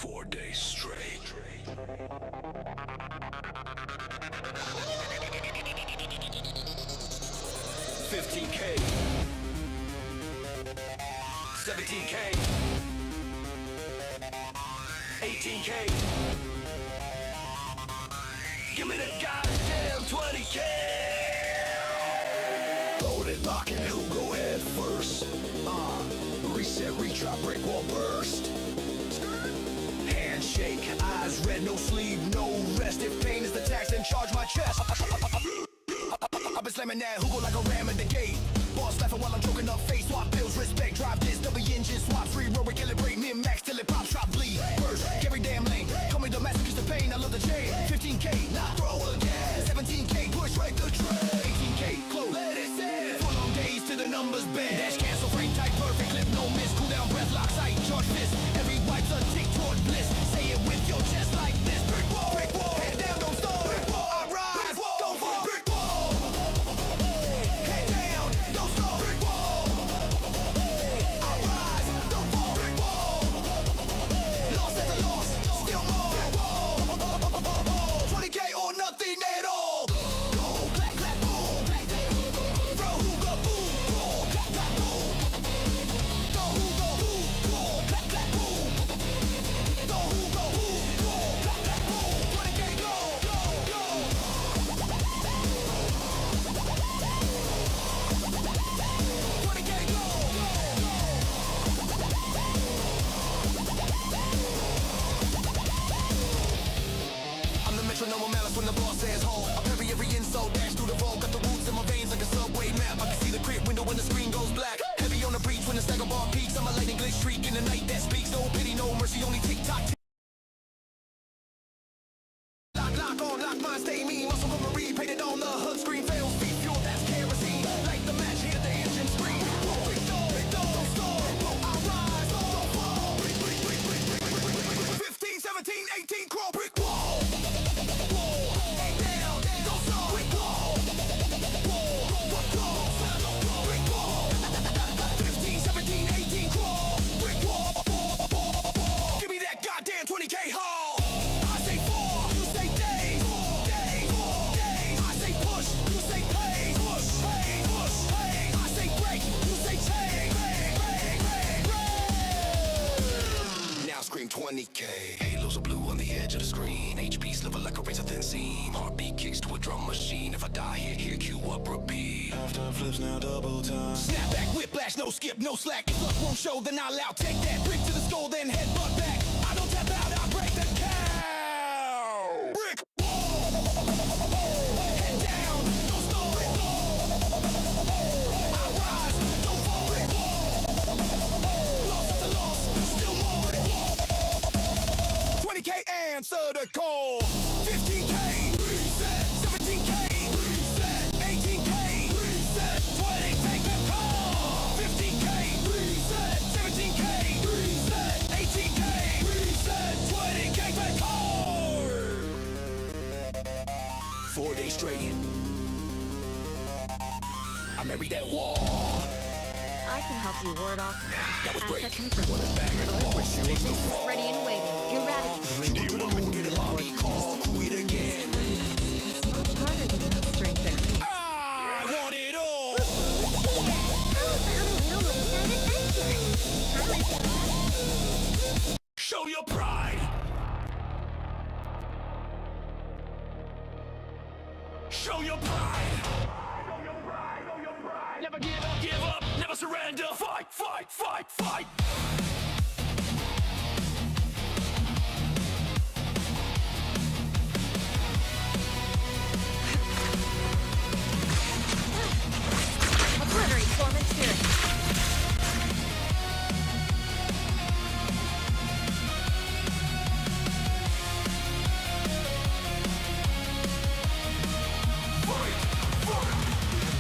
4 days straight. 15K, 17K, 18K. Give me the goddamn 20K. Load it, lock it, who go head first? Reset, retry, brick wall burst. Handshake, eyes red, no sleep, no rest. If pain is the tax, then charge my chest. I've been slamming that Hugo like a ram at the gate. Boss laughing while I'm choking up face. Swap bills, respect, drive this, double engine, swap free, roll, calibrate, min-max till it pops, drop, bleed. Burst, every damn lane. Call me the master, cause the pain, I love the chain. 15K, nah, throw again. 17K, push right the train. 18K, close, let it set. 4 long days to the numbers bend. Dash cancel, frame tight, perfect clip, no miss. Cool down, breath lock, sight, charge fist. Every wipe's a tick toward bliss. Say it with your chest like this. Brick wall, head down, don't stall. Brick wall, I rise, don't fall. Brick wall, head down, don't stall. Brick wall, I rise, don't fall. Brick wall, lost at the loss, still more. Brick wall, 20K or nothing at all. Go, clap, clap, boom. Throw hookah, boom, boom, clap, clap, boom. Throw hookah, boom, boom, clap, clap, boom. Throw hookah, boom, boom, clap, clap, boom. 20K, go, go, go. 20K, go, go, go. I'm the metronome malice when the boss says hold. I parry every insult, dash through the road. Got the roots in my veins like a subway map. I can see the crib window when the screen goes black. Heavy on the breach when the stagger bar peaks. I'm a lightning glitch streak in the night that speaks. No pity, no mercy, only tick-tock. Lock, lock on, lock mine, stay mean. Muscle memory painted on the hood screen. Fail, speed, fuel, that's kerosene. Light the match, hear the engine scream. Brick door, don't stall. I rise, don't fall. 15, 17, 18, crawl, brick wall. Ain't down, don't stall. Brick wall. Brick wall. 15, 17, 18, crawl, brick wall. Give me that goddamn 20K haul. I say 4, you say days. Days. I say push, you say pace. Push, pace, push, pace. I say break, you say change. Now scream 20K. Halos of blue on the edge of the screen. HP sliver like a razor thin seam. Heartbeat kicks to a drum machine. If I die here, cue up, repeat. After flips now double time. Snapback, whiplash, no skip, no slack. If luck won't show, then I'll out. Take that brick to the skull, then headbutt back. I don't tap out, I break the cow. Brick wall. Head down, don't stall. Brick wall. I rise, don't fall. Brick wall. Lost at the loss, still more. Brick wall. 20K, answer the call. 15K, reset. 17K, reset. 18K, reset. 20, take the call. 15K, reset. 17K, reset. 18K, reset. 20K, take call. 4 days straight. I married that wall. I can help you ward off That was great. asset control. Back at the wall. Takes no fall. Ready and waiting. Eradicate. Do you want me to get a lobby call? Quit again. Harder than enough strength and peace. I want it all. Show your pride. Show your pride. Never give up, never surrender. Fight, fight, fight, fight. Obliterate form and spirit.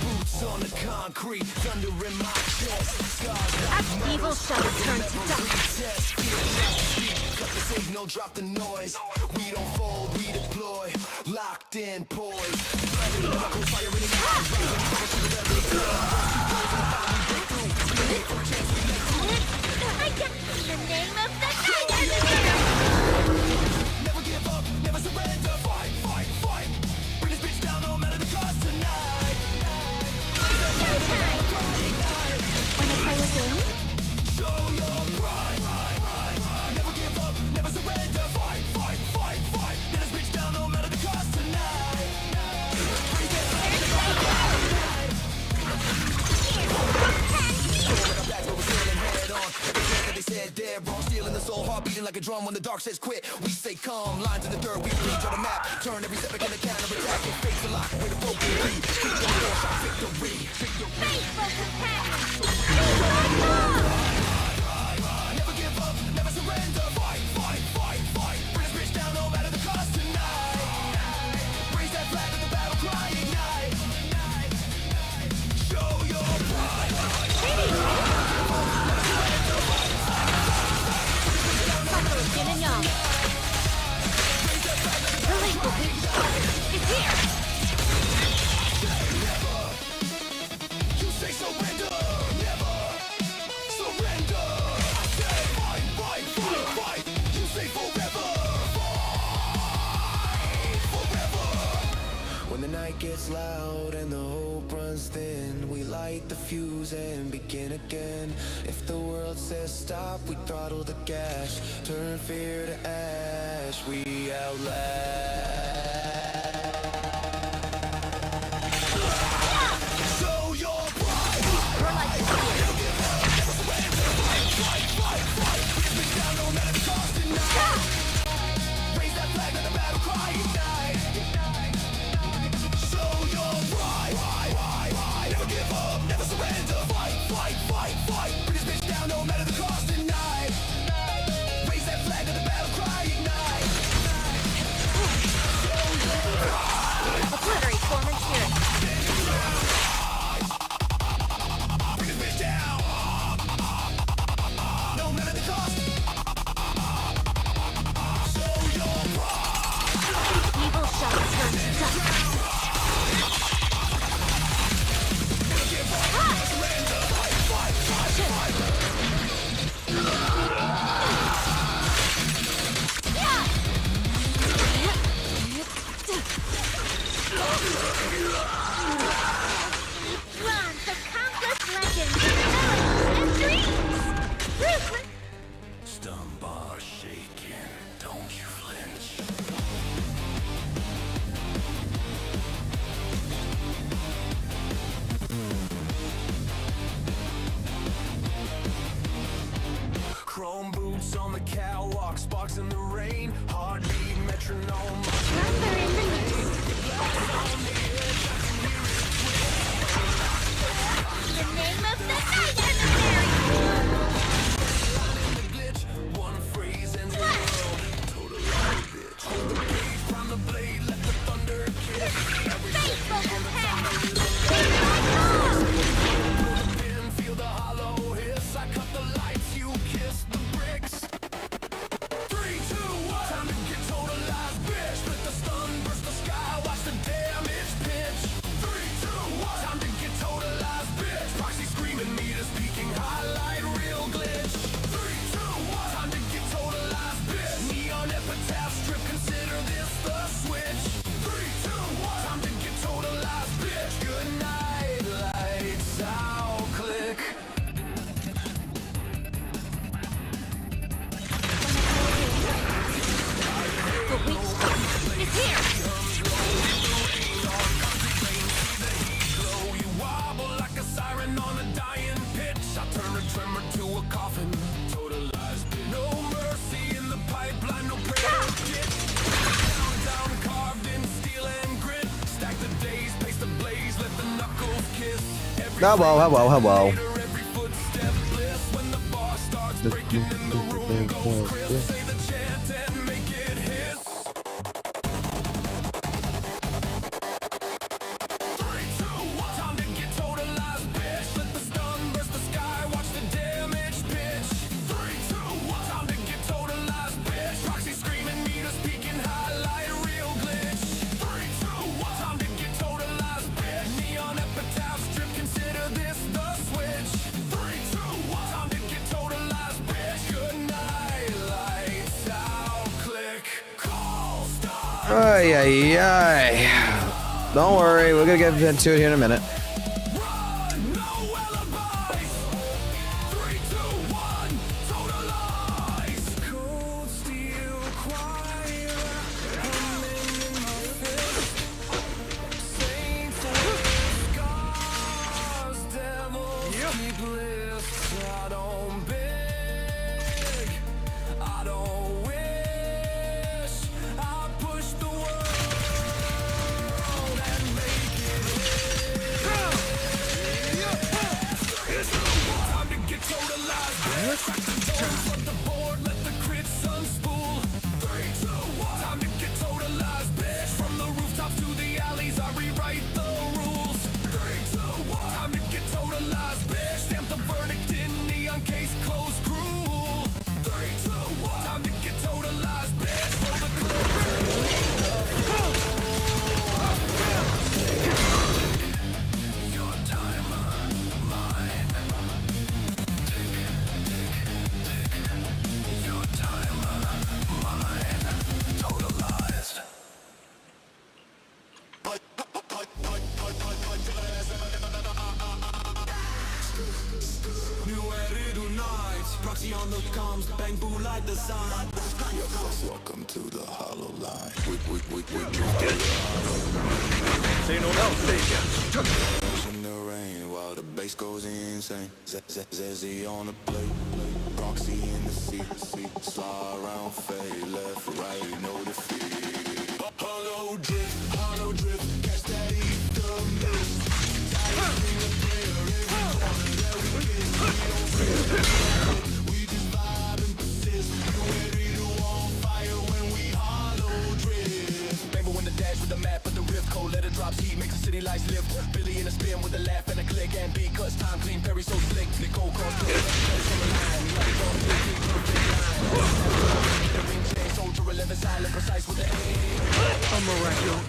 Boots on the concrete, thunder in my chest. Scars like Evil shall return to dust. test. Cut the signal, drop the noise. We don't fold, we deploy. Locked in, poised. Fire in the eyes, rising from the I get the name of the night. dead, raw steel in the soul, heart beating like a drum when the dark says quit. We say calm, lines in the dirt, we reach on the map, turn every setback into counter-attack. It fakes a lot, way to broken be. Victory, victory. Faithful companion! Never give up, never surrender. Fight, fight, fight, fight. Bring this bitch down no matter the cost tonight. Raise that flag with the battle cry, ignite. Show your pride. Yin and yang. Relief will be. It's here! You say surrender, never surrender. I say fight, fight, fight, fight. You say forever, fight forever. When the night gets loud and the hope runs thin, we light the fuse and begin again. If the world says stop, we throttle the gas, turn fear to ash, we outlast. Show your pride. Your life is here. Fight, fight, fight. Bring this down no matter the cost tonight. Raise that flag, let the battle cry, ignite. Show your pride. Never give up, never surrender. Fight, fight, fight, fight. Bring this bitch down no matter the cost tonight. Raise that flag, let the battle cry, ignite. Obliterate form and spirit. Bring this bitch down. No matter the cost. Show your pride. Evil shall return to dust. Run for countless legends, melodies, and dreams! Stump are shaking, don't you flinch. Chrome boots on the catwalk, sparks in the rain, heartbeat metronome. Thunder in the mist. The name of the night, emissary! Glitch, one phrase ends the world. Total bitch. Hold the blade, prime the blade, let the thunder kiss. Faithful companion! Pin, feel the hollow hiss. I cut the lights, you kiss the bricks. 3, 2, 1. Time to get totalized, bitch. Split the stun, burst the sky, watch the damage pitch. 3, 2, 1. Time to get totalized, bitch. Proxy screaming, meters peaking, highlight, real glitch. 3, 2, 1. Time to get totalized, bitch. Neon epitaph strip, consider this the switch. 3, 2, 1. Time to get totalized, bitch. Good night, lights out, click. The weak spot is here! Glow, you wobble like a siren on a dying pitch. I turn a tremor to a coffin. Totalized, bitch. No mercy in the pipeline, no prayer ditch. Down, carved in steel and grit. Stack the days, pace the blaze, let the knuckles kiss. Every Hello. every footstep bliss. When the bar starts breaking in the room goes crisp. Say the chant and make it hiss. 3, 2, 1. Time to get totalized, bitch. Let the stun burst the sky, watch the damage pitch. 3, 2, 1. Time to get totalized, bitch. Proxy screaming, meters peaking, highlight, real glitch. 3, 2, 1. Time to get totalized, bitch. Neon epitaph strip, consider this the switch. 3, 2, 1. Time to get totalized, bitch. Good night, lights out, click. Call stop. Ay, ay, ay. Don't worry, we're gonna get into it here in a minute. Run, no alibis. 3, 2, 1, totalize. Cold steel choir, humming in my fist. Saints with scars, devils keep lists. I don't bend. bang boo like the sun. Welcome to the hollow line. We Say no now, Savior. in the rain while the bass goes insane. Zezzy on the plate, Proxy in the seat, slide around, fade left, right, no defeat. Hollow drift, catch that ether mist. We just vibe and persist. You ready to on fire when we hollow drift. Remember when the dash with the map of the rift, cold letter drops heat, makes the city lights lift. Billy in a spin with a laugh and a click, and beat cuts time clean, Perry so slick. Nicole cross the line, like on the perfect line. The ring chain, soldier 11 silent, precise with the aim. I'm miraculous.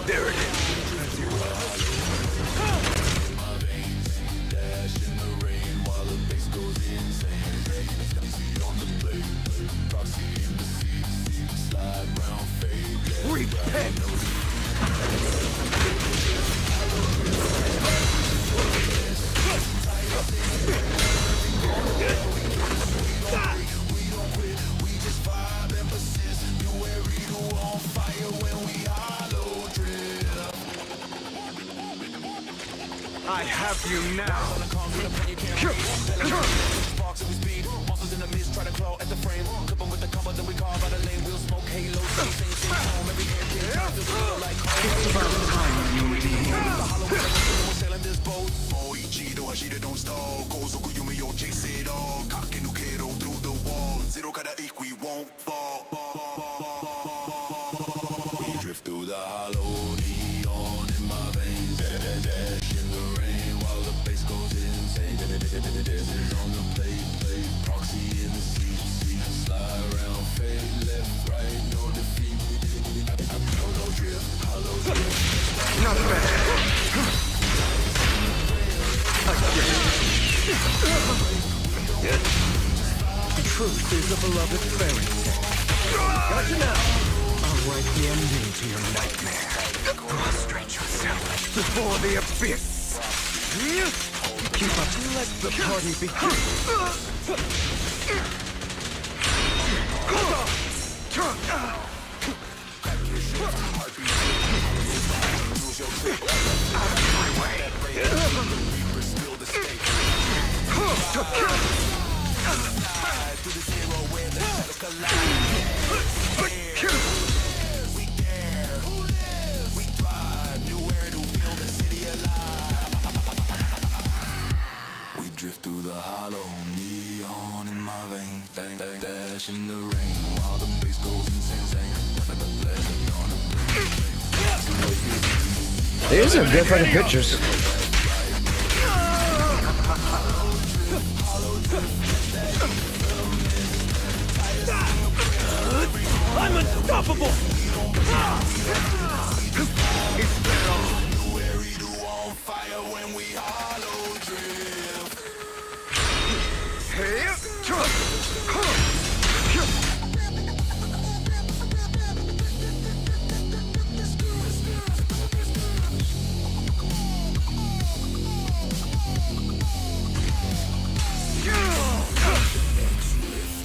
There it is. Repent. I have you now. Sparks of speed, monsters in the mist, try to claw at the frame. Clip them with the cover, then we carve out a lane. We'll smoke halo, same home. Every airplane feels real like home. It's about time you leave. The hollow we're sailing this boat. Ichido, Hashira don't stall. Kozoku Yume yo chase it all. Kake nukero through the wall. Zero kara ik, we won't fall. We drift through the hollow, neon in my veins. Dash in the rain while the bass goes insane. This is on the plate. Proxy in the seat. Slide around, fade left, right, no defeat. Hollow drift. Not bad. Truth is a beloved fairy tale. Gotcha now. I'll write the ending to your nightmare. Prostrate yourself before the abyss. Keep up. Let the party begin. Out of my way. Through the zero where the shadows collide. We dare. We thrive. Nowhere to build a city alive. We drift through the hollow, neon in my veins. Bang, dash in the rain while the bass goes insane. These are good fucking pictures. I'm unstoppable!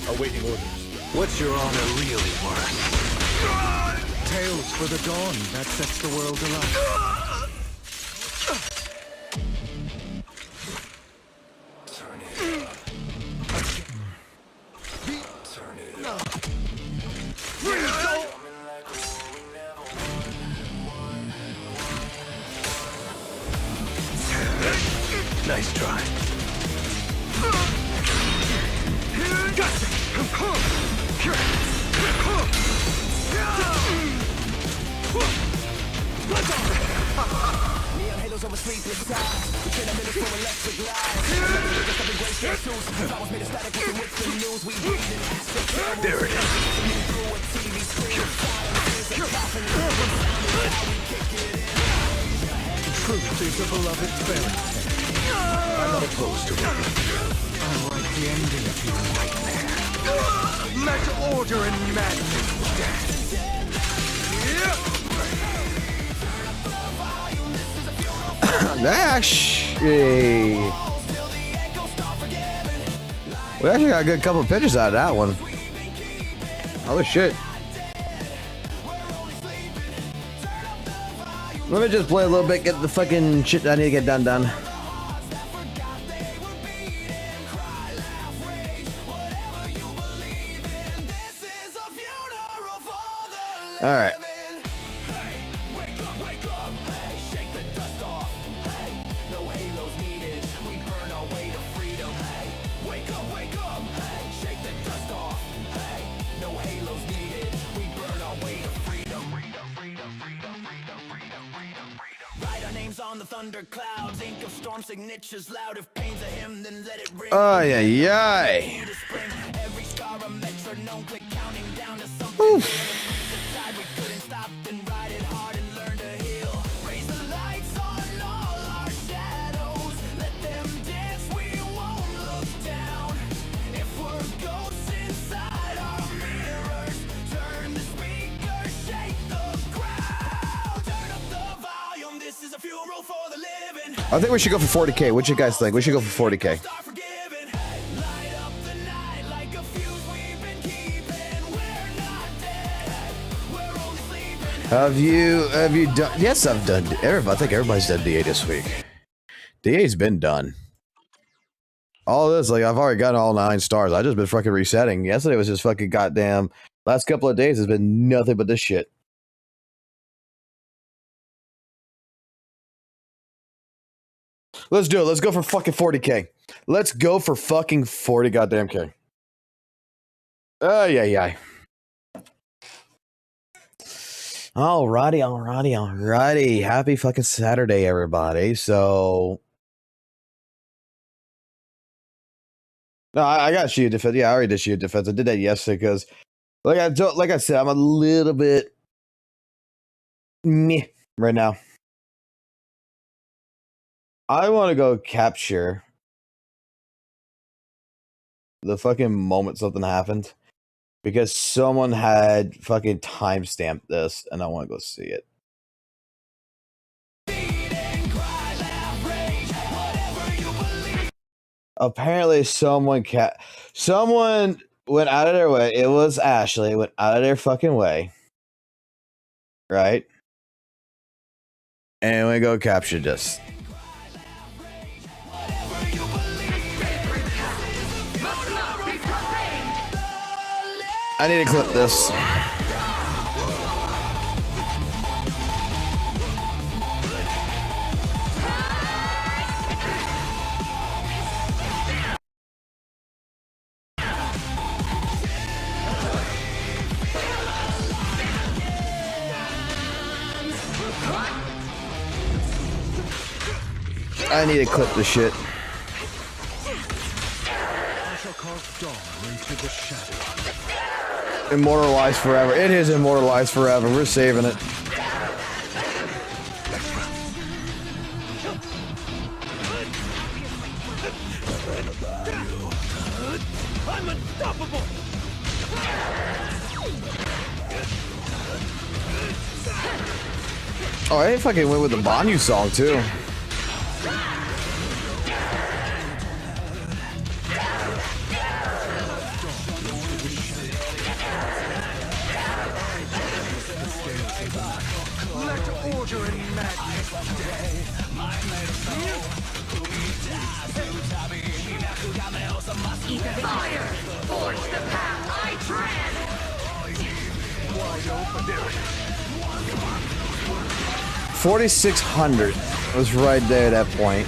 Awaiting orders. What's your honor really worth? Tales for the dawn, that sets the world alight. Turn it up. Turn it up. Nice try. Neon halos over sleepless skies. We train our minutes from electric lights. Just up in gray skin suits. Flowers made of static with the whips and news. We breathe in acid. There it is. Through a TV screen. Silence is a coffin. How we kick it in. Truth is a beloved fairy tale. I'm not opposed to it. I'll write the ending to your nightmare. Let order and madness stand. Actually, we actually got a good couple of pitches out of that one. Holy shit. Let me just play a little bit, get the fucking shit that I need to get done. Alright. On the thunder clouds, ink of storm signatures loud. If pain's a hymn, then let it ring. Ay, ay, ay. Every scar a metronome, click counting down to something. We couldn't stop, then ride it hard and learn to heal. Raise the lights on all our shadows. Let them dance, we won't look down. If we're ghosts inside our mirrors, turn the speakers, shake the crowd. Turn up the volume, this is a funeral for the living. I think we should go for 40K. What you guys think? We should go for 40K. Start forgiving. Light up the night like a fuse we've been keeping. We're not dead, we're only sleeping. Have you done? Yes, I've done. I think everybody's done DA this week. DA's been done. All this, like, I've already gotten all 9 stars. I just been fucking resetting. Yesterday was just fucking goddamn. Last couple of days has been nothing but this shit. Let's do it. Let's go for fucking 40K. Let's go for fucking 40 goddamn K. Yeah. Alrighty. Happy fucking Saturday, everybody. So, no, I got Shield Defense. Yeah, I already did Shield Defense. I did that yesterday because, like I said, I'm a little bit meh right now. I want to go capture the fucking moment something happened because someone had fucking timestamped this and I want to go see it. Apparently someone went out of their way. It was Ashley, went out of their fucking way. Right? And we go capture this. I need to clip this. I need to clip the shit. I shall cast dawn into the shadow. Immortalized forever. It is immortalized forever. We're saving it. I'm unstoppable. Oh, I fucking went with the Banyu song too. Fire! Forge the path I tread! 4,600 was right there at that point.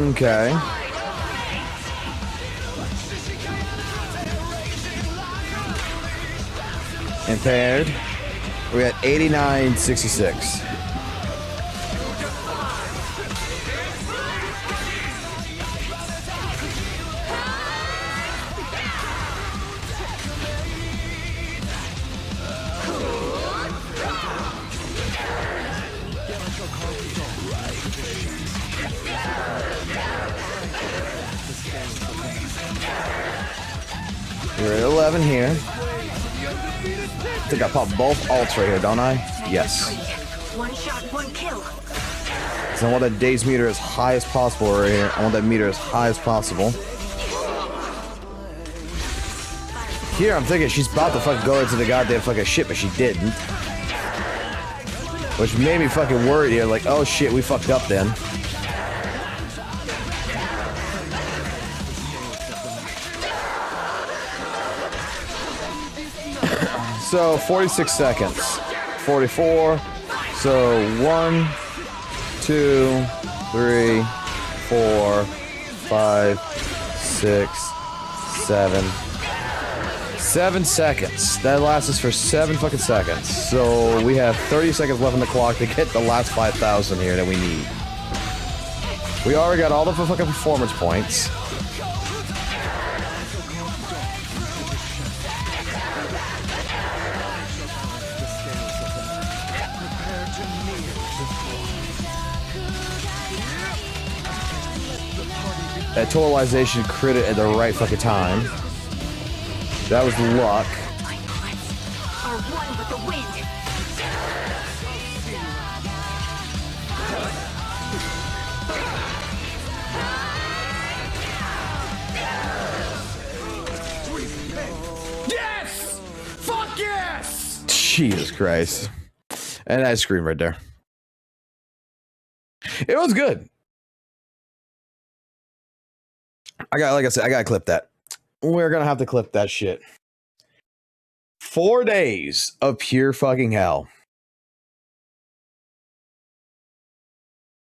Okay. Impaired. We're at 89.66. We're at 11 here. I think I popped both ults right here, don't I? Yes. One shot, one kill. So I want that daze meter as high as possible right here. I want that meter as high as possible. Here, I'm thinking she's about to fucking go into the goddamn fucking shit, but she didn't. Which made me fucking worried here, like, oh shit, we fucked up then. So, 46 seconds. 44. So, 1, 2, 3, 4, 5, 6, 7. 7 seconds. That lasts us for 7 fucking seconds. So, we have 30 seconds left on the clock to get the last 5,000 here that we need. We already got all the fucking performance points. That totalization crit at the right fucking time. That was luck. Are one with the wind. Yes! Fuck yes! Jesus Christ. And that scream right there. It was good. Like I said, I gotta clip that. We're gonna have to clip that shit. 4 days of pure fucking hell.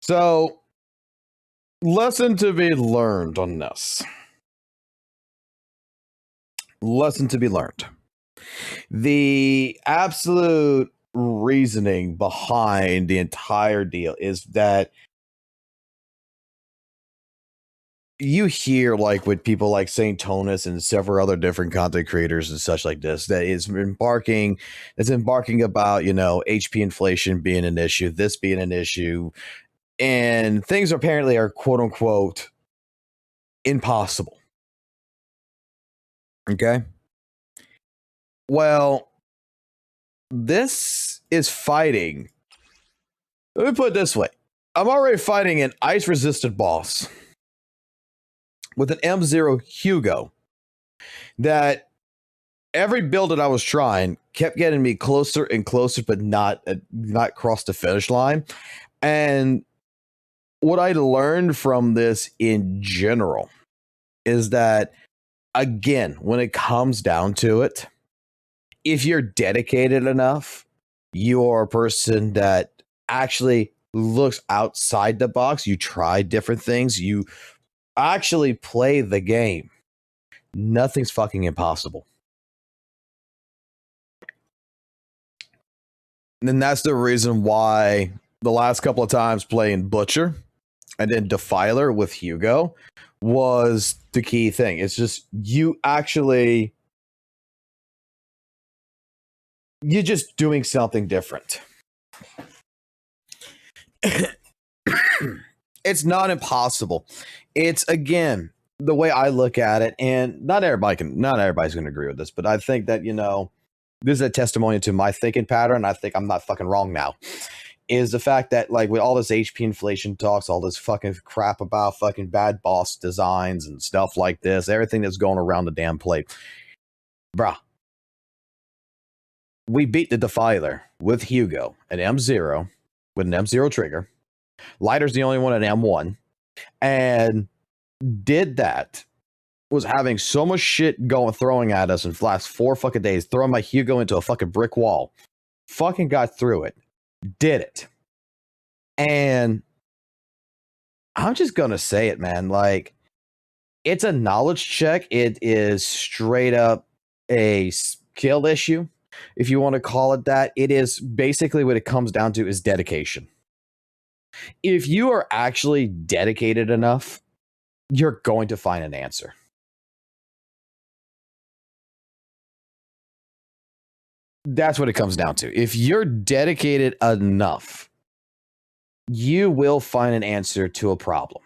So, lesson to be learned on this. Lesson to be learned. The absolute reasoning behind the entire deal is that you hear, like, with people like St. Tonus and several other different content creators and such like this, that is embarking about, you know, HP inflation being an issue, this being an issue, and things apparently are quote unquote impossible. Okay. Well, this is fighting. Let me put it this way. I'm already fighting an ice resistant boss with an M0 Hugo that every build that I was trying kept getting me closer and closer, but not cross the finish line. And what I learned from this in general is that, again, when it comes down to it, if you're dedicated enough, you are a person that actually looks outside the box, you try different things, you actually play the game, nothing's fucking impossible. And that's the reason why the last couple of times playing Butcher and then Defiler with Hugo was the key thing. It's just you're just doing something different. It's not impossible. It's, again, the way I look at it, and not everybody's going to agree with this, but I think that, you know, this is a testimony to my thinking pattern. I think I'm not fucking wrong now. Is the fact that, like, with all this HP inflation talks, all this fucking crap about fucking bad boss designs and stuff like this, everything that's going around the damn plate. Bruh. We beat the Defiler with Hugo, an M0, with an M0 trigger. Lighter's the only one at M1. And did that. Was having so much shit throwing at us in the last 4 fucking days, throwing my Hugo into a fucking brick wall. Fucking got through it. Did it. And I'm just gonna say it, man. Like, it's a knowledge check. It is straight up a skill issue, if you want to call it that. It is basically what it comes down to is dedication. If you are actually dedicated enough, you're going to find an answer. That's what it comes down to. If you're dedicated enough, you will find an answer to a problem.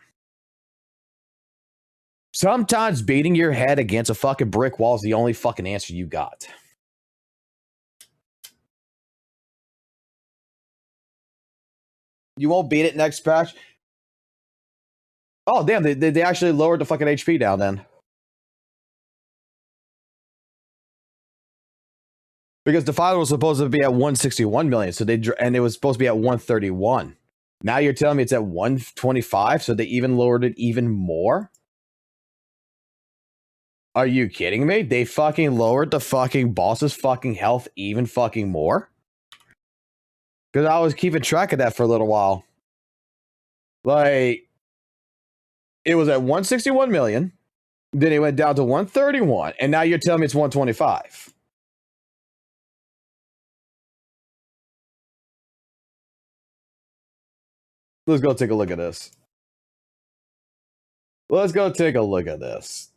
Sometimes beating your head against a fucking brick wall is the only fucking answer you got. You won't beat it next patch? Oh, damn, they actually lowered the fucking HP down then. Because Defiler was supposed to be at 161 million, so and it was supposed to be at 131. Now you're telling me it's at 125, so they even lowered it even more? Are you kidding me? They fucking lowered the fucking boss's fucking health even fucking more? Because I was keeping track of that for a little while. Like, it was at 161 million, then it went down to 131, and now you're telling me it's 125. Let's go take a look at this. Let's go take a look at this.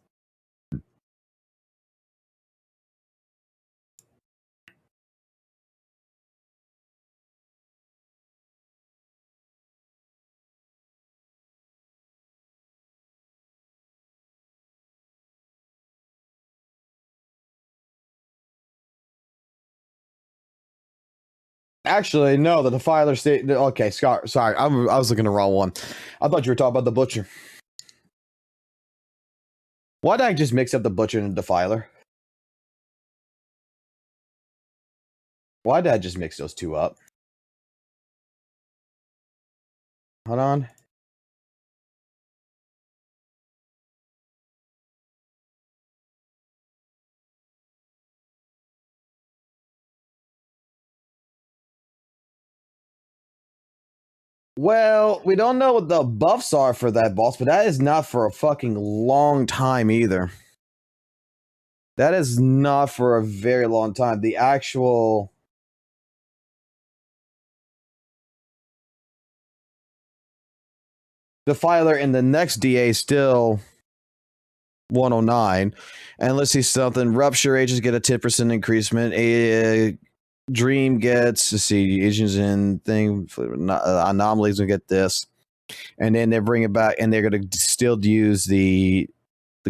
Actually, no, the Defiler state. Okay, Scott, sorry, I was looking at the wrong one. I thought you were talking about the Butcher. Why did I just mix up the Butcher and the Defiler? Why did I just mix those two up? Hold on. Well, we don't know what the buffs are for that boss, but that is not for a fucking long time either. That is not for a very long time. The actual... Defiler in the next DA is still 109. And let's see something. Rupture agents get a 10% increasement. A Dream gets, let's see, Asians and thing, anomalies will get this. And then they bring it back, and they're going to still use the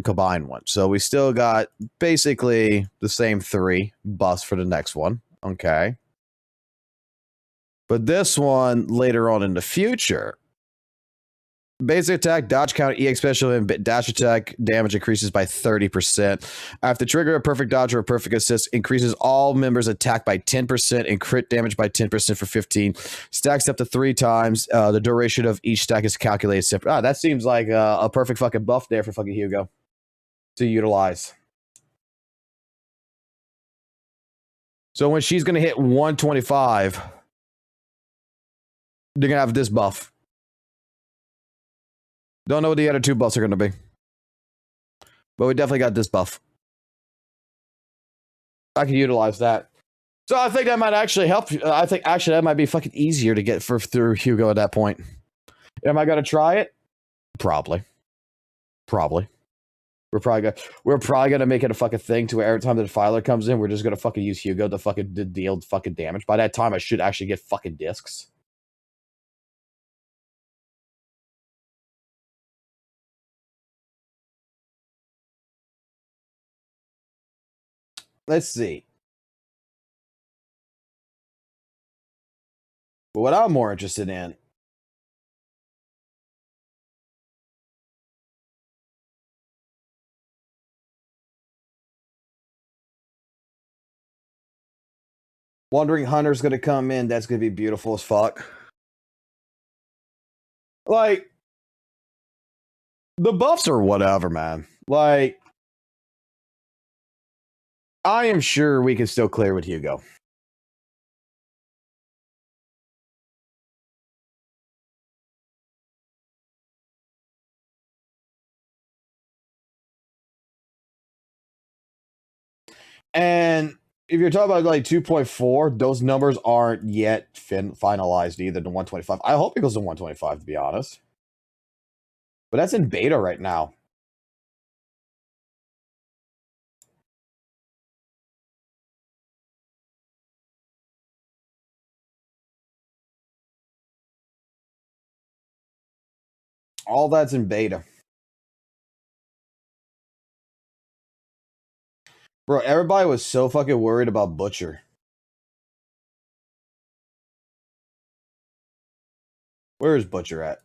combined one. So we still got basically the same 3 buffs for the next one. Okay. But this one later on in the future, basic attack, dodge count, EX special, and dash attack damage increases by 30%. After trigger a perfect dodge or a perfect assist, increases all members' attack by 10% and crit damage by 10% for 15. Stacks up to 3 times. The duration of each stack is calculated separate. That seems like a perfect fucking buff there for fucking Hugo to utilize. So when she's going to hit 125, they're going to have this buff. Don't know what the other 2 buffs are going to be. But we definitely got this buff. I can utilize that. So I think that might actually help. I think actually that might be fucking easier to get through Hugo at that point. Am I going to try it? Probably. We're probably gonna make it a fucking thing to where every time the Defiler comes in, we're just gonna fucking use Hugo to fucking deal fucking damage. By that time, I should actually get fucking discs. Let's see. But what I'm more interested in, Wandering Hunter's gonna come in. That's gonna be beautiful as fuck. Like, the buffs are whatever, man. Like, I am sure we can still clear with Hugo. And if you're talking about like 2.4, those numbers aren't yet finalized either to 125. I hope it goes to 125, to be honest. But that's in beta right now. All that's in beta. Bro, everybody was so fucking worried about Butcher. Where is Butcher at?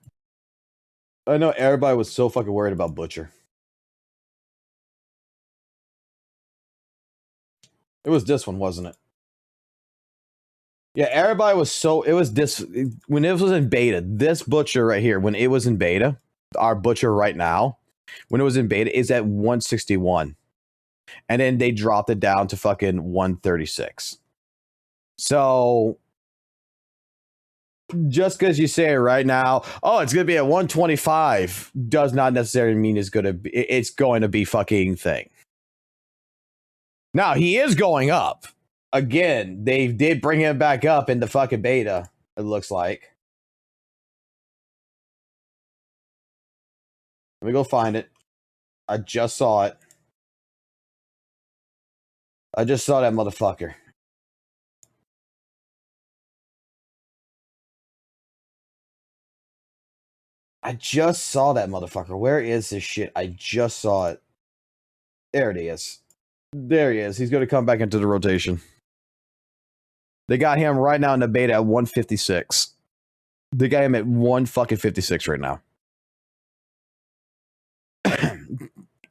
I know everybody was so fucking worried about Butcher. It was this one, wasn't it? Yeah, everybody was so... It was this... When it was in beta, this Butcher right here, when it was in beta, our Butcher right now, when it was in beta, is at 161. And then they dropped it down to fucking 136. So... Just because you say it right now, oh, it's going to be at 125, does not necessarily mean it's going to be fucking thing. Now, he is going up. Again, they did bring him back up in the fucking beta, it looks like. Let me go find it. I just saw it. I just saw that motherfucker. I just saw that motherfucker. Where is this shit? I just saw it. There it is. There he is. He's going to come back into the rotation. They got him right now in the beta at 156. They got him at 156 right now.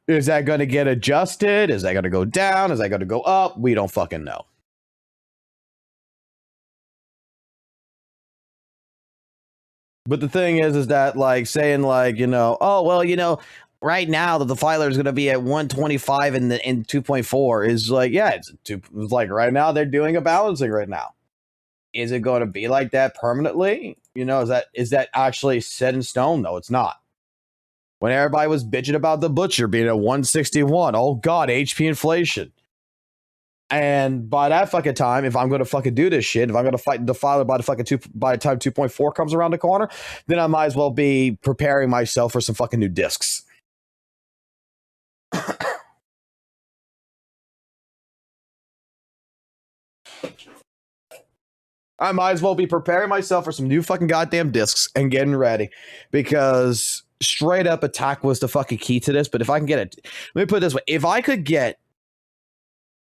Is that going to get adjusted? Is that going to go down? Is that going to go up? We don't fucking know. But the thing is that, like, saying, like, you know, oh, well, you know, right now that the filer is going to be at 125 in 2.4 is like, yeah, it's like right now they're doing a balancing right now. Is it going to be like that permanently? You know, is that actually set in stone? No, it's not. When everybody was bitching about the Butcher being at 161, oh god, HP inflation. And by that fucking time, if I'm going to fucking do this shit, if I'm going to fight the filer by the time 2.4 comes around the corner, then I might as well be preparing myself for some fucking new discs. I might as well be preparing myself for some new fucking goddamn discs and getting ready, because straight up attack was the fucking key to this. But if I can get it, let me put it this way: if I could get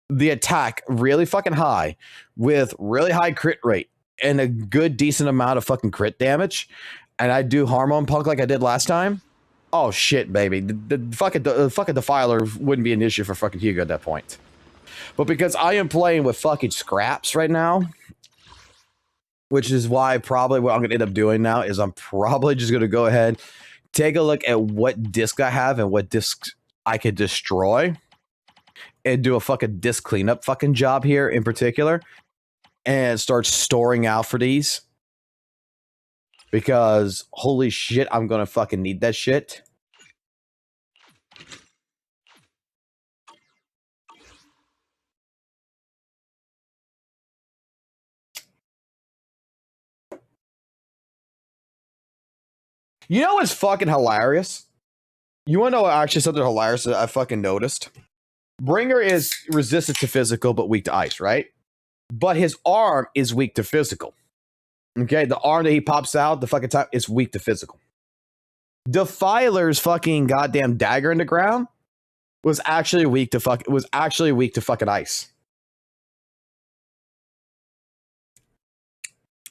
the attack really fucking high with really high crit rate and a good decent amount of fucking crit damage, and I do Hormone Punk like I did last time, oh shit, baby, the fucking Defiler wouldn't be an issue for fucking Hugo at that point. But because I am playing with fucking scraps right now, which is why probably what I'm gonna end up doing now is I'm probably just gonna go ahead, take a look at what disc I have and what discs I could destroy, and do a fucking disc cleanup fucking job here in particular, and start storing out for these, because holy shit, I'm gonna fucking need that shit. You know what's fucking hilarious? You wanna know actually something hilarious that I fucking noticed? Bringer is resistant to physical, but weak to ice, right? But his arm is weak to physical. Okay, the arm that he pops out the fucking time is weak to physical. Defiler's fucking goddamn dagger in the ground was actually weak to fucking ice.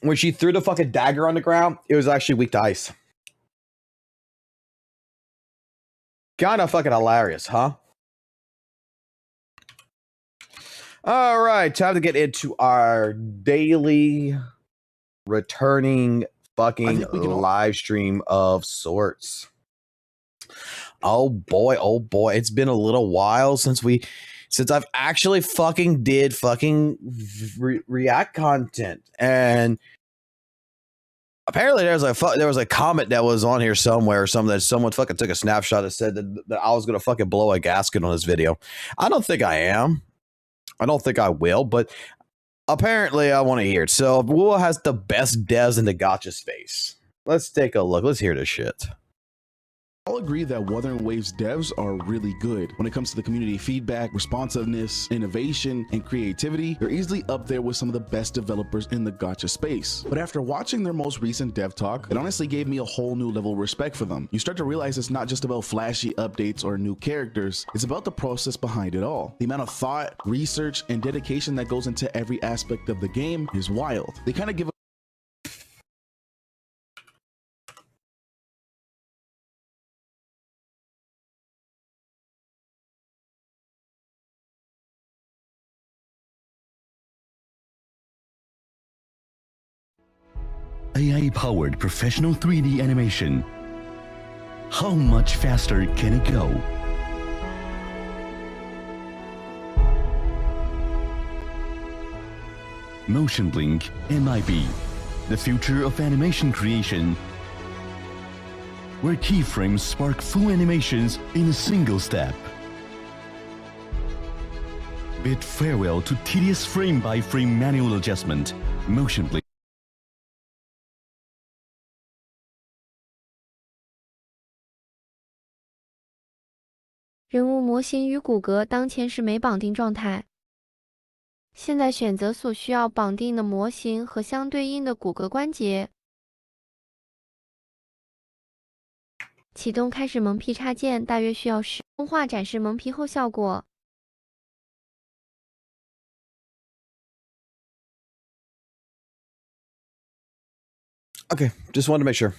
When she threw the fucking dagger on the ground, it was actually weak to ice. Kind of fucking hilarious, huh? All right, time to get into our daily returning fucking live stream of sorts. Oh boy, it's been a little while since I've actually fucking did fucking react content, and apparently there was a comment that was on here somewhere or something that someone fucking took a snapshot that said that I was gonna fucking blow a gasket on this video. I don't think I am. I don't think I will, but apparently I want to hear it. So WUWA has the best devs in the gacha space. Let's take a look. Let's hear this shit. I'll agree that Wuthering Waves devs are really good. When it comes to the community feedback, responsiveness, innovation, and creativity, they're easily up there with some of the best developers in the gacha space. But after watching their most recent dev talk, it honestly gave me a whole new level of respect for them. You start to realize it's not just about flashy updates or new characters, it's about the process behind it all. The amount of thought, research, and dedication that goes into every aspect of the game is wild. They kind of give AI-powered professional 3D animation. How much faster can it go? Motion Blink MIB, the future of animation creation, where keyframes spark full animations in a single step. Bid farewell to tedious frame-by-frame manual adjustment. Motion Blink.人物模型与骨骼当前是没绑定状态，现在选择所需要绑定的模型和相对应的骨骼关节。启动开始蒙皮插件大约需要10。动画展示蒙皮后效果。Okay, just wanted to make sure.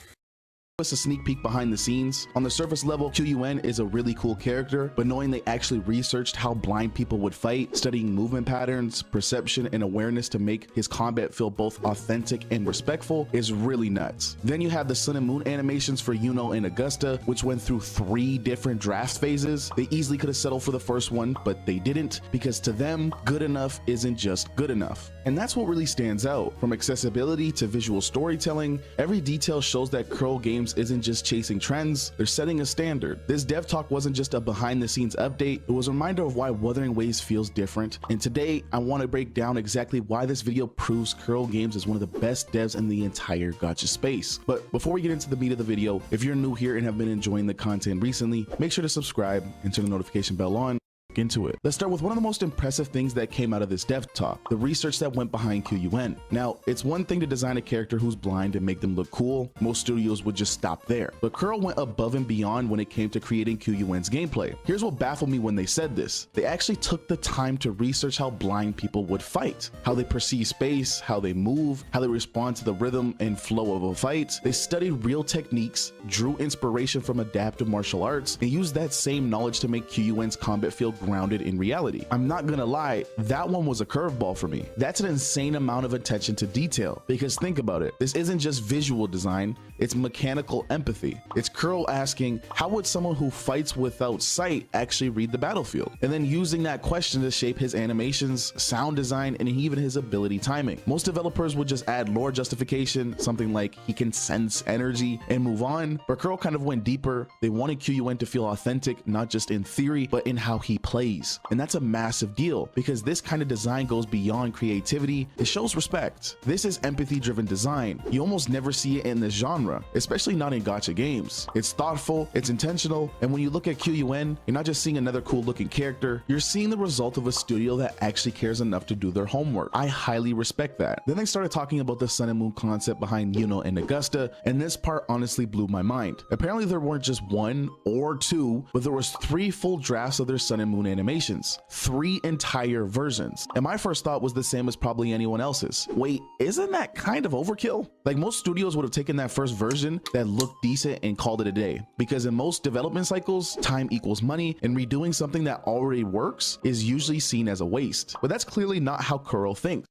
us a sneak peek behind the scenes. On the surface level, QUN is a really cool character, but knowing they actually researched how blind people would fight, studying movement patterns, perception, and awareness to make his combat feel both authentic and respectful is really nuts. Then you have the Sun and Moon animations for Yuno and Augusta, which went through 3 different draft phases. They easily could have settled for the first one, but they didn't, because to them, good enough isn't just good enough. And that's what really stands out. From accessibility to visual storytelling, every detail shows that Curl Games isn't just chasing trends, they're setting a standard. This dev talk wasn't just a behind the scenes update, it was a reminder of why Wuthering Waves feels different. And today, I want to break down exactly why this video proves Curl Games is one of the best devs in the entire gacha space. But before we get into the meat of the video, if you're new here and have been enjoying the content recently, make sure to subscribe and turn the notification bell on. Into it. Let's start with one of the most impressive things that came out of this dev talk, the research that went behind QUN. Now, it's one thing to design a character who's blind and make them look cool. Most studios would just stop there. But Curl went above and beyond when it came to creating QUN's gameplay. Here's what baffled me when they said this. They actually took the time to research how blind people would fight, how they perceive space, how they move, how they respond to the rhythm and flow of a fight. They studied real techniques, drew inspiration from adaptive martial arts, and used that same knowledge to make QUN's combat feel grounded in reality. I'm not gonna lie, that one was a curveball for me. That's an insane amount of attention to detail, because think about it, this isn't just visual design, it's mechanical empathy. It's Curl asking, how would someone who fights without sight actually read the battlefield? And then using that question to shape his animations, sound design, and even his ability timing. Most developers would just add lore justification, something like he can sense energy, and move on, but Curl kind of went deeper. They wanted QUN to feel authentic, not just in theory, but in how he plays. And that's a massive deal, because this kind of design goes beyond creativity. It shows respect. This is empathy driven design. You almost never see it in this genre, especially not in gacha games. It's thoughtful, it's intentional, and when you look at QUN, you're not just seeing another cool looking character, you're seeing the result of a studio that actually cares enough to do their homework. I highly respect that. Then they started talking about the Sun and Moon concept behind Yuno and Augusta, and this part honestly blew my mind. Apparently there weren't just 1 or 2, but there was 3 full drafts of their Sun and Moon animations, 3 entire versions. And my first thought was the same as probably anyone else's. Wait, isn't that kind of overkill? Like, most studios would have taken that first version that looked decent and called it a day, because in most development cycles, time equals money, and redoing something that already works is usually seen as a waste. But that's clearly not how Curl thinks.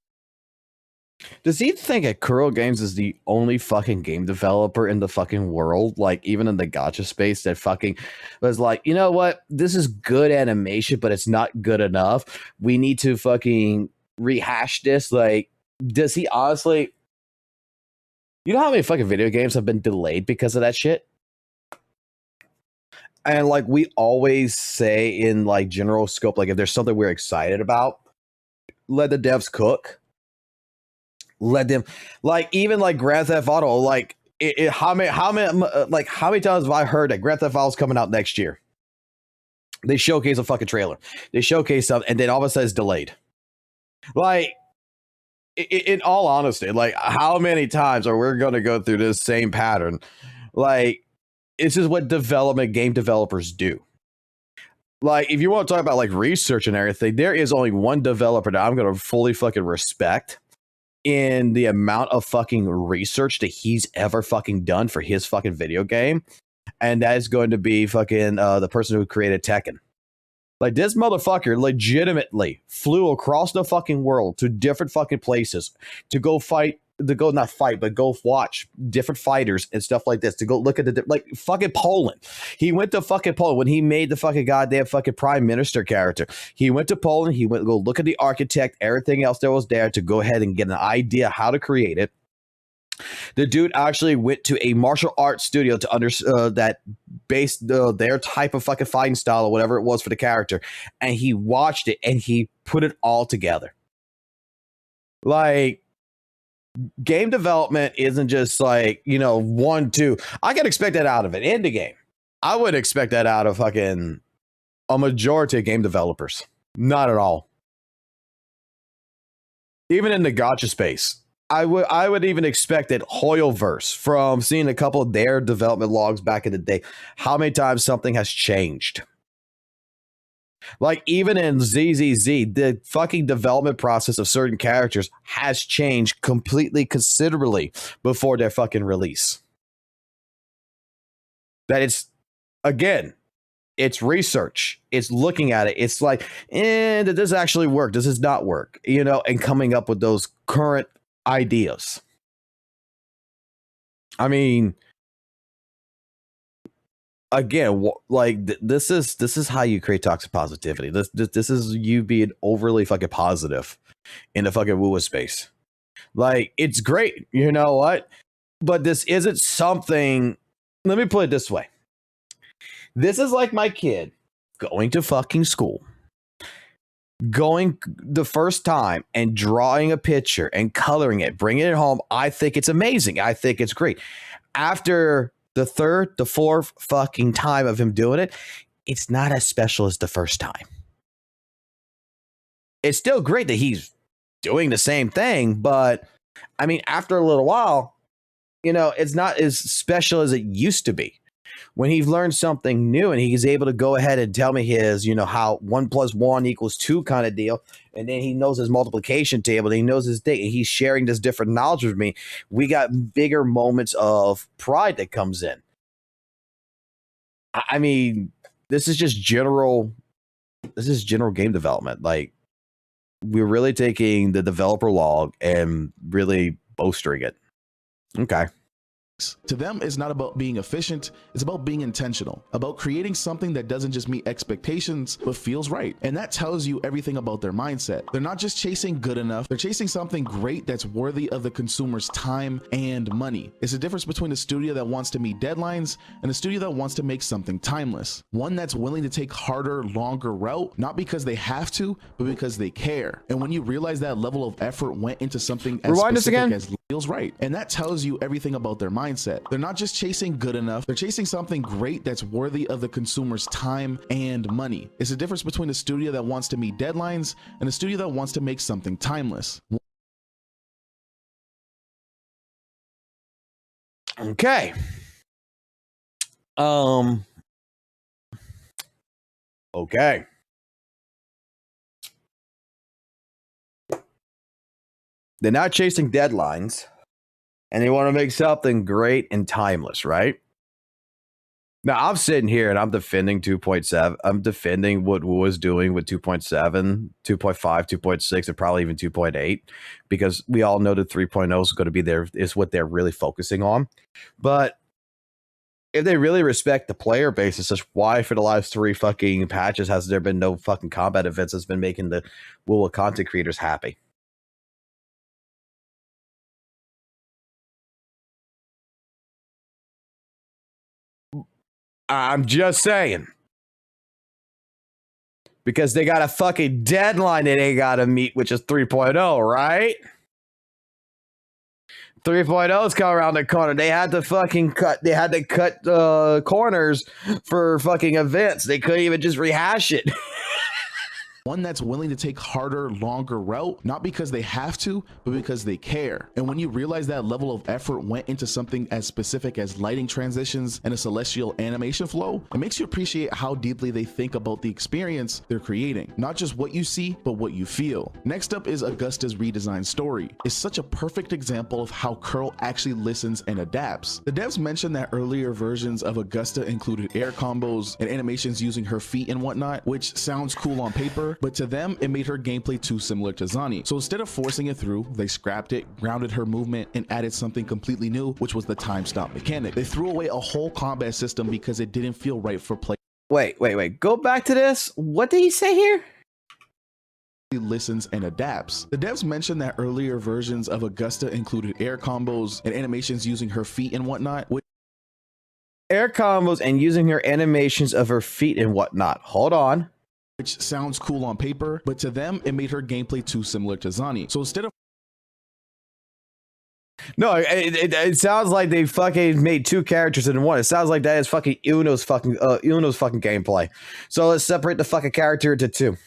Does he think that Curl Games is the only fucking game developer in the fucking world, like even in the gacha space, that fucking was like, you know what, this is good animation, but it's not good enough. We need to fucking rehash this. Like, does he honestly, you know how many fucking video games have been delayed because of that shit? And like we always say in like general scope, like if there's something we're excited about, let the devs cook. Let them, like, even like Grand Theft Auto, like how many times have I heard that Grand Theft Auto is coming out next year? They showcase a fucking trailer. They showcase something, and then all of a sudden it's delayed. Like, in all honesty, like, how many times are we going to go through this same pattern? Like, this is what game developers do. Like, if you want to talk about like research and everything, there is only one developer that I'm going to fully fucking respect in the amount of fucking research that he's ever fucking done for his fucking video game. And that is going to be fucking the person who created Tekken. Like, this motherfucker legitimately flew across the fucking world to different fucking places to go go watch different fighters and stuff like this, to go look at like fucking Poland. He went to fucking Poland when he made the fucking goddamn fucking prime minister character. He went to Poland. He went to go look at the architect, everything else that was there to go ahead and get an idea how to create it. The dude actually went to a martial arts studio to that based their type of fucking fighting style or whatever it was for the character, and he watched it and he put it all together. Like, game development isn't just like, 1, 2. I can expect that out of an indie game. I would expect that out of fucking a majority of game developers. Not at all. Even in the gacha space. I would even expect that Hoyoverse, from seeing a couple of their development logs back in the day, how many times something has changed. Like, even in ZZZ, the fucking development process of certain characters has changed completely, considerably before their fucking release. That it's, again, it's research. It's looking at it. It's like, does this actually work? Does this not work? And coming up with those current ideas. I mean, again, this is how you create toxic positivity. This is you being overly fucking positive in the fucking WUWA space. Like, it's great, you know what? But this isn't something. Let me put it this way. This is like my kid going to fucking school, going the first time and drawing a picture and coloring it, bringing it home. I think it's amazing. I think it's great. After the third, the fourth fucking time of him doing it, it's not as special as the first time. It's still great that he's doing the same thing, but I mean, after a little while, it's not as special as it used to be. When he's learned something new and he's able to go ahead and tell me his, how 1 + 1 = 2 kind of deal. And then he knows his multiplication table. And he knows his thing. And he's sharing this different knowledge with me. We got bigger moments of pride that comes in. I mean, this is just general. This is general game development. Like, we're really taking the developer log and really bolstering it. Okay. To them, it's not about being efficient, it's about being intentional, about creating something that doesn't just meet expectations, but feels right. And that tells you everything about their mindset. They're not just chasing good enough, they're chasing something great that's worthy of the consumer's time and money. It's the difference between a studio that wants to meet deadlines and a studio that wants to make something timeless. One that's willing to take harder, longer route, not because they have to, but because they care. And when you realize that level of effort went into something as specific as feels right, and that tells you everything about their mindset. They're not just chasing good enough, they're chasing something great that's worthy of the consumer's time and money. It's the difference between a studio that wants to meet deadlines and a studio that wants to make something timeless. Okay. Okay. They're not chasing deadlines, and they want to make something great and timeless, right? Now, I'm sitting here and I'm defending 2.7. I'm defending what WUWA's doing with 2.7, 2.5, 2.6, and probably even 2.8, because we all know that 3.0 is going to be there, is what they're really focusing on. But if they really respect the player base, it's just why for the last 3 fucking patches has there been no fucking combat events that's been making the WUWA content creators happy? I'm just saying. Because they got a fucking deadline that they got to meet, which is 3.0, right? 3.0's come around the corner. They had to fucking cut. They had to cut corners for fucking events. They couldn't even just rehash it. One that's willing to take harder, longer route, not because they have to, but because they care. And when you realize that level of effort went into something as specific as lighting transitions and a celestial animation flow, it makes you appreciate how deeply they think about the experience they're creating. Not just what you see, but what you feel. Next up is Augusta's redesigned story. It's such a perfect example of how Curl actually listens and adapts. The devs mentioned that earlier versions of Augusta included air combos and animations using her feet and whatnot, which sounds cool on paper, but to them, it made her gameplay too similar to Zani. So instead of forcing it through, they scrapped it, grounded her movement, and added something completely new, which was the time stop mechanic. They threw away a whole combat system because it didn't feel right for play. Wait. Go back to this. What did he say here? Listens and adapts. The devs mentioned that earlier versions of Augusta included air combos and animations using her feet and whatnot. Air combos and using her animations of her feet and whatnot. Hold on. Which sounds cool on paper, but to them, it made her gameplay too similar to Zani. So instead of it sounds like they fucking made two characters in one. It sounds like that is fucking Uno's fucking gameplay. So let's separate the fucking character into two.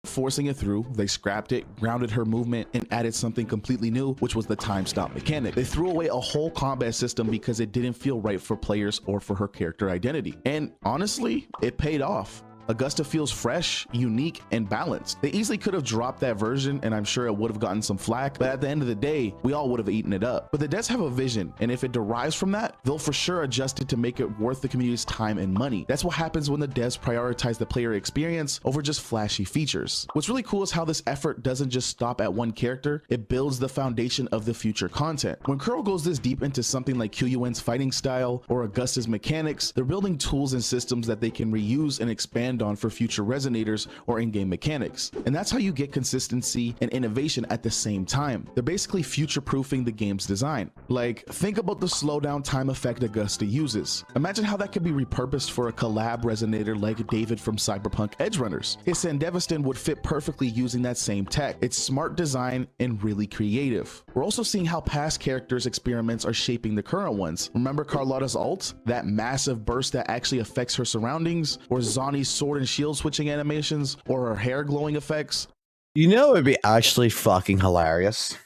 Forcing it through, they scrapped it, grounded her movement, and added something completely new, which was the time stop mechanic. They threw away a whole combat system because it didn't feel right for players or for her character identity. And honestly, it paid off. Augusta feels fresh, unique, and balanced. They easily could have dropped that version, and I'm sure it would have gotten some flack, but at the end of the day, we all would have eaten it up. But the devs have a vision, and if it derives from that, they'll for sure adjust it to make it worth the community's time and money. That's what happens when the devs prioritize the player experience over just flashy features. What's really cool is how this effort doesn't just stop at one character, it builds the foundation of the future content. When Curl goes this deep into something like QUN's fighting style or Augusta's mechanics, they're building tools and systems that they can reuse and expand on for future resonators or in-game mechanics. And that's how you get consistency and innovation at the same time. They're basically future-proofing the game's design. Like, think about the slowdown time effect Augusta uses. Imagine how that could be repurposed for a collab resonator like David from Cyberpunk Edgerunners. His Sandevistan would fit perfectly using that same tech. It's smart design and really creative. We're also seeing how past characters' experiments are shaping the current ones. Remember Carlotta's ult? That massive burst that actually affects her surroundings? Or Zani's sword and shield switching animations, or her hair glowing effects? You know, it would be actually fucking hilarious.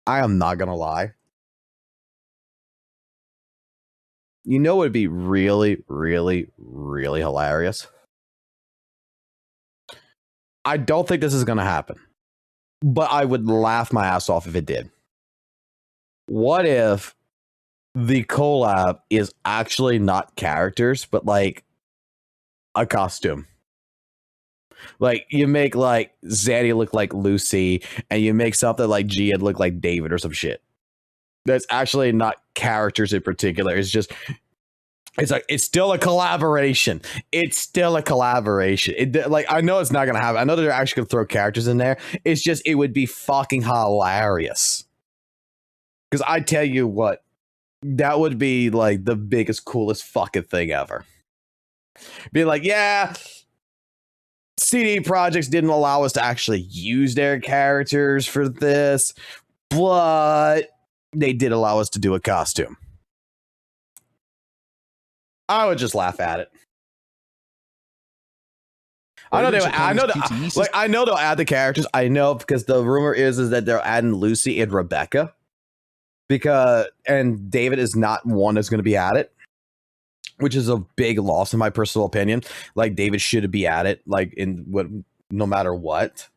I am not gonna lie. You know, it would be really, really, really hilarious. I don't think this is gonna happen, but I would laugh my ass off if it did. What if the collab is actually not characters, but like a costume? Like, you make like Zaddy look like Lucy, and you make something like Gia look like David or some shit. That's actually not characters in particular. It's just, it's still a collaboration. It's still a collaboration. Like, I know it's not gonna happen. I know they're actually gonna throw characters in there. It's just, it would be fucking hilarious. Because I tell you what, that would be like the biggest, coolest fucking thing ever. Be like, yeah, CD Projects didn't allow us to actually use their characters for this, but they did allow us to do a costume. I would just laugh at it. I know they'll add the characters. I know, because the rumor is that they're adding Lucy and Rebecca, and David is not one that's going to be at it, which is a big loss in my personal opinion. Like, David should be at it, like, no matter what.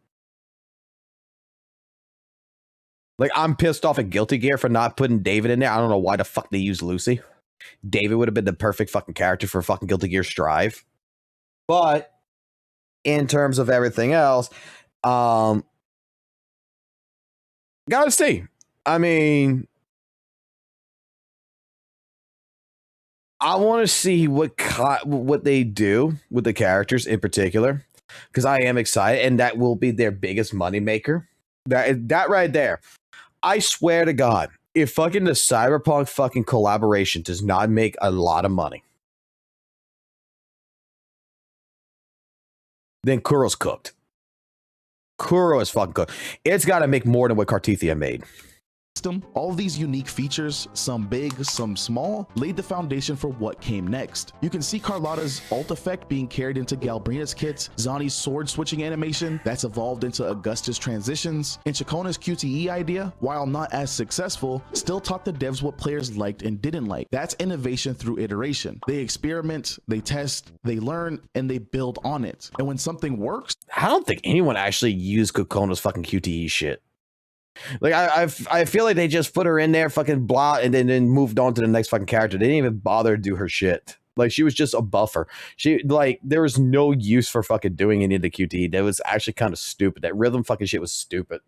Like, I'm pissed off at Guilty Gear for not putting David in there. I don't know why the fuck they used Lucy. David would have been the perfect fucking character for fucking Guilty Gear Strive. But in terms of everything else, gotta see. I mean, I want to see what they do with the characters in particular, because I am excited, and that will be their biggest moneymaker. That right there. I swear to God, if fucking the Cyberpunk fucking collaboration does not make a lot of money, then Kuro's cooked. Kuro is fucking cooked. It's got to make more than what Cartithia made. system. All of these unique features, some big, some small, laid the foundation for what came next. You can see Carlotta's ult effect being carried into Galbrina's kits, Zani's sword switching animation that's evolved into Augusta's transitions, and Chacona's QTE idea, while not as successful, still taught the devs what players liked and didn't like. That's innovation through iteration. They experiment, they test, they learn, and they build on it. And when something works, I don't think anyone actually used Kokona's fucking QTE shit. Like I feel like they just put her in there, fucking blah, and then moved on to the next fucking character. They didn't even bother to do her shit. Like she was just a buffer. She like there was no use for fucking doing any of the QTE. That was actually kind of stupid. That rhythm fucking shit was stupid.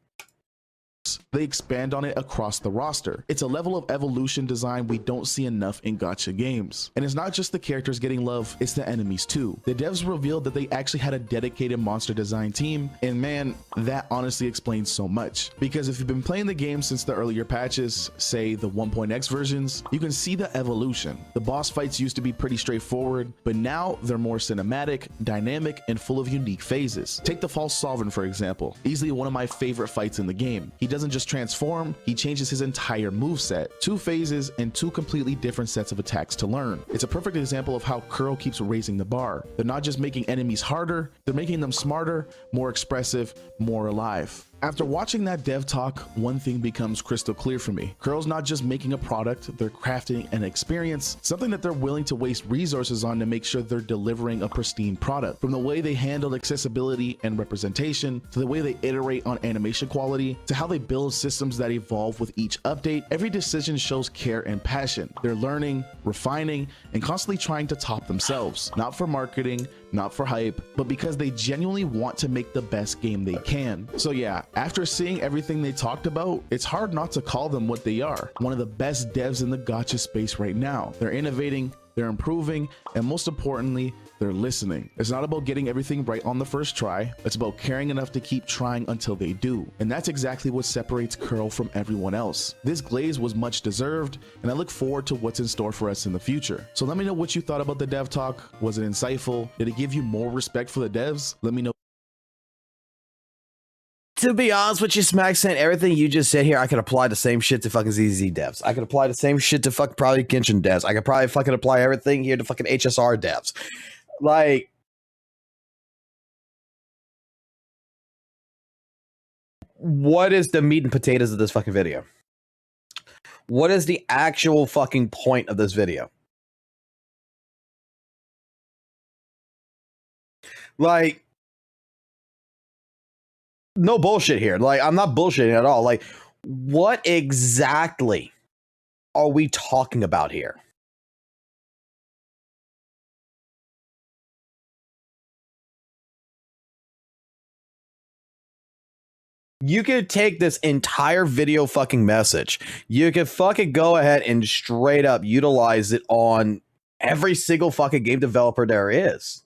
they expand on it across the roster. It's a level of evolution design we don't see enough in gacha games. And it's not just the characters getting love, it's the enemies too. The devs revealed that they actually had a dedicated monster design team, and man, that honestly explains so much. Because if you've been playing the game since the earlier patches, say the 1.x versions, you can see the evolution. The boss fights used to be pretty straightforward, but now they're more cinematic, dynamic, and full of unique phases. Take the False Sovereign for example, easily one of my favorite fights in the game. He doesn't just transform, he changes his entire moveset, 2 phases and 2 completely different sets of attacks to learn. It's a perfect example of how Curl keeps raising the bar. They're not just making enemies harder, they're making them smarter, more expressive, more alive. After watching that dev talk, one thing becomes crystal clear for me. Curl's not just making a product, they're crafting an experience, something that they're willing to waste resources on to make sure they're delivering a pristine product. From the way they handle accessibility and representation, to the way they iterate on animation quality, to how they build systems that evolve with each update, every decision shows care and passion. They're learning, refining, and constantly trying to top themselves. Not for marketing, not for hype, but because they genuinely want to make the best game they can. So yeah, after seeing everything they talked about, it's hard not to call them what they are. One of the best devs in the gacha space right now. They're innovating, they're improving, and most importantly, they're listening. It's not about getting everything right on the first try, it's about caring enough to keep trying until they do. And that's exactly what separates Curl from everyone else. This glaze was much deserved, and I look forward to what's in store for us in the future. So let me know what you thought about the dev talk. Was it insightful? Did it give you more respect for the devs? Let me know. To be honest with you, Smack Saint, everything you just said here, I could apply the same shit to fucking ZZ devs. I could apply the same shit to fucking probably Genshin devs. I could probably fucking apply everything here to fucking HSR devs. Like, what is the meat and potatoes of this fucking video? What is the actual fucking point of this video? Like, no bullshit here. Like, I'm not bullshitting at all. Like, what exactly are we talking about here? You could take this entire video fucking message. You could fucking go ahead and straight up utilize it on every single fucking game developer there is.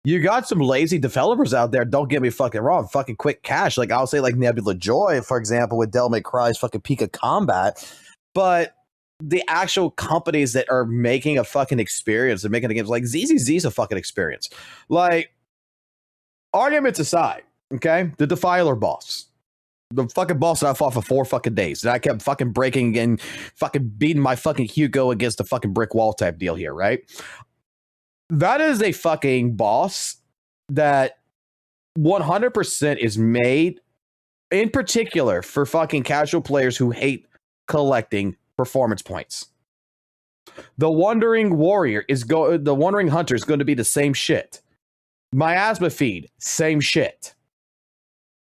You got some lazy developers out there, don't get me fucking wrong, fucking quick cash. Like, I'll say like Nebula Joy, for example, with Devil May Cry's fucking Pika Combat. But the actual companies that are making a fucking experience and making the games, like ZZZ's a fucking experience. Like, arguments aside, okay? The Defiler boss. The fucking boss that I fought for 4 fucking days. That I kept fucking breaking and fucking beating my fucking Hugo against the fucking brick wall type deal here, right? That is a fucking boss that 100% is made in particular for fucking casual players who hate collecting performance points. The Wandering Warrior the Wandering Hunter is going to be the same shit. Miasma Feed, same shit.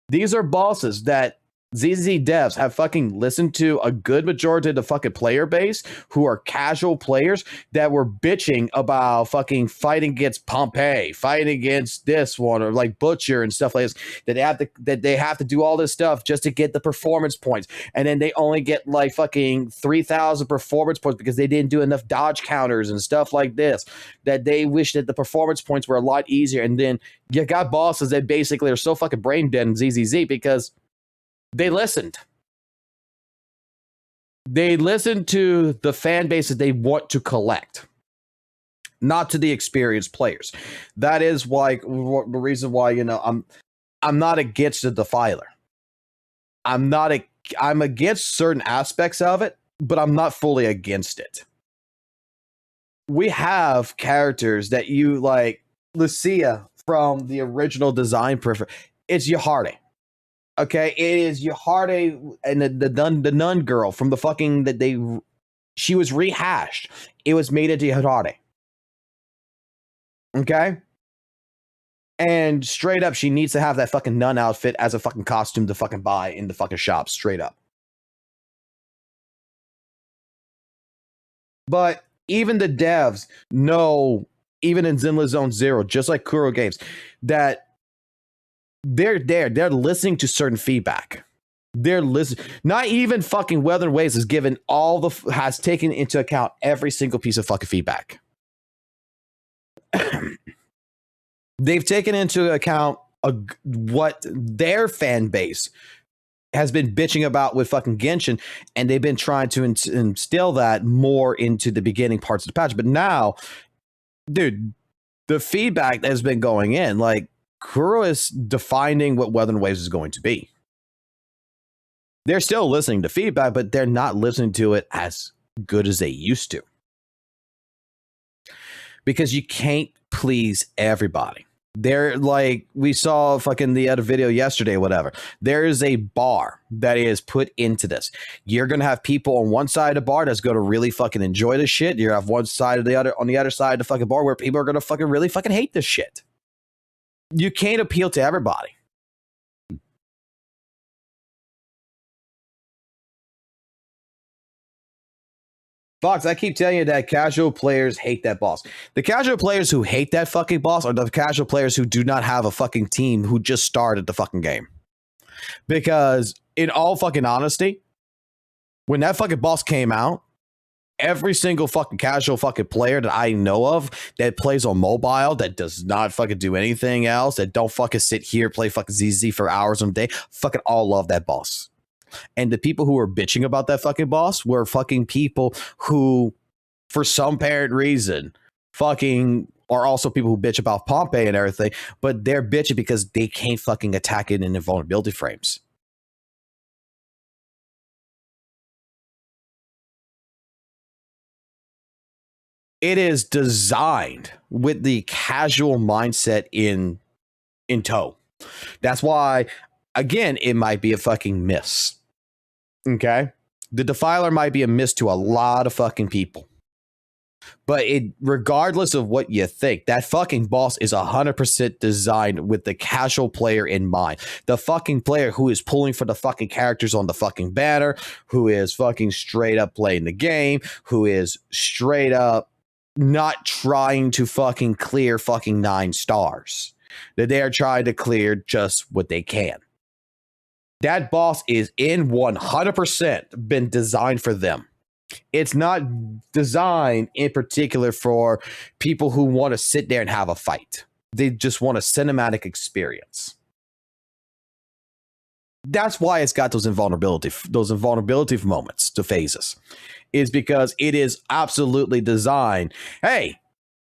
These are bosses that ZZ devs have fucking listened to a good majority of the fucking player base who are casual players that were bitching about fucking fighting against Pompeii, fighting against this one, or like Butcher and stuff like this, that they have to do all this stuff just to get the performance points. And then they only get like fucking 3,000 performance points because they didn't do enough dodge counters and stuff like this, that they wish that the performance points were a lot easier. And then you got bosses that basically are so fucking brain dead in ZZZ because they listened. They listened to the fan base that they want to collect, not to the experienced players. That is why the reason why, you know, I'm not against the Defiler. I'm not I'm against certain aspects of it, but I'm not fully against it. We have characters that you like, Lucia from the original design it's Yaharte. Okay, it is Yaharte and the nun girl from the fucking she was rehashed. It was made into Yaharte. Okay? And straight up, she needs to have that fucking nun outfit as a fucking costume to fucking buy in the fucking shop, straight up. But even the devs know, even in Zenless Zone Zero, just like Kuro Games, that they're listening to certain feedback. They're listening. Not even fucking Weather Waves has given has taken into account every single piece of fucking feedback. They've taken into account what their fan base has been bitching about with fucking Genshin, and they've been trying to instill that more into the beginning parts of the patch. But now, dude, the feedback that has been going in, like, Kuro is defining what Weather and Waves is going to be. They're still listening to feedback, but they're not listening to it as good as they used to. Because you can't please everybody. They're like, we saw fucking the other video yesterday, whatever. There is a bar that is put into this. You're going to have people on one side of the bar that's going to really fucking enjoy this shit. You have one side of the other, on the other side of the fucking bar where people are going to fucking really fucking hate this shit. You can't appeal to everybody. Fox, I keep telling you that casual players hate that boss. The casual players who hate that fucking boss are the casual players who do not have a fucking team who just started the fucking game. Because in all fucking honesty, when that fucking boss came out, every single fucking casual fucking player that I know of that plays on mobile, that does not fucking do anything else, that don't fucking sit here, play fucking ZZ for hours a day, fucking all love that boss. And the people who were bitching about that fucking boss were fucking people who, for some apparent reason, fucking are also people who bitch about Pompeii and everything, but they're bitching because they can't fucking attack it in invulnerability frames. It is designed with the casual mindset in tow. That's why, again, it might be a fucking miss. Okay? The Defiler might be a miss to a lot of fucking people. But regardless of what you think, that fucking boss is 100% designed with the casual player in mind. The fucking player who is pulling for the fucking characters on the fucking banner, who is fucking straight up playing the game, who is straight up not trying to fucking clear fucking 9 stars. That they are trying to clear just what they can. That boss is in 100% been designed for them. It's not designed in particular for people who want to sit there and have a fight. They just want a cinematic experience. That's why it's got those invulnerability moments, the phases, is because it is absolutely designed. Hey,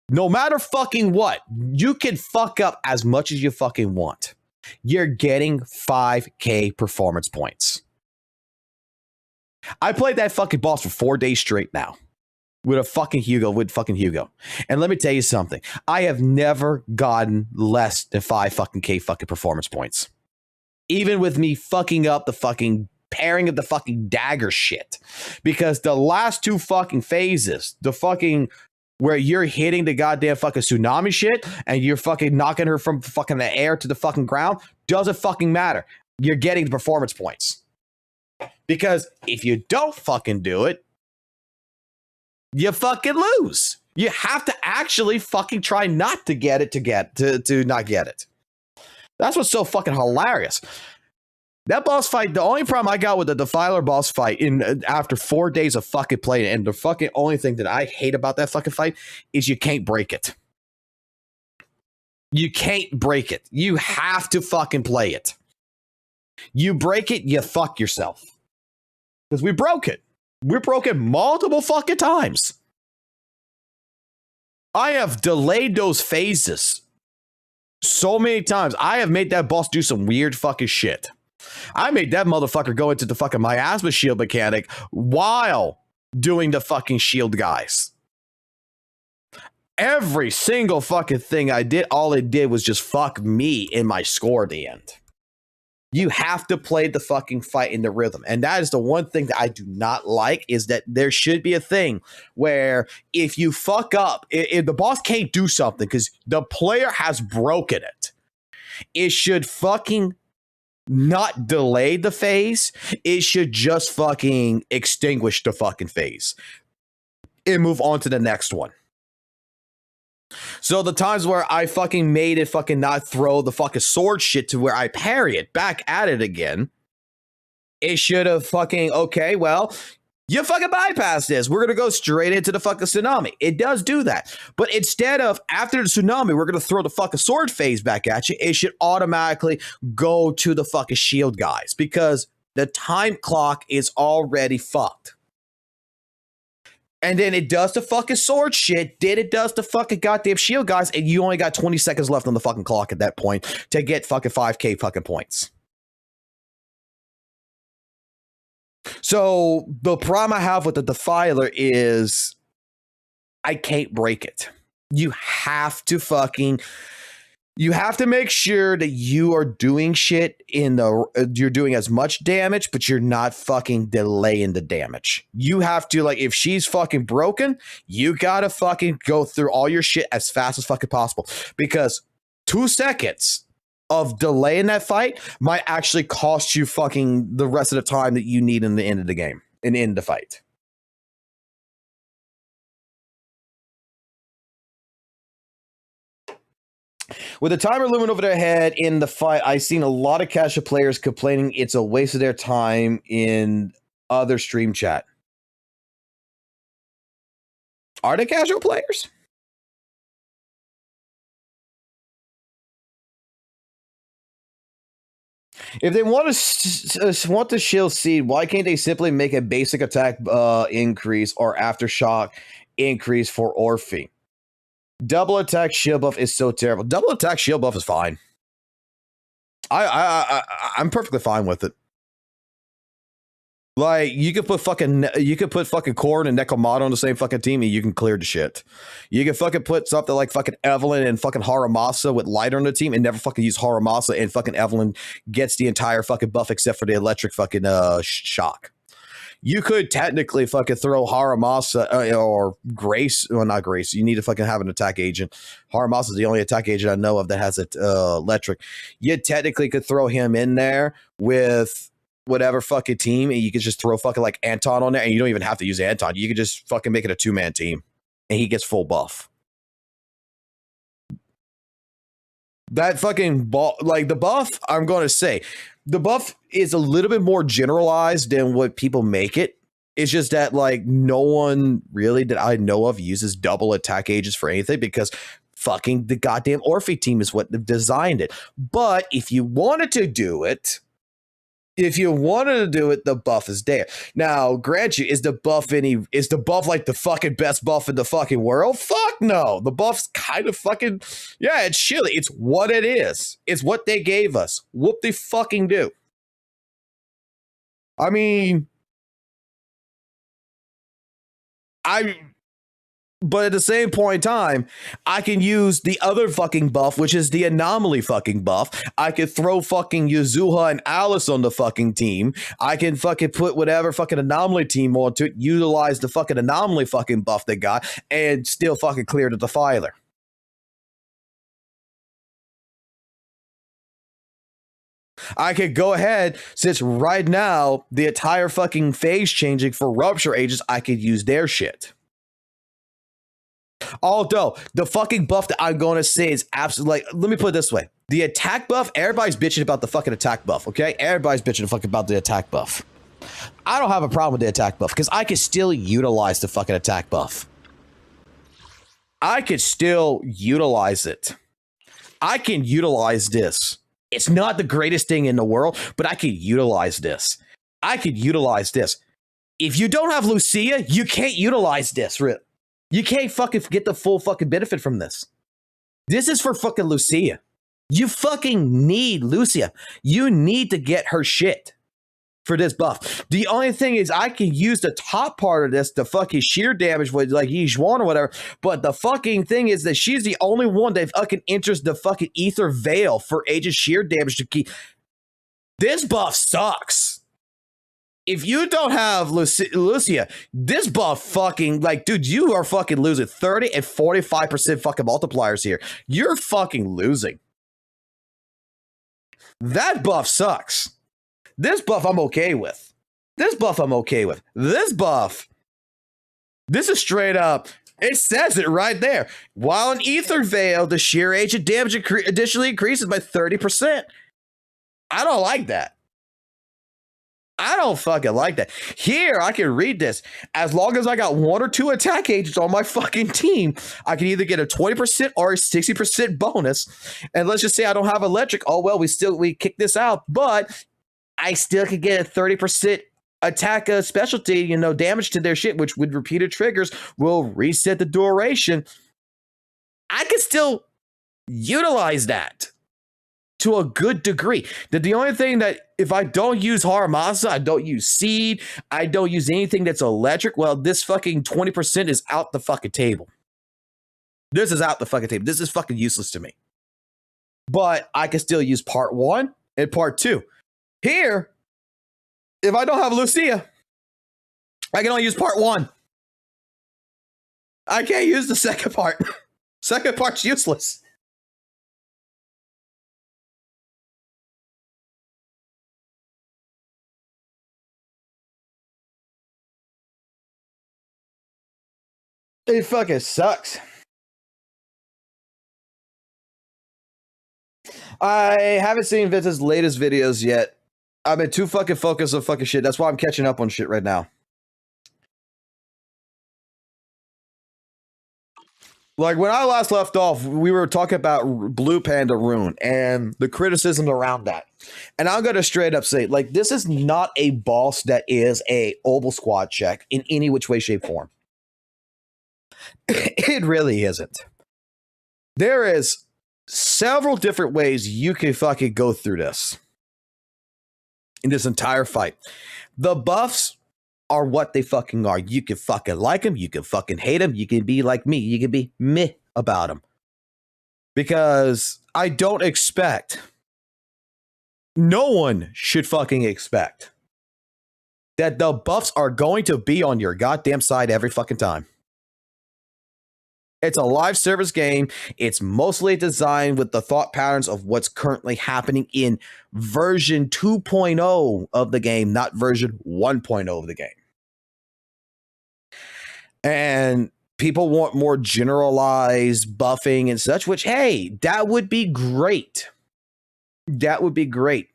no matter fucking what, you can fuck up as much as you fucking want. You're getting 5k performance points. I played that fucking boss for 4 days straight now. With fucking Hugo. And let me tell you something. I have never gotten less than 5 fucking K fucking performance points. Even with me fucking up the fucking pairing of the fucking dagger shit. Because the last 2 fucking phases, the fucking where you're hitting the goddamn fucking tsunami shit and you're fucking knocking her from fucking the air to the fucking ground, doesn't fucking matter. You're getting the performance points. Because if you don't fucking do it, you fucking lose. You have to actually fucking try not to get it to not get it. That's what's so fucking hilarious. That boss fight, the only problem I got with the Defiler boss fight after 4 days of fucking playing, and the fucking only thing that I hate about that fucking fight is you can't break it. You can't break it. You have to fucking play it. You break it, you fuck yourself. Because we broke it. We broke it multiple fucking times. I have delayed those phases so many times. I have made that boss do some weird fucking shit. I made that motherfucker go into the fucking miasma shield mechanic while doing the fucking shield guys. Every single fucking thing I did, all it did was just fuck me in my score at the end. You have to play the fucking fight in the rhythm. And that is the one thing that I do not like, is that there should be a thing where if you fuck up, if the boss can't do something because the player has broken it, it should fucking not delay the phase. It should just fucking extinguish the fucking phase and move on to the next one. So the times where I fucking made it fucking not throw the fucking sword shit to where I parry it back at it again, it should have fucking, okay, well, you fucking bypass this. We're going to go straight into the fucking tsunami. It does do that. But instead of after the tsunami, we're going to throw the fucking sword phase back at you, it should automatically go to the fucking shield guys because the time clock is already fucked. And then it does the fucking sword shit. Then it does the fucking goddamn shield guys. And you only got 20 seconds left on the fucking clock at that point to get fucking 5k fucking points. So the problem I have with the Defiler is I can't break it. You have to make sure that you are doing shit you're doing as much damage, but you're not fucking delaying the damage. You have to, like, if she's fucking broken, you gotta fucking go through all your shit as fast as fucking possible. Because 2 seconds of delay in that fight might actually cost you fucking the rest of the time that you need in the end of the game, and in the fight. With the timer looming over their head in the fight, I've seen a lot of casual players complaining it's a waste of their time in other stream chat. Are they casual players? If they want to shield seed, why can't they simply make a basic attack increase or aftershock increase for Orphe? Double attack shield buff is so terrible. Double attack shield buff is fine. I'm perfectly fine with it. Like, you could put fucking Korn and Nekomato on the same fucking team and you can clear the shit. You can fucking put something like fucking Evelyn and fucking Haramasa with Lighter on the team and never fucking use Haramasa, and fucking Evelyn gets the entire fucking buff except for the electric fucking shock. You could technically fucking throw Haramasa or Grace. Well, not Grace. You need to fucking have an attack agent. Haramasa is the only attack agent I know of that has it electric. You technically could throw him in there with whatever fucking team, and you could just throw fucking like Anton on there, and you don't even have to use Anton. You could just fucking make it a 2-man team, and he gets full buff. That fucking ball, like the buff, I'm going to say, the buff is a little bit more generalized than what people make it. It's just that, like, no one really that I know of uses double attack agents for anything because fucking the goddamn Orphe team is what designed it. But if you wanted to do it, the buff is there. Now, grant you, is the buff like the fucking best buff in the fucking world? Fuck no. The buff's kind of fucking, yeah, it's chilly. It's what it is. It's what they gave us. Whoop they fucking do. I mean, but at the same point in time, I can use the other fucking buff, which is the anomaly fucking buff. I could throw fucking Yuzuha and Alice on the fucking team. I can fucking put whatever fucking anomaly team onto it, utilize the fucking anomaly fucking buff they got, and still fucking clear the Defiler. I could go ahead, since right now, the entire fucking phase changing for Rupture Agents, I could use their shit. Although, the fucking buff that I'm going to say is absolutely, like, let me put it this way. The attack buff, everybody's bitching about the fucking attack buff, okay? Everybody's bitching fucking about the attack buff. I don't have a problem with the attack buff, because I can still utilize the fucking attack buff. I could still utilize it. I can utilize this. It's not the greatest thing in the world, but I can utilize this. I could utilize this. If you don't have Lucia, you can't utilize this, Rip. You can't fucking get the full fucking benefit from this. This is for fucking Lucia. You fucking need Lucia. You need to get her shit for this buff. The only thing is I can use the top part of this to fucking sheer damage with like Yizhuan or whatever, but the fucking thing is that she's the only one that fucking enters the fucking Ether Veil for Agent sheer damage to keep. This buff sucks. If you don't have Lucia, this buff fucking, like, dude, you are fucking losing 30 and 45% fucking multipliers here. You're fucking losing. That buff sucks. This buff I'm okay with. This buff I'm okay with. This buff, this is straight up, it says it right there. While in Ether Veil, the sheer agent damage additionally increases by 30%. I don't like that. I don't fucking like that. Here, I can read this. As long as I got 1 or 2 attack agents on my fucking team, I can either get a 20% or a 60% bonus. And let's just say I don't have electric. Oh, well, we kick this out. But I still could get a 30% attack specialty, damage to their shit, which with repeated triggers will reset the duration. I can still utilize that to a good degree. That the only thing that if I don't use Haramasa, I don't use Seed, I don't use anything that's electric, well, this fucking 20% is out the fucking table. This is out the fucking table. This is fucking useless to me. But I can still use part 1 and part 2. Here, if I don't have Lucia, I can only use part 1. I can't use the second part. Second part's useless. It fucking sucks. I haven't seen Vince's latest videos yet. I've been too fucking focused on fucking shit. That's why I'm catching up on shit right now. Like when I last left off, we were talking about Blue Panda Rune and the criticism around that. And I'm going to straight up say, like, this is not a boss that is a Obel Squad check in any which way, shape, form. It really isn't. There is several different ways you can fucking go through this in this entire fight. The buffs are what they fucking are. You can fucking like them. You can fucking hate them. You can be like me. You can be meh about them. Because I don't expect, no one should fucking expect that the buffs are going to be on your goddamn side every fucking time. It's a live service game. It's mostly designed with the thought patterns of what's currently happening in version 2.0 of the game, not version 1.0 of the game. And people want more generalized buffing and such, which, hey, that would be great. That would be great.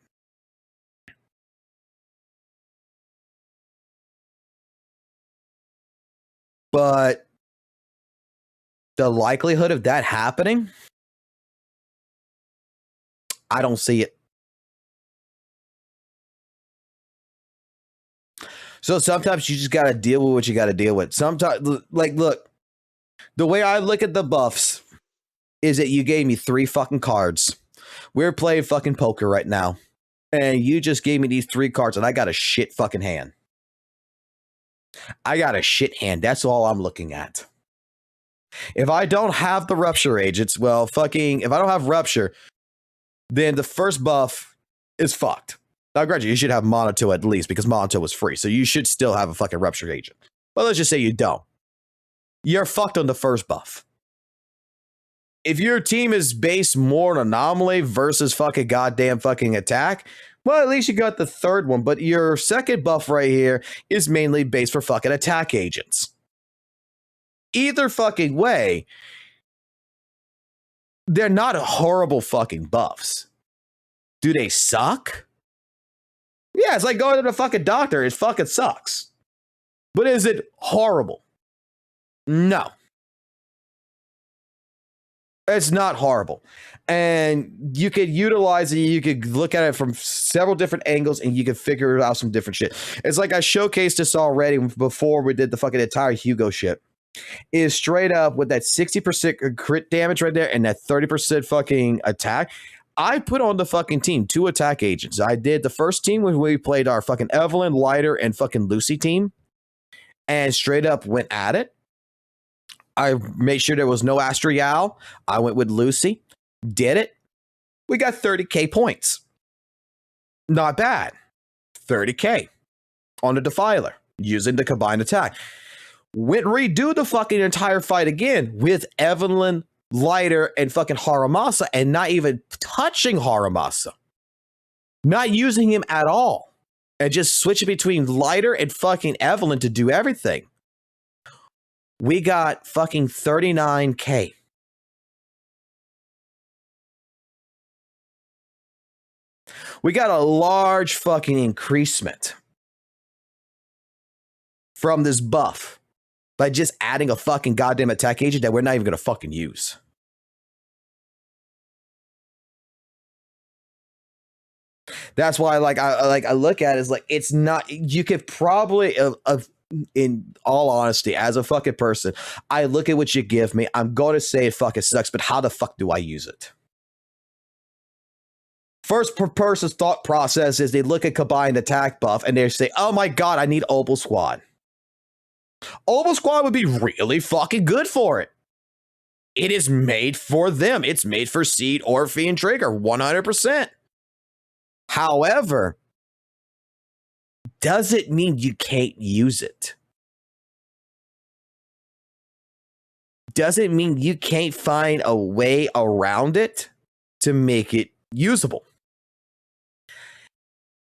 But the likelihood of that happening, I don't see it. So sometimes you just got to deal with what you got to deal with. Sometimes, like, look, the way I look at the buffs is that you gave me 3 fucking cards. We're playing fucking poker right now. And you just gave me these 3 cards and I got a shit fucking hand. I got a shit hand. That's all I'm looking at. If I don't have the Rupture agents, well, fucking, if I don't have Rupture, then the first buff is fucked. Now, granted, you should have Monato at least because Monato was free. So you should still have a fucking Rupture agent. But let's just say you don't. You're fucked on the first buff. If your team is based more on Anomaly versus fucking goddamn fucking attack, well, at least you got the third one. But your second buff right here is mainly based for fucking attack agents. Either fucking way, they're not horrible fucking buffs. Do they suck? Yeah, it's like going to the fucking doctor. It fucking sucks. But is it horrible? No. It's not horrible. And you could utilize it. You could look at it from several different angles and you could figure out some different shit. It's like I showcased this already before we did the fucking entire Hugo shit. Is straight up with that 60% crit damage right there and that 30% fucking attack. I put on the fucking team 2 attack agents. I did the first team when we played our fucking Evelyn, Lighter, and fucking Lucy team, and straight up went at it. I made sure there was no Astrial. I went with Lucy, did it. We got 30k points. Not bad. 30k on the Defiler using the combined attack. Went redo the fucking entire fight again with Evelyn, Lighter, and fucking Haramasa, and not even touching Haramasa. Not using him at all. And just switching between Lighter and fucking Evelyn to do everything. We got fucking 39k. We got a large fucking increasement from this buff by just adding a fucking goddamn attack agent that we're not even gonna fucking use. That's why, I look at it as like, it's not. You could probably, in all honesty, as a fucking person, I look at what you give me. I'm going to say it fucking sucks, but how the fuck do I use it? First person's thought process is they look at combined attack buff and they say, oh my god, I need Obel Squad. Obel Squad would be really fucking good for it. It is made for them. It's made for Seed, Orphe, and Trigger, 100%. However, does it mean you can't use it? Does it mean you can't find a way around it to make it usable?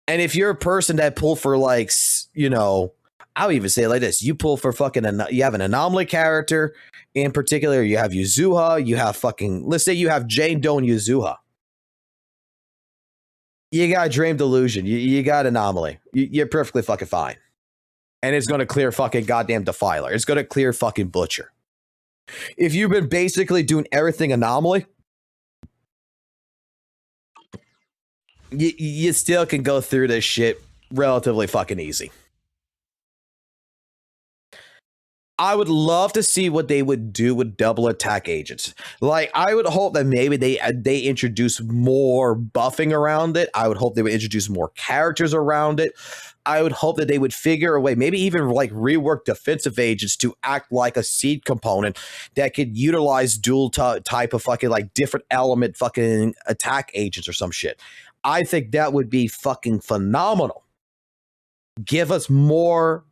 And if you're a person that pull for, like, you know, I would even say it like this. You pull for fucking, you have an anomaly character. In particular, you have Yuzuha. You have fucking, let's say you have Jane Doe and Yuzuha. You got Dream Delusion. You got Anomaly. You're perfectly fucking fine. And it's going to clear fucking goddamn Defiler. It's going to clear fucking Butcher. If you've been basically doing everything Anomaly, you still can go through this shit relatively fucking easy. I would love to see what they would do with double attack agents. Like, I would hope that maybe they introduce more buffing around it. I would hope they would introduce more characters around it. I would hope that they would figure a way, maybe even like rework defensive agents to act like a seed component that could utilize dual type of fucking like different element fucking attack agents or some shit. I think that would be fucking phenomenal. Give us more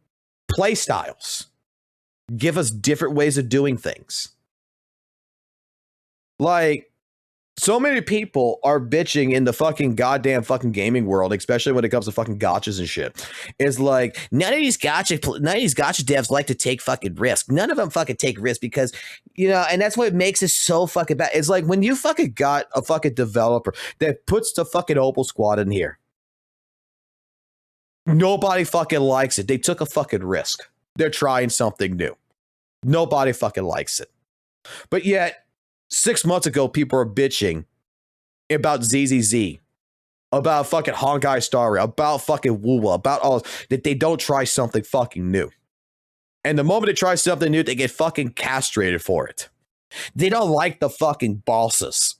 play styles. Give us different ways of doing things. Like, so many people are bitching in the fucking goddamn fucking gaming world, especially when it comes to fucking gotchas and shit. It's like, none of these gotcha devs like to take fucking risks. None of them fucking take risks because, you know, and that's what makes it so fucking bad. It's like when you fucking got a fucking developer that puts the fucking Opal Squad in here. Nobody fucking likes it. They took a fucking risk. They're trying something new. Nobody fucking likes it. But yet, 6 months ago, people were bitching about ZZZ, about fucking Honkai Star Rail, about fucking WUWA, about all that they don't try something fucking new. And the moment they try something new, they get fucking castrated for it. They don't like the fucking bosses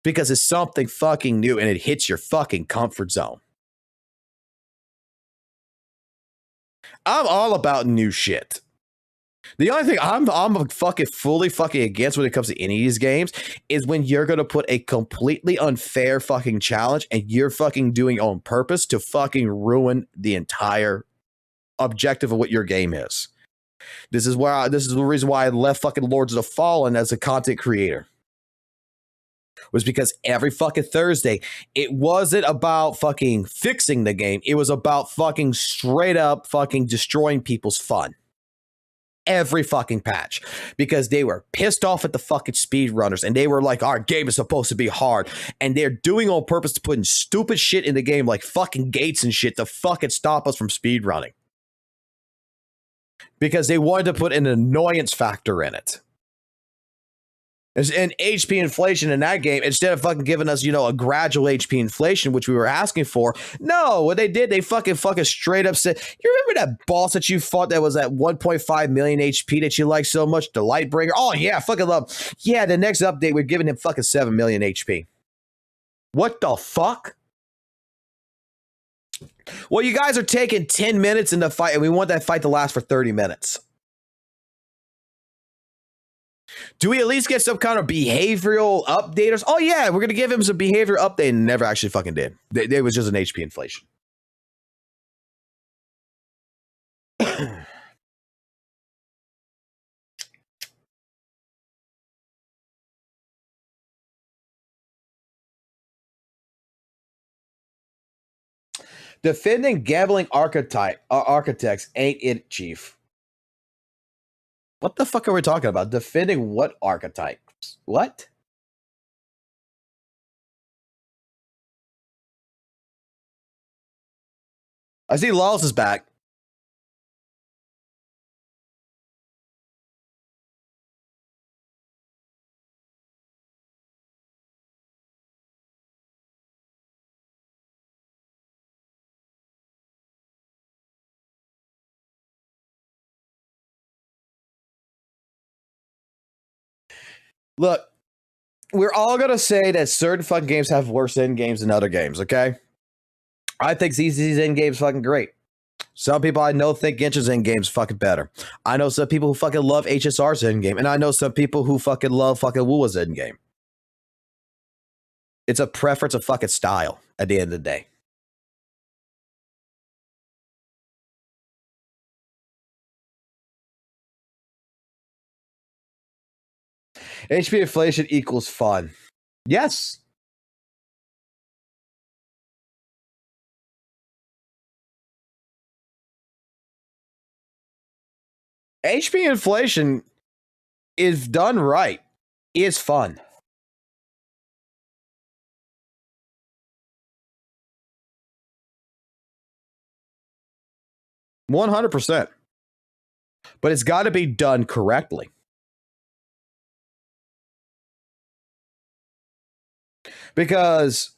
because it's something fucking new and it hits your fucking comfort zone. I'm all about new shit. The only thing I'm fucking fully fucking against when it comes to any of these games is when you're going to put a completely unfair fucking challenge and you're fucking doing on purpose to fucking ruin the entire objective of what your game is. This is the reason why I left fucking Lords of the Fallen as a content creator. Was because every fucking Thursday, it wasn't about fucking fixing the game. It was about fucking straight up fucking destroying people's fun. Every fucking patch. Because they were pissed off at the fucking speedrunners and they were like, our game is supposed to be hard. And they're doing on purpose to put stupid shit in the game like fucking gates and shit to fucking stop us from speedrunning. Because they wanted to put an annoyance factor in it. And HP inflation in that game, instead of fucking giving us, you know, a gradual HP inflation, which we were asking for. No, what they did, they fucking straight up said, you remember that boss that you fought that was at 1.5 million HP that you like so much, the Lightbringer? Oh, yeah, fucking love. Yeah, the next update, we're giving him fucking 7 million HP. What the fuck? Well, you guys are taking 10 minutes in the fight, and we want that fight to last for 30 minutes. Do we at least get some kind of behavioral updaters? Oh, yeah, we're going to give him some behavior update, and never actually fucking did. It was just an HP inflation. Defending gambling architects ain't it, Chief. What the fuck are we talking about? Defending what archetypes? What? I see Lawless is back. Look, we're all going to say that certain fucking games have worse end games than other games, okay? I think ZZ's end game's fucking great. Some people I know think Genshin's end game's fucking better. I know some people who fucking love HSR's end game, and I know some people who fucking love fucking WUWA's end game. It's a preference of fucking style at the end of the day. HP inflation equals fun. Yes. HP inflation, if done right, is fun. $100%. But it's got to be done correctly. Because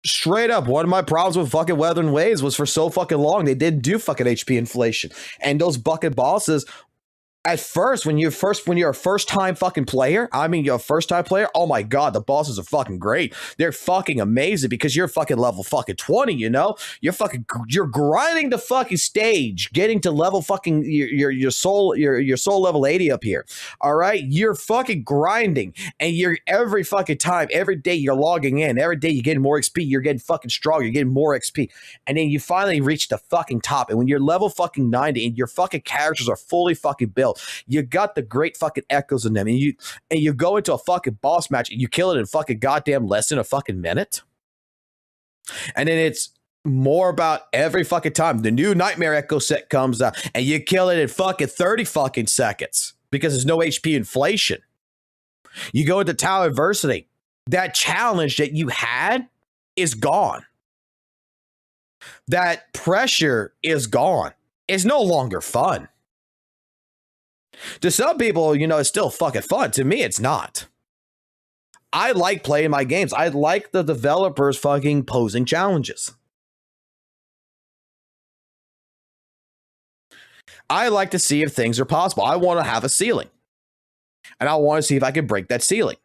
straight up, one of my problems with fucking Weathering Waves was for so fucking long, they didn't do fucking HP inflation. And those bucket bosses, at first, when you're a first-time fucking player, you're a first-time player, oh my god, the bosses are fucking great. They're fucking amazing because you're fucking level fucking 20, you know? You're grinding the fucking stage, getting to level fucking your soul level 80 up here. All right? You're fucking grinding, and you're every fucking time, every day you're logging in, every day you're getting more XP, you're getting fucking stronger, you're getting more XP, and then you finally reach the fucking top, and when you're level fucking 90 and your fucking characters are fully fucking built, you got the great fucking echoes in them, and you go into a fucking boss match and you kill it in fucking goddamn less than a fucking minute. And then it's more about every fucking time the new Nightmare Echo set comes out and you kill it in fucking 30 fucking seconds because there's no HP inflation. You go into Tower Adversity. That challenge that you had is gone. That pressure is gone. It's no longer fun. To some people, it's still fucking fun. To me, it's not. I like playing my games. I like the developers fucking posing challenges. I like to see if things are possible. I want to have a ceiling. And I want to see if I can break that ceiling.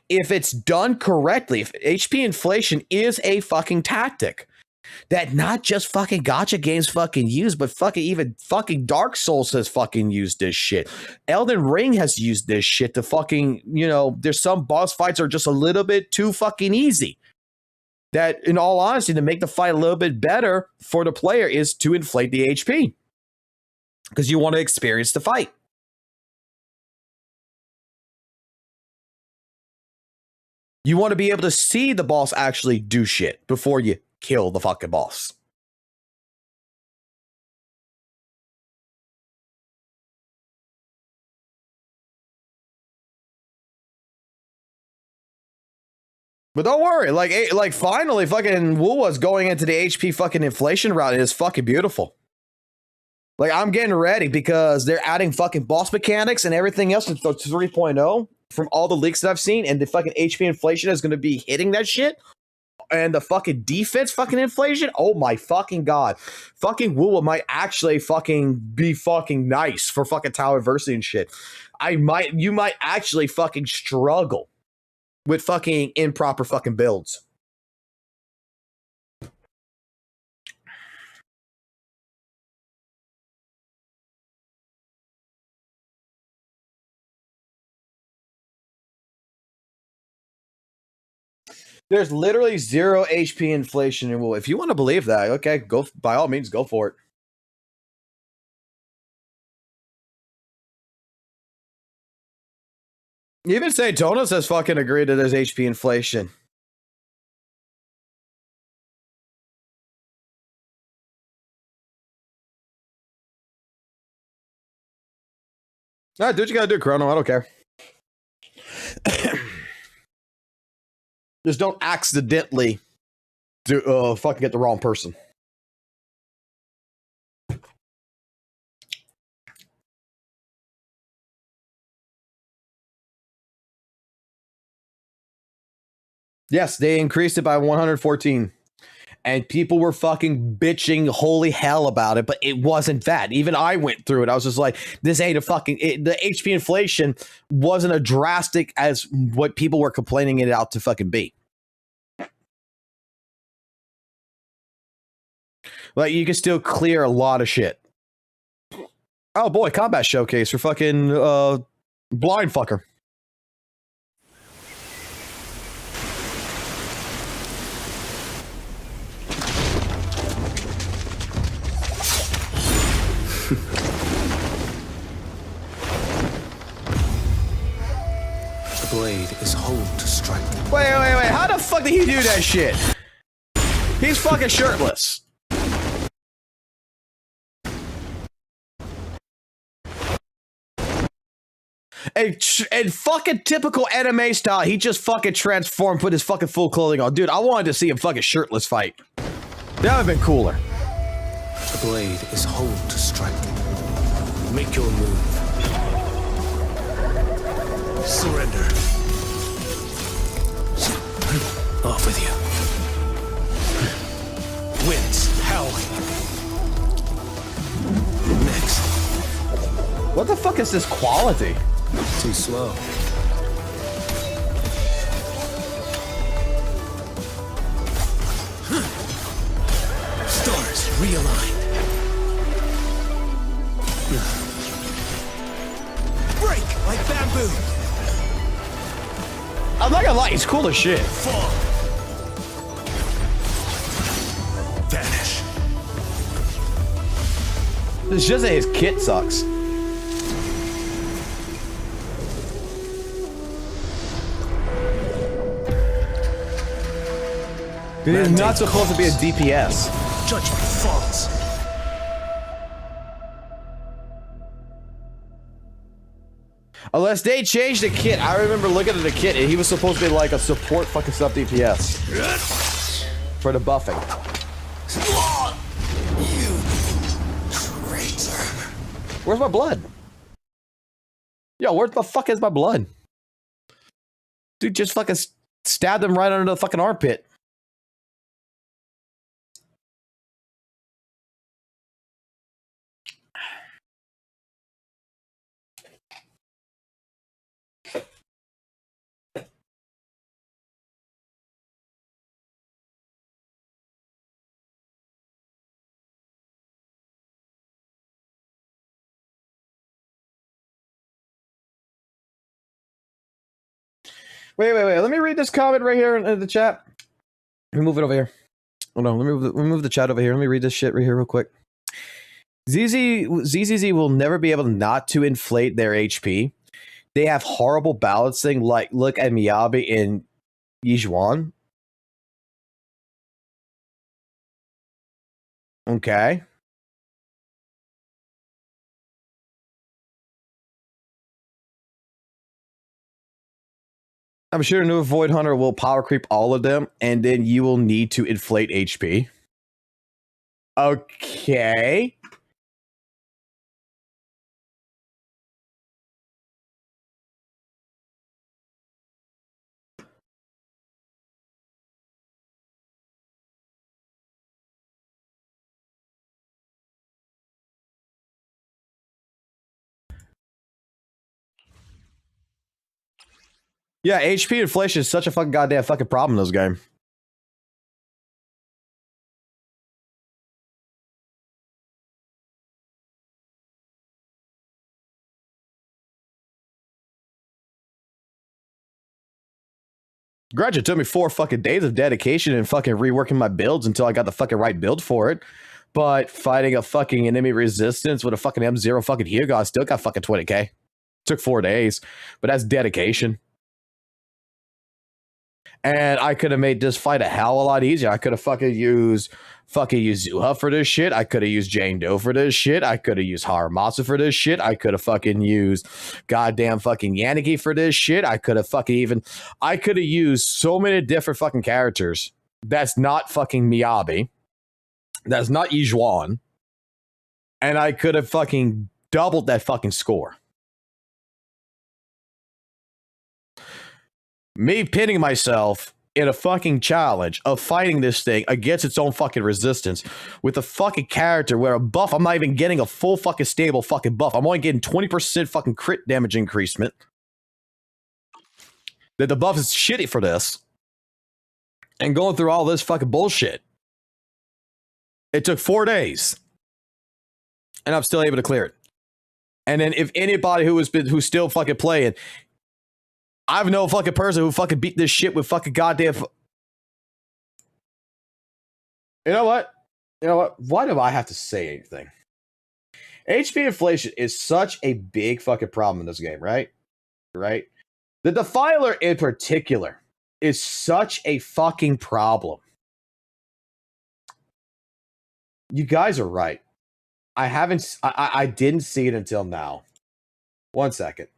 If it's done correctly, if HP inflation is a fucking tactic that not just fucking gacha games fucking use, but fucking even fucking Dark Souls has fucking used this shit. Elden Ring has used this shit to fucking, there's some boss fights are just a little bit too fucking easy. That, in all honesty, to make the fight a little bit better for the player is to inflate the HP. Because you want to experience the fight. You want to be able to see the boss actually do shit before you kill the fucking boss. But don't worry, like finally fucking WUWA's going into the HP fucking inflation route. It is fucking beautiful. Like, I'm getting ready because they're adding fucking boss mechanics and everything else to 3.0 from all the leaks that I've seen, and the fucking HP inflation is going to be hitting that shit. And the fucking defense fucking inflation, oh my fucking god. Fucking WUWA might actually fucking be fucking nice for fucking Tower Adversity and shit. You might actually fucking struggle with fucking improper fucking builds. There's literally 0 HP inflation in WUWA. If you want to believe that, okay, go by all means, go for it. Even Saintonis has fucking agreed that there's HP inflation. Alright, do what you gotta do, Chrono. I don't care. Just don't accidentally do fucking get the wrong person. Yes, they increased it by 114. And people were fucking bitching holy hell about it, but it wasn't that. Even I went through it. I was just like, this ain't a fucking... the HP inflation wasn't as drastic as what people were complaining it out to fucking be. Like, you can still clear a lot of shit. Oh boy, combat showcase for fucking blind fucker. The blade is whole to strike. Wait. How the fuck did he do that shit? He's fucking shirtless. And fucking typical anime style, he just fucking transformed, put his fucking full clothing on. Dude, I wanted to see him fucking shirtless fight. That would have been cooler. The blade is whole to strike. Make your move. Surrender. Off with you. Winds howling. Next. What the fuck is this quality? Too slow. Stars realigned. Break like bamboo. I'm not gonna lie, he's cool as shit. Fall. Vanish. It's just that his kit sucks. It's not supposed to be a DPS. Judgment falls. Unless they changed the kit. I remember looking at the kit and he was supposed to be like a support fucking sub DPS. For the buffing. You traitor. Where's my blood? Yo, where the fuck is my blood? Dude just fucking stabbed him right under the fucking armpit. Wait. Let me read this comment right here in the chat. Let me move it over here. Hold on. Let me move the chat over here. Let me read this shit right here real quick. ZZZ will never be able not to inflate their HP. They have horrible balancing. Like, look at Miyabi in Yijuan. Okay. I'm sure a new Void Hunter will power creep all of them, and then you will need to inflate HP. Okay. Yeah, HP inflation is such a fucking goddamn fucking problem in this game. Granted, it took me 4 fucking days of dedication and fucking reworking my builds until I got the fucking right build for it. But fighting a fucking enemy resistance with a fucking M0 fucking Hugo, I still got fucking 20k. Took 4 days, but that's dedication. And I could have made this fight a hell of a lot easier. I could have fucking used WUWA for this shit. I could have used Jane Doe for this shit. I could have used Haramatsu for this shit. I could have fucking used goddamn fucking Yanagi for this shit. I could have used so many different fucking characters. That's not fucking Miyabi. That's not Ijuan. And I could have fucking doubled that fucking score. Me pitting myself in a fucking challenge of fighting this thing against its own fucking resistance with a fucking character where a buff, I'm not even getting a full fucking stable fucking buff. I'm only getting 20% fucking crit damage increasement. That the buff is shitty for this. And going through all this fucking bullshit. It took 4 days. And I'm still able to clear it. And then if anybody who's still fucking playing, I've no fucking person who fucking beat this shit with fucking goddamn. You know what? Why do I have to say anything? HP inflation is such a big fucking problem in this game, right? Right? The Defiler in particular is such a fucking problem. You guys are right. I didn't see it until now. 1 second.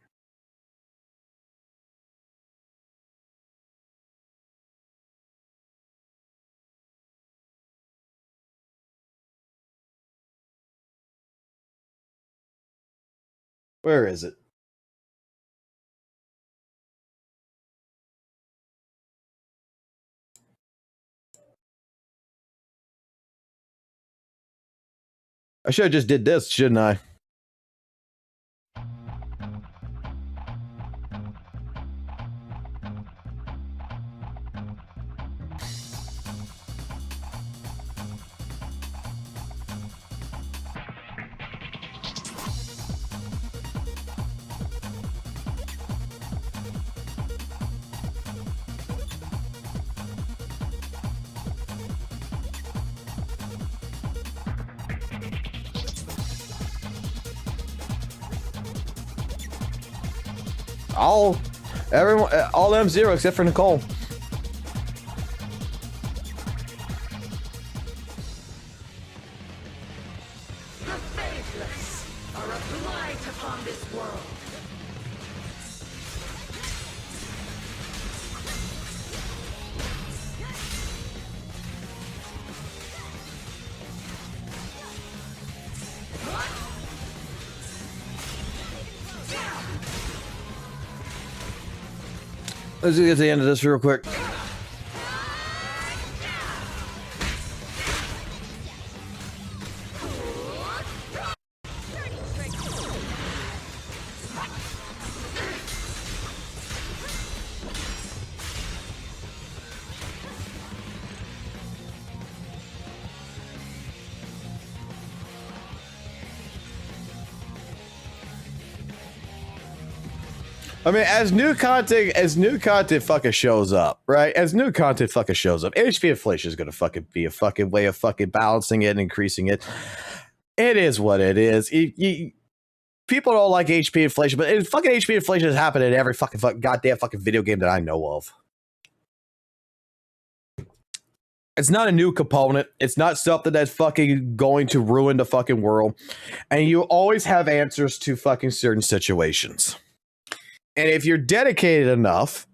Where is it? I should have just did this, shouldn't I? All M0 except for Nicole. The faithless are a blight upon this world. Let's get to the end of this real quick. I mean, as new content fucking shows up, right? As new content fucking shows up, HP inflation is gonna fucking be a fucking way of fucking balancing it and increasing it. It is what it is. People don't like HP inflation, but fucking HP inflation has happened in every fucking goddamn fucking video game that I know of. It's not a new component. It's not something that's fucking going to ruin the fucking world. And you always have answers to fucking certain situations. And if you're dedicated enough,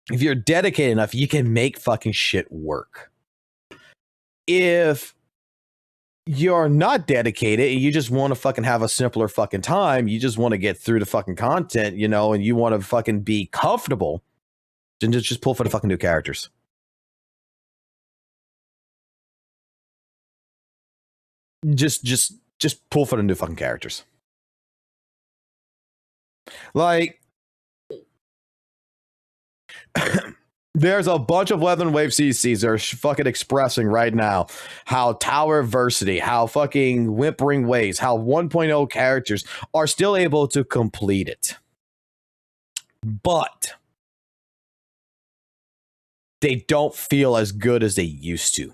you can make fucking shit work. If you're not dedicated and you just want to fucking have a simpler fucking time, you just want to get through the fucking content, you know, and you want to fucking be comfortable, then just pull for the fucking new characters. Just pull for the new fucking characters. Like, There's a bunch of Weather and Wave CCs that are fucking expressing right now how Tower Versity, how fucking Whimpering Waves, how 1.0 characters are still able to complete it. But they don't feel as good as they used to.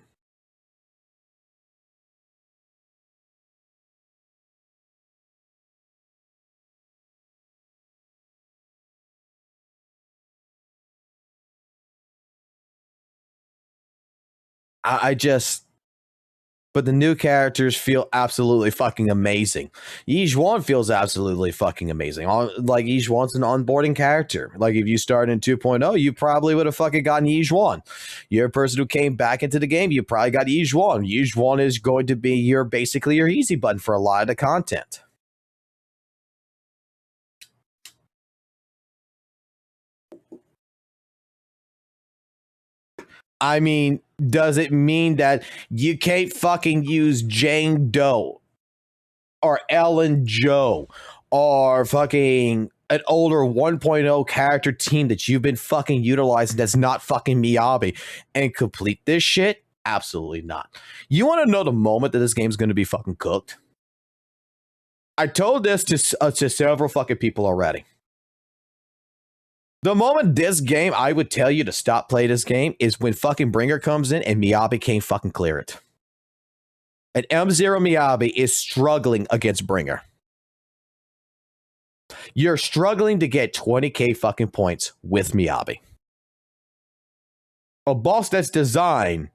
But the new characters feel absolutely fucking amazing. Yi feels absolutely fucking amazing. Like, Yi an onboarding character. Like, if you started in 2.0, you probably would have fucking gotten Yi. You're a person who came back into the game, you probably got Yi. Yi is going to be basically your easy button for a lot of the content. I mean, does it mean that you can't fucking use Jane Doe or Ellen Joe or fucking an older 1.0 character team that you've been fucking utilizing that's not fucking Miyabi and complete this shit? Absolutely not. You want to know the moment that this game's going to be fucking cooked? I told this to several fucking people already. The moment this game, I would tell you to stop playing this game, is when fucking Bringer comes in and Miyabi can't fucking clear it. And M0 Miyabi is struggling against Bringer. You're struggling to get 20k fucking points with Miyabi. A boss that's designed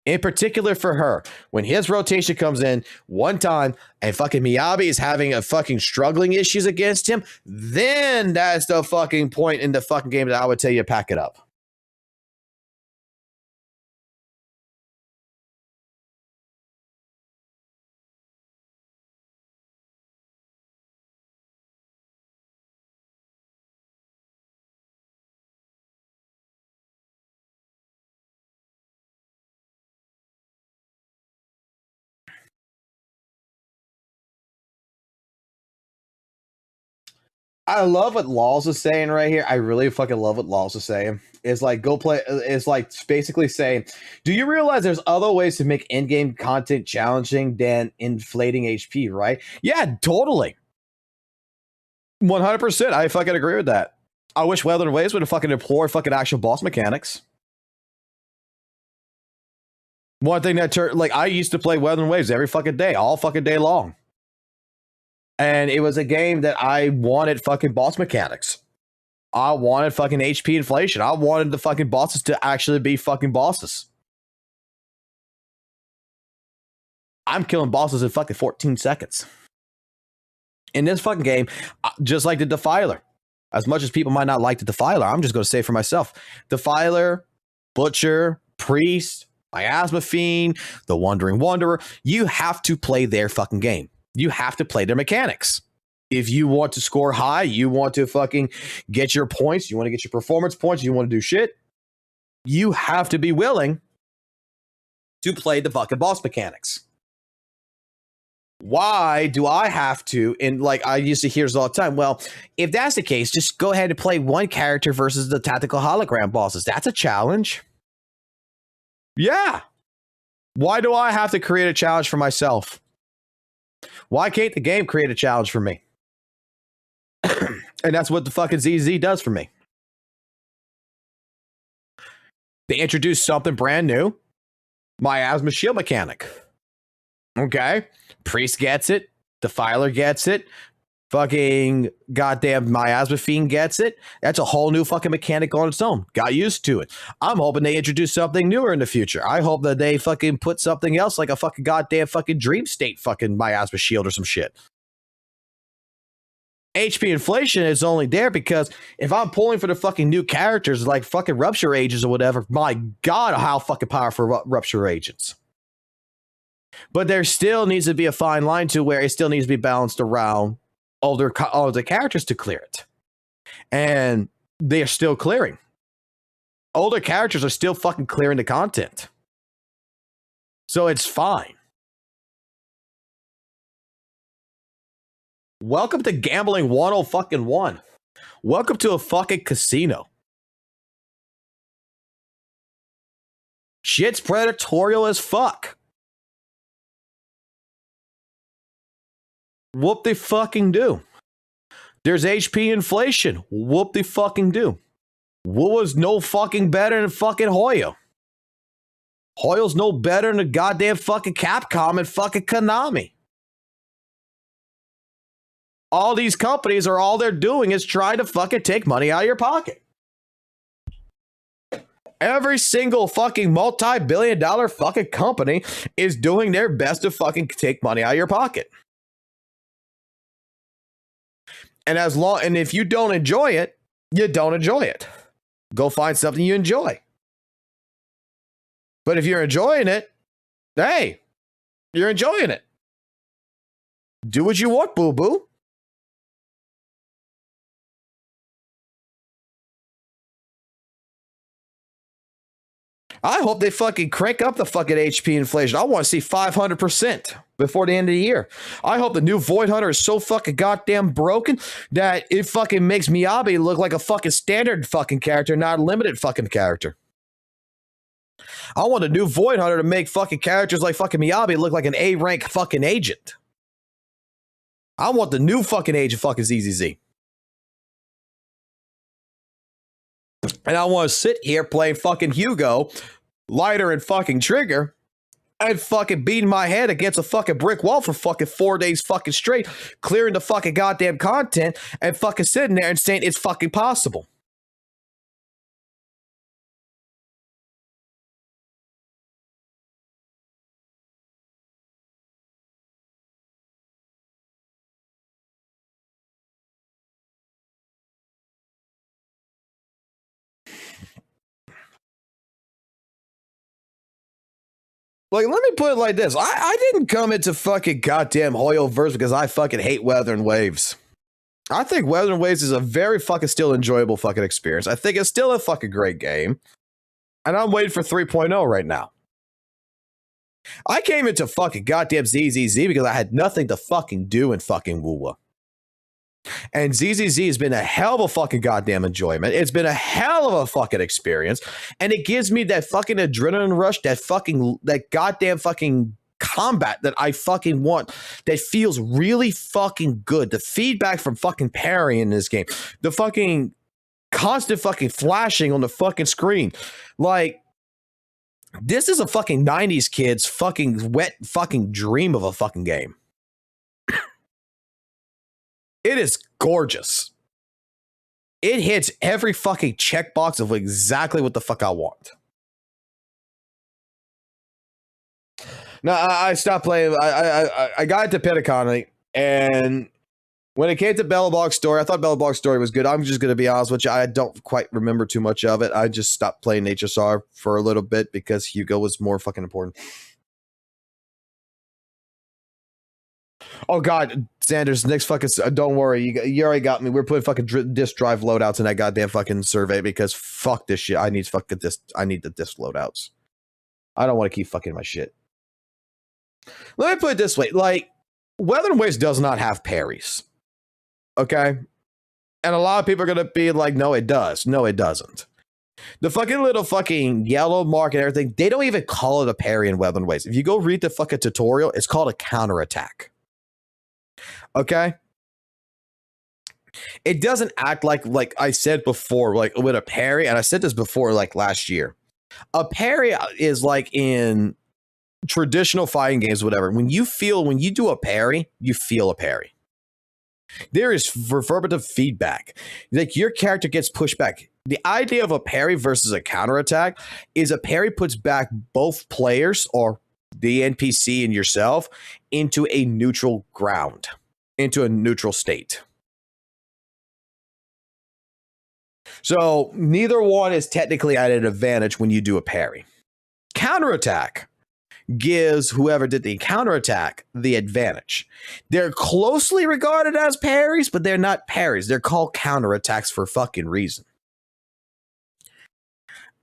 in particular for her, when his rotation comes in one time and fucking Miyabi is having a fucking struggling issues against him, then that's the fucking point in the fucking game that I would tell you to pack it up. I love what Laws is saying right here. I really fucking love what Laws is saying. It's like, go play. It's like basically saying, do you realize there's other ways to make in-game content challenging than inflating HP, right? Yeah, totally. 100%. I fucking agree with that. I wish Weather and Waves would have fucking deployed fucking actual boss mechanics. One thing that, like, I used to play Weather and Waves every fucking day, all fucking day long. And it was a game that I wanted fucking boss mechanics. I wanted fucking HP inflation. I wanted the fucking bosses to actually be fucking bosses. I'm killing bosses in fucking 14 seconds. In this fucking game, just like the Defiler. As much as people might not like the Defiler, I'm just going to say for myself. Defiler, Butcher, Priest, Miasma Fiend, the Wandering Wanderer, you have to play their fucking game. You have to play their mechanics. If you want to score high, you want to fucking get your points, you want to get your performance points, you want to do shit, you have to be willing to play the fucking boss mechanics. Why do I have to? And like, I used to hear this all the time. Well, if that's the case, just go ahead and play one character versus the tactical hologram bosses. That's a challenge. Yeah. Why do I have to create a challenge for myself? Why can't the game create a challenge for me? And that's what the fucking ZZ does for me. They introduced something brand new. Miasma shield mechanic. Okay. Priest gets it. Defiler gets it. Fucking goddamn Miasma Fiend gets it. That's a whole new fucking mechanic on its own. Got used to it. I'm hoping they introduce something newer in the future. I hope that they fucking put something else like a fucking goddamn fucking Dream State fucking Miasma Shield or some shit. HP inflation is only there because if I'm pulling for the fucking new characters like fucking Rupture Agents or whatever, my god, how fucking powerful Rupture Agents. But there still needs to be a fine line to where it still needs to be balanced around older characters to clear it. And they are still clearing. Older characters are still fucking clearing the content. So it's fine. Welcome to Gambling 101. Welcome to a fucking casino. Shit's predatorial as fuck. Whoop they fucking do. There's HP inflation. Whoop they fucking do. WUWA's no fucking better than fucking Hoyo. Hoyo's no better than the goddamn fucking Capcom and fucking Konami. All these companies are all they're doing is trying to fucking take money out of your pocket. Every single fucking multi-billion-dollar fucking company is doing their best to fucking take money out of your pocket. And if you don't enjoy it, you don't enjoy it. Go find something you enjoy. But if you're enjoying it, hey, you're enjoying it. Do what you want, boo-boo. I hope they fucking crank up the fucking HP inflation. I want to see 500% before the end of the year. I hope the new Void Hunter is so fucking goddamn broken that it fucking makes Miyabi look like a fucking standard fucking character, not a limited fucking character. I want a new Void Hunter to make fucking characters like fucking Miyabi look like an A-rank fucking agent. I want the new fucking agent fucking ZZZ. And I want to sit here playing fucking Hugo, Lighter, and fucking Trigger, and fucking beating my head against a fucking brick wall for fucking 4 days fucking straight, clearing the fucking goddamn content, and fucking sitting there and saying it's fucking possible. Like, let me put it like this. I didn't come into fucking goddamn Hoyoverse because I fucking hate Weathering Waves. I think Weathering Waves is a very fucking still enjoyable fucking experience. I think it's still a fucking great game. And I'm waiting for 3.0 right now. I came into fucking goddamn ZZZ because I had nothing to fucking do in fucking WUWA. And ZZZ has been a hell of a fucking goddamn enjoyment. It's been a hell of a fucking experience. And it gives me that fucking adrenaline rush, that goddamn fucking combat that I fucking want, that feels really fucking good. The feedback from fucking parry in this game, the fucking constant fucking flashing on the fucking screen. Like, this is a fucking 90s kid's fucking wet fucking dream of a fucking game. It is gorgeous. It hits every fucking checkbox of exactly what the fuck I want. Now, I stopped playing. I got into Pentacon, and when it came to Bellabog's story, I thought Bellabog's story was good. I'm just going to be honest with you. I don't quite remember too much of it. I just stopped playing HSR for a little bit because Hugo was more fucking important. Oh God, Sanders, next fucking, don't worry, you already got me. We're putting fucking disk drive loadouts in that goddamn fucking survey because fuck this shit. I need fucking disk. I need the disk loadouts. I don't want to keep fucking my shit. Let me put it this way: like, Weathering Waves does not have parries. Okay, and a lot of people are gonna be like, "No, it does. No, it doesn't." The fucking little fucking yellow mark and everything, they don't even call it a parry in Weathering Waves. If you go read the fucking tutorial, it's called a counterattack. Okay, it doesn't act like I said before, like with a parry, and I said this before, like last year. A parry is like in traditional fighting games, whatever. When you do a parry, you feel a parry. There is reverberative feedback. Like your character gets pushed back. The idea of a parry versus a counterattack is a parry puts back both players or the NPC and yourself into a neutral ground. Into a neutral state. So neither one is technically at an advantage when you do a parry. Counterattack gives whoever did the counterattack the advantage. They're closely regarded as parries, but they're not parries. They're called counterattacks for fucking reason.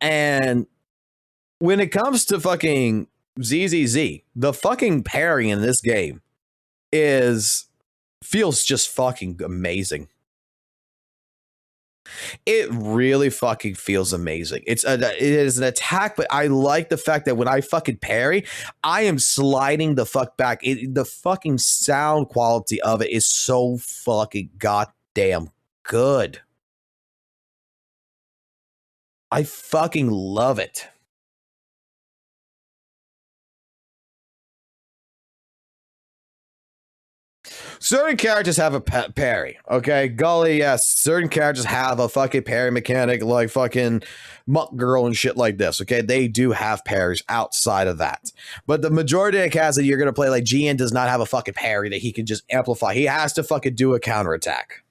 And when it comes to fucking ZZZ, the fucking parry in this game feels just fucking amazing. It really fucking feels amazing. It is an attack, but I like the fact that when I fucking parry, I am sliding the fuck back. The fucking sound quality of it is so fucking goddamn good. I fucking love it. Certain characters have a parry, okay? Gully, yes. Certain characters have a fucking parry mechanic like fucking Monk Girl and shit like this, okay? They do have parries outside of that. But the majority of cats that you're going to play, like GN does not have a fucking parry that he can just amplify. He has to fucking do a counterattack.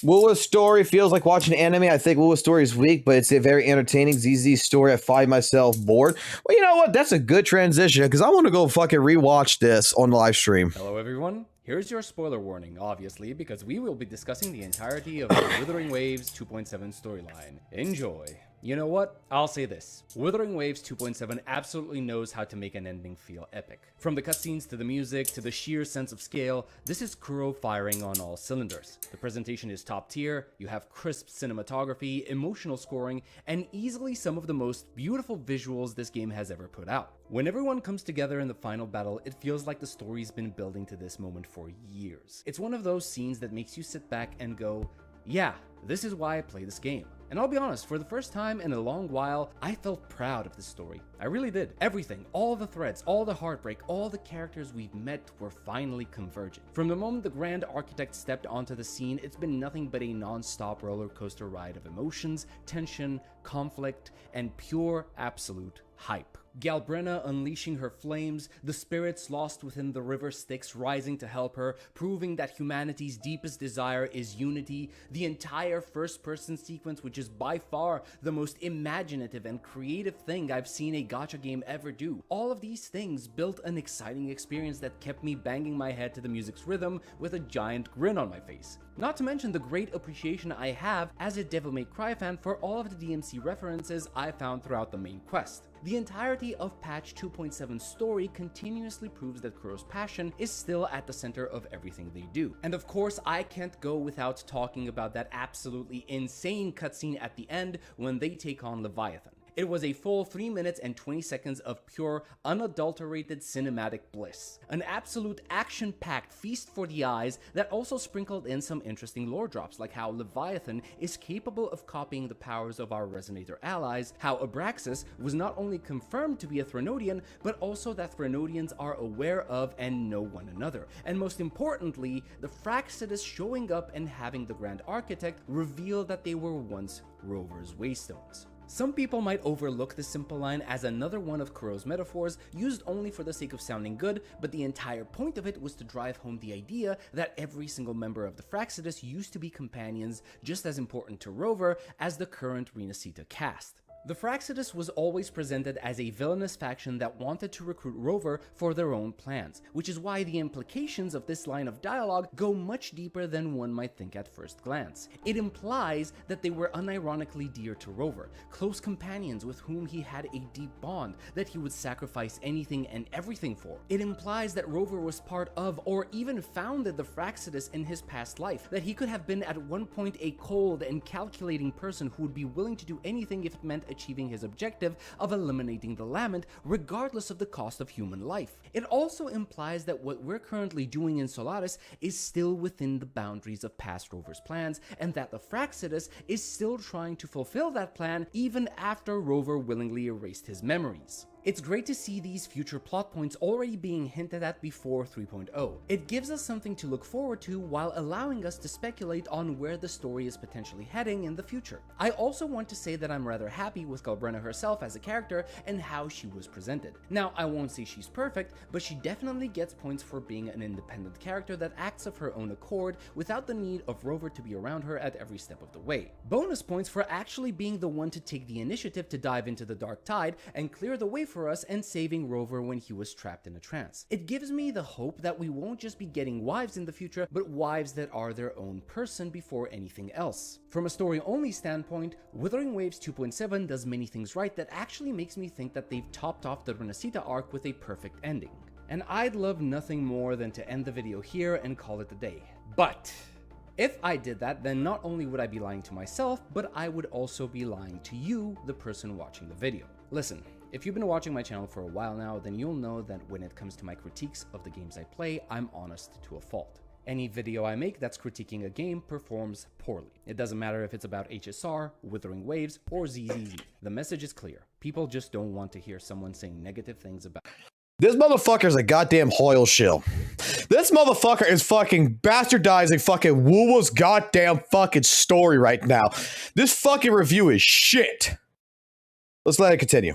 WUWA's story feels like watching anime. I think WUWA's story is weak, but it's a very entertaining. ZZ's story, I find myself bored. Well, you know what? That's a good transition because I want to go fucking rewatch this on the live stream. Hello, everyone. Here's your spoiler warning, obviously, because we will be discussing the entirety of the Wuthering Waves 2.7 storyline. Enjoy. You know what? I'll say this. Wuthering Waves 2.7 absolutely knows how to make an ending feel epic. From the cutscenes to the music to the sheer sense of scale, this is Kuro firing on all cylinders. The presentation is top tier, you have crisp cinematography, emotional scoring, and easily some of the most beautiful visuals this game has ever put out. When everyone comes together in the final battle, it feels like the story's been building to this moment for years. It's one of those scenes that makes you sit back and go, yeah, this is why I play this game. And I'll be honest, for the first time in a long while, I felt proud of this story. I really did. Everything, all the threads, all the heartbreak, all the characters we've met were finally converging. From the moment the Grand Architect stepped onto the scene, it's been nothing but a non-stop roller coaster ride of emotions, tension, conflict, and pure absolute hype. Galbrenna unleashing her flames, the spirits lost within the river Styx rising to help her, proving that humanity's deepest desire is unity, the entire first-person sequence, which is by far the most imaginative and creative thing I've seen a gacha game ever do. All of these things built an exciting experience that kept me banging my head to the music's rhythm with a giant grin on my face. Not to mention the great appreciation I have as a Devil May Cry fan for all of the DMC references I found throughout the main quest. The entirety of patch 2.7's story continuously proves that Kuro's passion is still at the center of everything they do. And of course, I can't go without talking about that absolutely insane cutscene at the end when they take on Leviathan. It was a full 3 minutes and 20 seconds of pure, unadulterated cinematic bliss. An absolute action-packed feast for the eyes that also sprinkled in some interesting lore drops, like how Leviathan is capable of copying the powers of our Resonator allies, how Abraxas was not only confirmed to be a Threnodian, but also that Threnodians are aware of and know one another. And most importantly, the Fraxidus showing up and having the Grand Architect reveal that they were once Rover's Waystones. Some people might overlook this simple line as another one of Kuro's metaphors used only for the sake of sounding good, but the entire point of it was to drive home the idea that every single member of the Fraxidus used to be companions just as important to Rover as the current Renacita cast. The Fraxidus was always presented as a villainous faction that wanted to recruit Rover for their own plans, which is why the implications of this line of dialogue go much deeper than one might think at first glance. It implies that they were unironically dear to Rover, close companions with whom he had a deep bond that he would sacrifice anything and everything for. It implies that Rover was part of or even founded the Fraxidus in his past life, that he could have been at one point a cold and calculating person who would be willing to do anything if it meant achieving his objective of eliminating the Lament regardless of the cost of human life. It also implies that what we're currently doing in Solaris is still within the boundaries of past Rover's plans, and that the Fraxidus is still trying to fulfill that plan even after Rover willingly erased his memories. It's great to see these future plot points already being hinted at before 3.0. It gives us something to look forward to while allowing us to speculate on where the story is potentially heading in the future. I also want to say that I'm rather happy with Galbrenna herself as a character and how she was presented. Now, I won't say she's perfect, but she definitely gets points for being an independent character that acts of her own accord without the need of Rover to be around her at every step of the way. Bonus points for actually being the one to take the initiative to dive into the dark tide and clear the way for us and saving Rover when he was trapped in a trance. It gives me the hope that we won't just be getting wives in the future, but wives that are their own person before anything else. From a story-only standpoint, Wuthering Waves 2.7 does many things right that actually makes me think that they've topped off the Renacita arc with a perfect ending. And I'd love nothing more than to end the video here and call it a day. But if I did that, then not only would I be lying to myself, but I would also be lying to you, the person watching the video. Listen, if you've been watching my channel for a while now, then you'll know that when it comes to my critiques of the games I play, I'm honest to a fault. Any video I make that's critiquing a game performs poorly. It doesn't matter if it's about HSR, Wuthering Waves, or ZZZ. The message is clear. People just don't want to hear someone saying negative things about This motherfucker's a goddamn Hoyle shill. This motherfucker is fucking bastardizing fucking WUWA's goddamn fucking story right now. This fucking review is shit. Let's let it continue.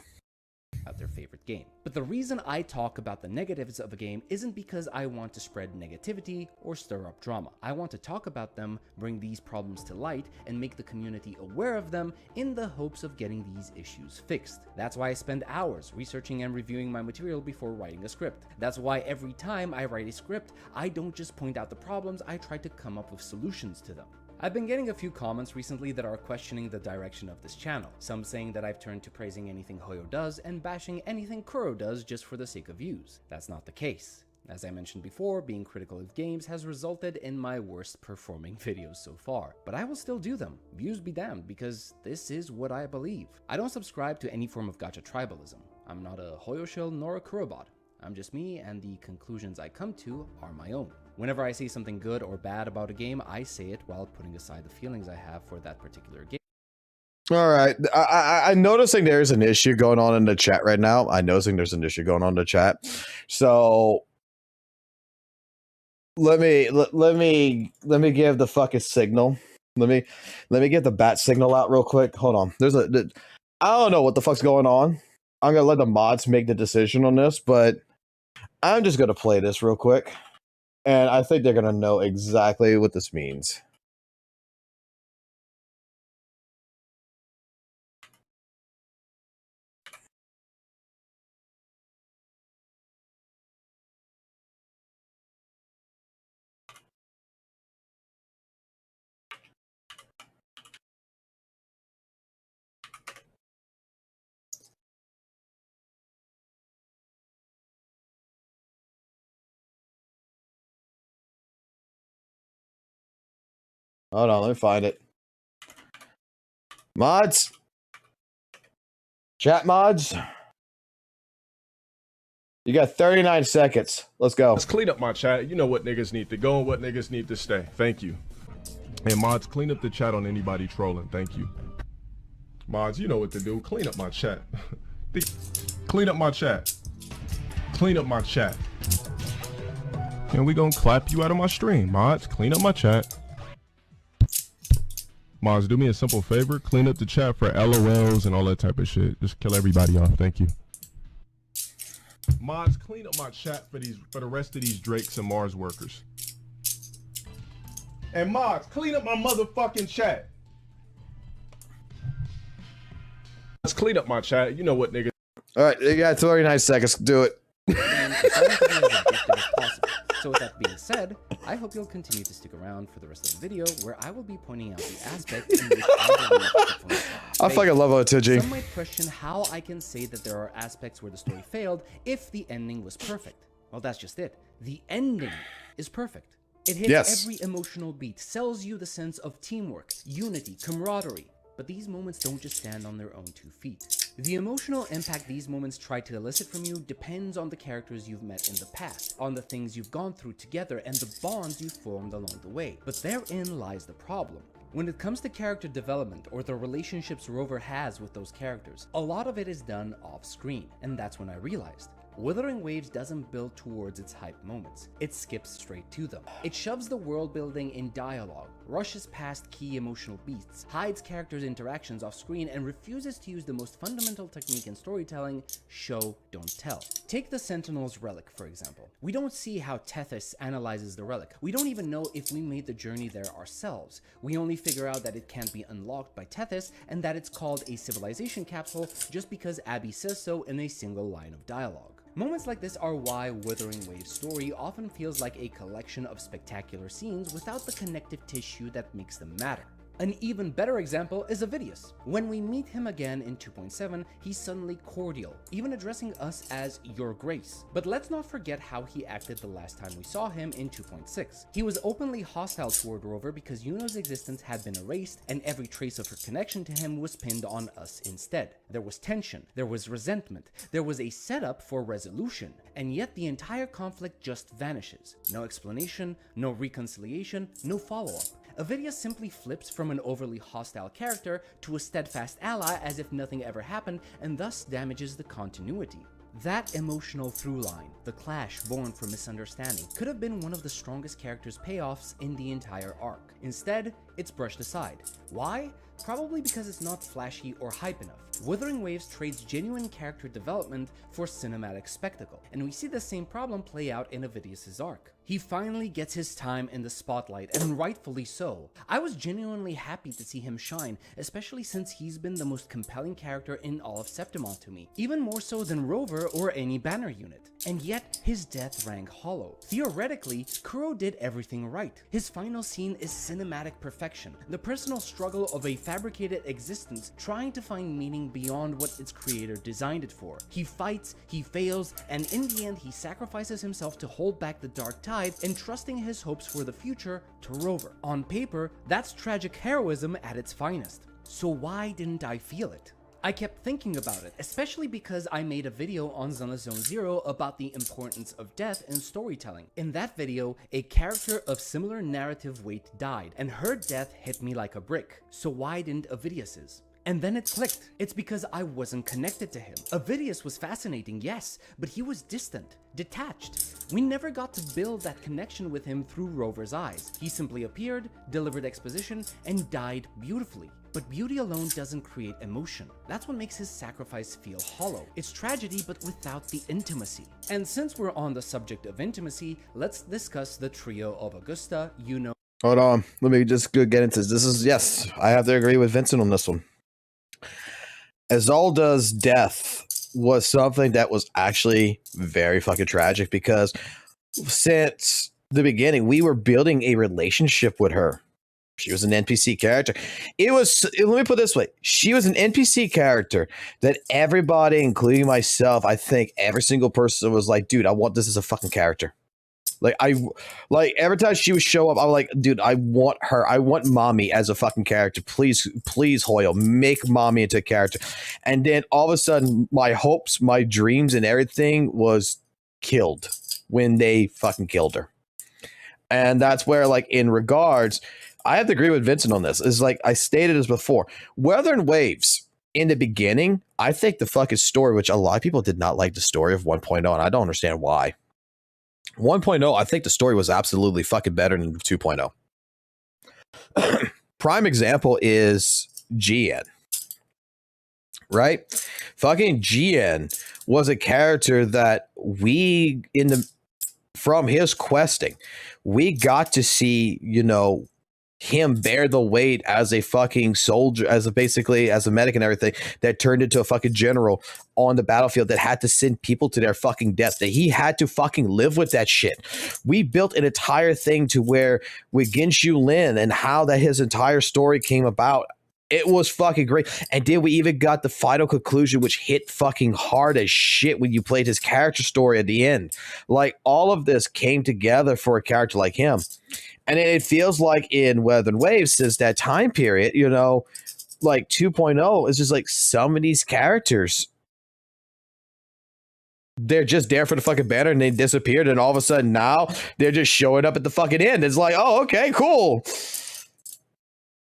their favorite game. But the reason I talk about the negatives of a game isn't because I want to spread negativity or stir up drama. I want to talk about them, bring these problems to light, and make the community aware of them in the hopes of getting these issues fixed. That's why I spend hours researching and reviewing my material before writing a script. That's why every time I write a script, I don't just point out the problems, I try to come up with solutions to them. I've been getting a few comments recently that are questioning the direction of this channel, some saying that I've turned to praising anything Hoyo does and bashing anything Kuro does just for the sake of views. That's not the case. As I mentioned before, being critical of games has resulted in my worst performing videos so far, but I will still do them, views be damned, because this is what I believe. I don't subscribe to any form of gacha tribalism. I'm not a Hoyo shill nor a Kurobot. I'm just me, and the conclusions I come to are my own. Whenever I say something good or bad about a game, I say it while putting aside the feelings I have for that particular game. All right, I'm noticing there's an issue going on in the chat right now. I'm noticing there's an issue going on in the chat. So let me give the fucking signal. Let me get the bat signal out real quick. Hold on. I don't know what the fuck's going on. I'm gonna let the mods make the decision on this, but I'm just gonna play this real quick. And I think they're going to know exactly what this means. Hold on, let me find it. Mods? Chat mods? You got 39 seconds. Let's go. Let's clean up my chat. You know what niggas need to go and what niggas need to stay. Thank you. And mods, clean up the chat on anybody trolling. Thank you. Mods, you know what to do. Clean up my chat. Clean up my chat. Clean up my chat. And we gonna clap you out of my stream. Mods, clean up my chat. Mods, do me a simple favor. Clean up the chat for LOLs and all that type of shit. Just kill everybody off. Thank you. Mods, clean up my chat for the rest of these Drakes and Mars workers. And mods, clean up my motherfucking chat. Let's clean up my chat. You know what, nigga. All right, you got 39 seconds. Do it. So with that being said, I hope you'll continue to stick around for the rest of the video, where I will be pointing out the aspects in which I believe the film I fucking love OTG. Some might question how I can say that there are aspects where the story failed if the ending was perfect. Well, that's just it. The ending is perfect. It hits every emotional beat, sells you the sense of teamwork, unity, camaraderie. But these moments don't just stand on their own 2 feet. The emotional impact these moments try to elicit from you depends on the characters you've met in the past, on the things you've gone through together, and the bonds you've formed along the way. But therein lies the problem. When it comes to character development or the relationships Rover has with those characters, a lot of it is done off screen, and that's when I realized Wuthering Waves doesn't build towards its hype moments, it skips straight to them. It shoves the world building in dialogue, rushes past key emotional beats, hides characters' interactions off screen, and refuses to use the most fundamental technique in storytelling, show, don't tell. Take the Sentinel's relic, for example. We don't see how Tethys analyzes the relic. We don't even know if we made the journey there ourselves. We only figure out that it can't be unlocked by Tethys and that it's called a civilization capsule just because Abby says so in a single line of dialogue. Moments like this are why Wuthering Waves' story often feels like a collection of spectacular scenes without the connective tissue that makes them matter. An even better example is Avidius. When we meet him again in 2.7, he's suddenly cordial, even addressing us as Your Grace. But let's not forget how he acted the last time we saw him in 2.6. He was openly hostile toward Rover because Yuno's existence had been erased and every trace of her connection to him was pinned on us instead. There was tension, there was resentment, there was a setup for resolution, and yet the entire conflict just vanishes. No explanation, no reconciliation, no follow-up. Avidius simply flips from an overly hostile character to a steadfast ally as if nothing ever happened and thus damages the continuity. That emotional through line, the clash born from misunderstanding, could have been one of the strongest character's payoffs in the entire arc. Instead, it's brushed aside. Why? Probably because it's not flashy or hype enough. Wuthering Waves trades genuine character development for cinematic spectacle, and we see the same problem play out in Avidius' arc. He finally gets his time in the spotlight, and rightfully so. I was genuinely happy to see him shine, especially since he's been the most compelling character in all of Septimon to me, even more so than Rover or any banner unit. And yet, his death rang hollow. Theoretically, Kuro did everything right. His final scene is cinematic perfection, the personal struggle of a fabricated existence trying to find meaning beyond what its creator designed it for. He fights, he fails, and in the end he sacrifices himself to hold back the dark tide, entrusting his hopes for the future to Rover. On paper, that's tragic heroism at its finest. So why didn't I feel it? I kept thinking about it, especially because I made a video on Zenless Zone Zero about the importance of death in storytelling. In that video, a character of similar narrative weight died, and her death hit me like a brick. So why didn't Avidius's? And then it clicked. It's because I wasn't connected to him. Avidius was fascinating, yes, but he was distant, detached. We never got to build that connection with him through Rover's eyes. He simply appeared, delivered exposition, and died beautifully. But beauty alone doesn't create emotion. That's what makes his sacrifice feel hollow. It's tragedy, but without the intimacy. And since we're on the subject of intimacy, let's discuss the trio of Augusta, Yuno. Hold on. Let me just go get into this. This is, yes, I have to agree with Vincent on this one. Isolde's death was something that was actually very fucking tragic because since the beginning, we were building a relationship with her. She was an NPC character. Let me put it this way. She was an NPC character that everybody, including myself, I think every single person was like, dude, I want this as a fucking character. Like every time she would show up, I'm like, dude, I want her. I want Mommy as a fucking character. Please, Hoyle, make Mommy into a character. And then all of a sudden, my hopes, my dreams, and everything was killed when they fucking killed her. And that's where, like, in regards, I have to agree with Vincent on this. Is like I stated this before. Wuthering Waves in the beginning, I think the fucking story, which a lot of people did not like the story of 1.0, and I don't understand why. 1.0, I think the story was absolutely fucking better than 2.0. Prime example is GN. Right? Fucking GN was a character that from his questing, we got to see, him bear the weight as a fucking soldier, as a medic and everything, that turned into a fucking general on the battlefield that had to send people to their fucking death, that he had to fucking live with that shit. We built an entire thing to where with Genshu Lin and how that his entire story came about. It was fucking great. And then we even got the final conclusion, which hit fucking hard as shit when you played his character story at the end. Like, all of this came together for a character like him. And it feels like in Wuthering Waves, since that time period, like 2.0 is just like some of these characters, they're just there for the fucking banner and they disappeared. And all of a sudden now they're just showing up at the fucking end. It's like, oh, okay, cool.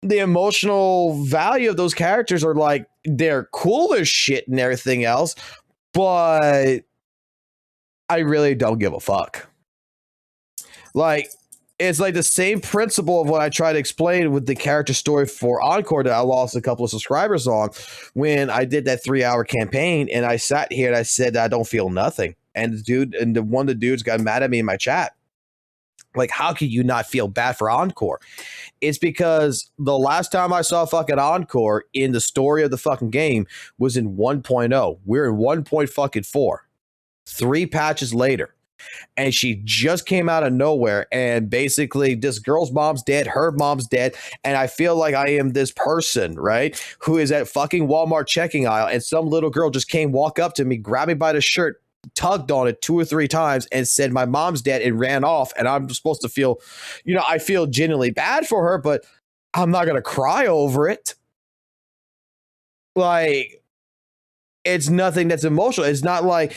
the emotional value of those characters are like, they're cool as shit and everything else, but I really don't give a fuck. Like, it's like the same principle of what I try to explain with the character story for Encore that I lost a couple of subscribers on when I did that 3-hour campaign, and I sat here and I said I don't feel nothing. And one of the dudes got mad at me in my chat. Like, how could you not feel bad for Encore? It's because the last time I saw fucking Encore in the story of the fucking game was in 1.0. We're in 1.4. 3 patches later. And she just came out of nowhere, and basically this girl's mom's dead, her mom's dead, and I feel like I am this person, right, who is at fucking Walmart checking aisle, and some little girl just walk up to me, grabbed me by the shirt, tugged on it 2 or 3 times, and said my mom's dead, and ran off. And I'm supposed to feel, I feel genuinely bad for her, but I'm not gonna cry over it. Like, it's nothing that's emotional. It's not like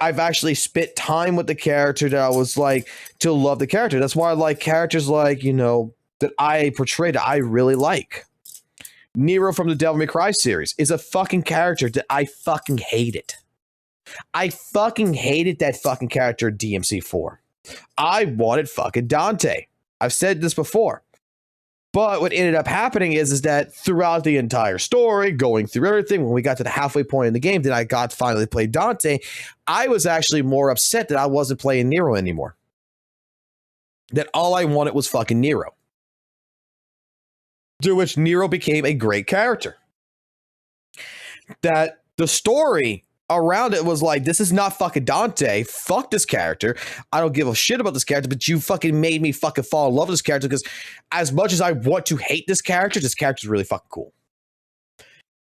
I've actually spent time with the character that I was like to love the character. That's why I like characters like, that I portray that I really like. Nero from the Devil May Cry series is a fucking character that I fucking hated. I fucking hated that fucking character DMC4. I wanted fucking Dante. I've said this before. But what ended up happening is that throughout the entire story, going through everything, when we got to the halfway point in the game, then I got to finally play Dante, I was actually more upset that I wasn't playing Nero anymore. That all I wanted was fucking Nero. To which Nero became a great character. That the story around it was like, this is not fucking Dante. Fuck this character. I don't give a shit about this character, but you fucking made me fucking fall in love with this character, because as much as I want to hate this character is really fucking cool.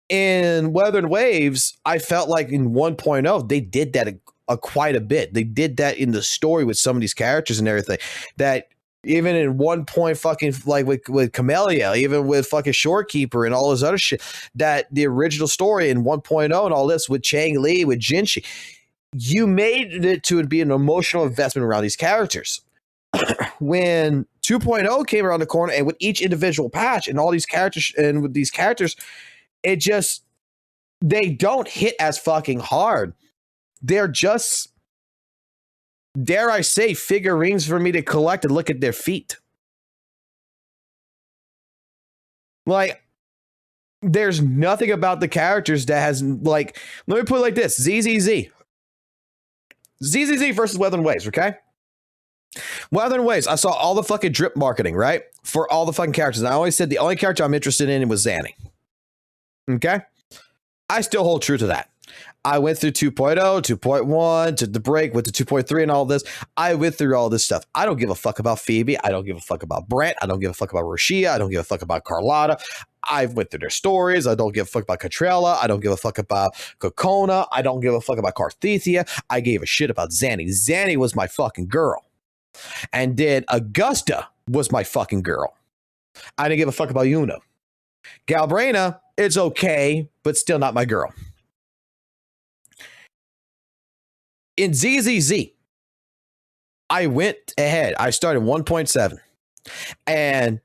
In Weather and Waves, I felt like in 1.0, they did that quite a bit. They did that in the story with some of these characters and everything. That even in 1 point fucking like with Camellia, even with fucking Shorekeeper and all this other shit, that the original story in 1.0 and all this with Chang Li, with Jinshi, you made it to be an emotional investment around these characters. When 2.0 came around the corner, and with each individual patch and all these characters, and with these characters, it just, they don't hit as fucking hard. They're just, dare I say, figurines for me to collect and look at their feet. Like, there's nothing about the characters that has, like, let me put it like this. ZZZ versus Weather and Waves, okay? Weather and Waves, I saw all the fucking drip marketing, right? For all the fucking characters. And I always said the only character I'm interested in was Zanny. Okay? I still hold true to that. I went through 2.0, 2.1, to the break, went to 2.3 and all this. I went through all this stuff. I don't give a fuck about Phoebe. I don't give a fuck about Brent. I don't give a fuck about Rashia. I don't give a fuck about Carlotta. I went through their stories. I don't give a fuck about Catrella. I don't give a fuck about Kokona. I don't give a fuck about Carthethia. I gave a shit about Zanny. Zanny was my fucking girl. And then Augusta was my fucking girl. I didn't give a fuck about Yuna. Galbrena, it's okay, but still not my girl. In ZZZ, I went ahead. I started 1.7. And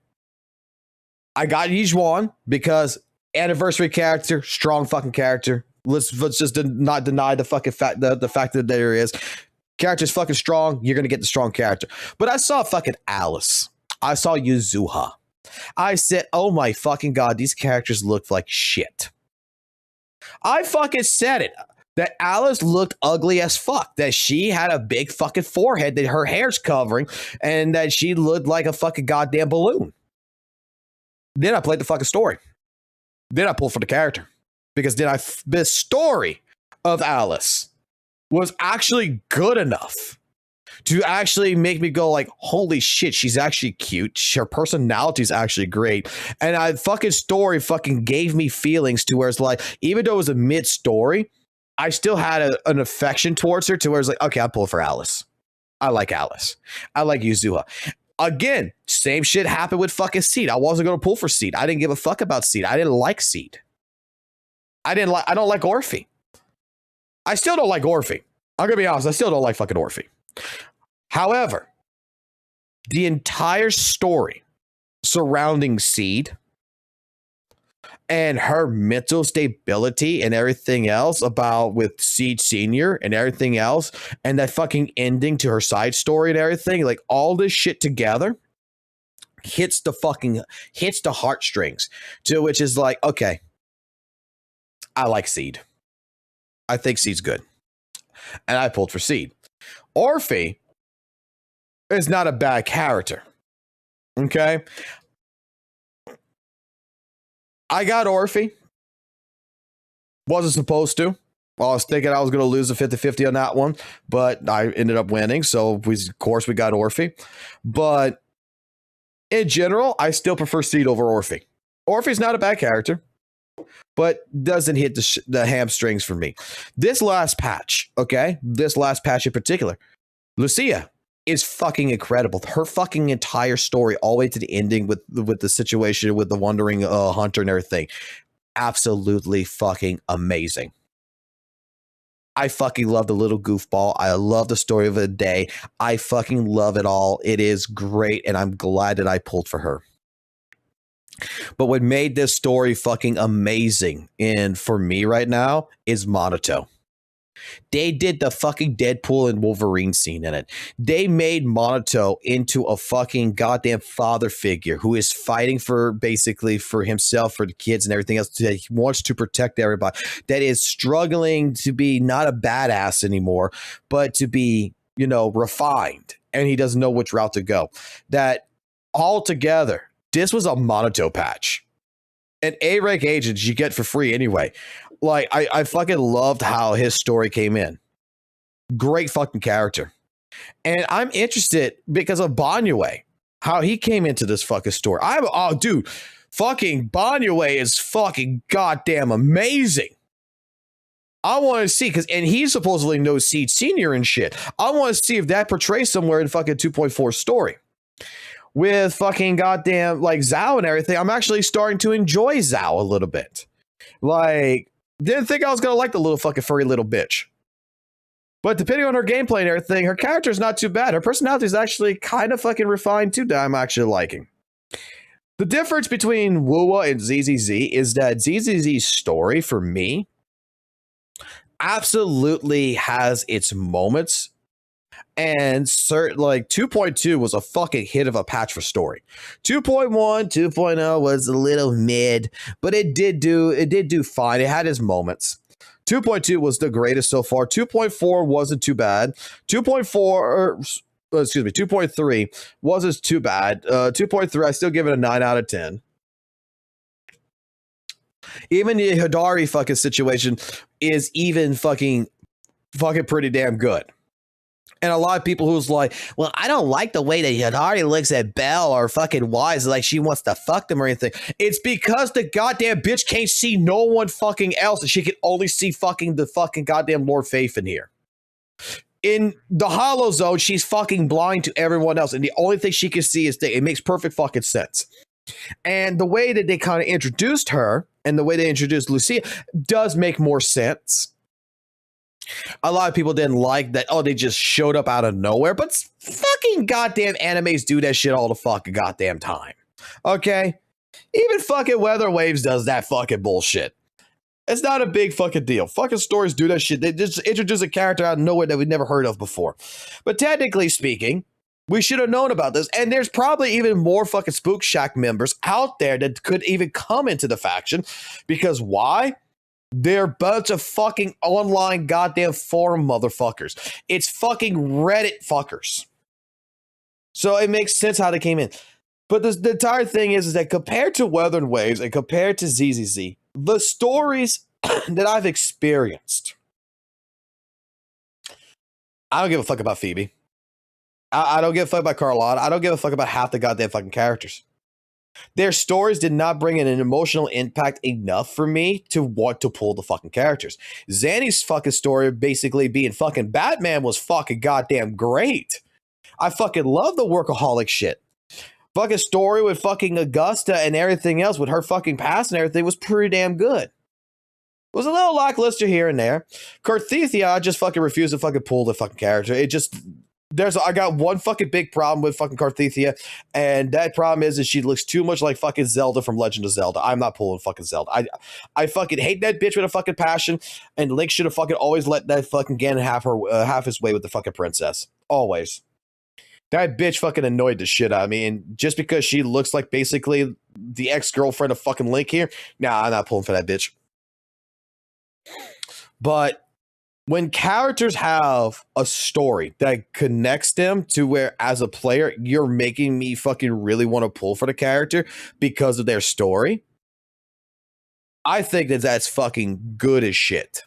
I got Yijuan because anniversary character, strong fucking character. Let's just not deny the fucking fact, the fact that there is. Character's fucking strong. You're going to get the strong character. But I saw fucking Alice. I saw Yuzuha. I said, oh my fucking God, these characters look like shit. I fucking said it. That Alice looked ugly as fuck. That she had a big fucking forehead that her hair's covering, and that she looked like a fucking goddamn balloon. Then I played the fucking story. Then I pulled for the character. Because then the story of Alice was actually good enough to actually make me go like, holy shit, she's actually cute. Her personality is actually great. And I fucking story fucking gave me feelings to where it's like, even though it was a mid-story, I still had an affection towards her to where it's like, okay, I'll pull for Alice. I like Alice. I like Yuzuha. Again, same shit happened with fucking Seed. I wasn't going to pull for Seed. I didn't give a fuck about Seed. I didn't like Seed. I don't like Orphe. I still don't like Orphe. I'm going to be honest. I still don't like fucking Orphe. However, the entire story surrounding Seed and her mental stability and everything else about with Seed Senior and everything else, and that fucking ending to her side story and everything, like all this shit together hits the heartstrings, to which is like, okay, I like Seed. I think Seed's good. And I pulled for Seed. Orphe is not a bad character. Okay? I got Orphe. Wasn't supposed to. Well, I was thinking I was going to lose a 50-50 on that one, but I ended up winning. So, of course, we got Orphe. But in general, I still prefer Seed over Orphe. Orphe's not a bad character, but doesn't hit the hamstrings for me. This last patch, okay? This last patch in particular, Lucia is fucking incredible. Her fucking entire story, all the way to the ending with the situation with the wandering hunter and everything, absolutely fucking amazing. I fucking love the little goofball. I love the story of the day. I fucking love it all. It is great, and I'm glad that I pulled for her. But what made this story fucking amazing and for me right now is Monato. They did the fucking Deadpool and Wolverine scene in it. They made Monato into a fucking goddamn father figure who is fighting for basically for himself, for the kids and everything else. That he wants to protect everybody. That is struggling to be not a badass anymore, but to be, you know, refined. And he doesn't know which route to go. That altogether, this was a Monato patch. An A-rank agent you get for free anyway. Like, I fucking loved how his story came in. Great fucking character. And I'm interested because of Banyue, how he came into this fucking story. Dude, fucking Banyue is fucking goddamn amazing. I want to see, and he supposedly knows Seed Senior and shit. I want to see if that portrays somewhere in fucking 2.4 story. With fucking goddamn, like, Zhao and everything, I'm actually starting to enjoy Zhao a little bit. Like, didn't think I was going to like the little fucking furry little bitch. But depending on her gameplay and everything, her character is not too bad. Her personality is actually kind of fucking refined too, that I'm actually liking. The difference between WUWA and ZZZ is that ZZZ's story, for me, absolutely has its moments. And like 2.2 was a fucking hit of a patch for story. 2.1, 2.0 was a little mid, but it did do fine. It had its moments. 2.2 was the greatest so far. 2.4 wasn't too bad. 2.3 wasn't too bad. 2.3, I still give it a 9 out of 10. Even the Hidari fucking situation is even fucking pretty damn good. And a lot of people who's like, well, I don't like the way that Hidari looks at Belle or fucking Wise, like she wants to fuck them or anything. It's because the goddamn bitch can't see no one fucking else, and she can only see fucking the fucking goddamn Lord Faith in here. In the Hollow Zone, she's fucking blind to everyone else, and the only thing she can see is it makes perfect fucking sense. And the way that they kind of introduced her and the way they introduced Lucia does make more sense. A lot of people didn't like that. Oh, they just showed up out of nowhere. But fucking goddamn animes do that shit all the fucking goddamn time. Okay? Even fucking Weather Waves does that fucking bullshit. It's not a big fucking deal. Fucking stories do that shit. They just introduce a character out of nowhere that we've never heard of before. But technically speaking, we should have known about this. And there's probably even more fucking Spook Shack members out there that could even come into the faction. Because why? They're a bunch of fucking online goddamn forum motherfuckers. It's fucking Reddit fuckers. So it makes sense how they came in. But the entire thing is that compared to Weather and Waves and compared to ZZZ, the stories that I've experienced, I don't give a fuck about Phoebe. I don't give a fuck about Carlotta. I don't give a fuck about half the goddamn fucking characters. Their stories did not bring in an emotional impact enough for me to want to pull the fucking characters. Zanny's fucking story basically being fucking Batman was fucking goddamn great. I fucking love the workaholic shit. Fucking story with fucking Augusta and everything else with her fucking past and everything was pretty damn good. It was a little lackluster here and there. Carthethia, I just fucking refused to fucking pull the fucking character. I got one fucking big problem with fucking Carthethia, and that problem is she looks too much like fucking Zelda from Legend of Zelda. I'm not pulling fucking Zelda. I fucking hate that bitch with a fucking passion, and Link should have fucking always let that fucking Ganon have his way with the fucking princess. Always. That bitch fucking annoyed the shit out of me, and just because she looks like basically the ex-girlfriend of fucking Link here, nah, I'm not pulling for that bitch. But when characters have a story that connects them to where, as a player, you're making me fucking really want to pull for the character because of their story, I think that that's fucking good as shit.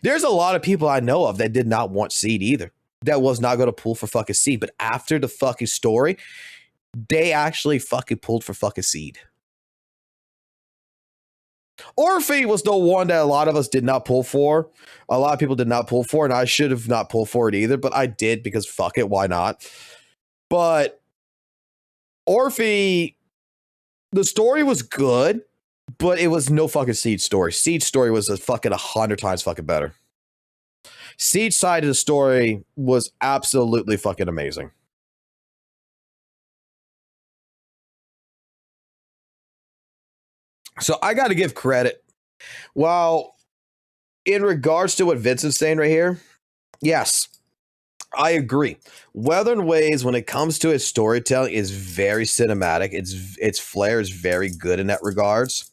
There's a lot of people I know of that did not want Seed either. That was not going to pull for fucking Seed. But after the fucking story, they actually fucking pulled for fucking Seed. Orphe was the one that a lot of us did not pull for. A lot of people did not pull for, and I should have not pulled for it either, but I did because fuck it, why not? But Orphe, the story was good, but it was no fucking Seed story. Seed story was a fucking 100 times fucking better. Seed side of the story was absolutely fucking amazing. So I got to give credit. While in regards to what Vincent's saying right here, yes, I agree. Wuthering Waves, when it comes to its storytelling, is very cinematic. Its flair is very good in that regards.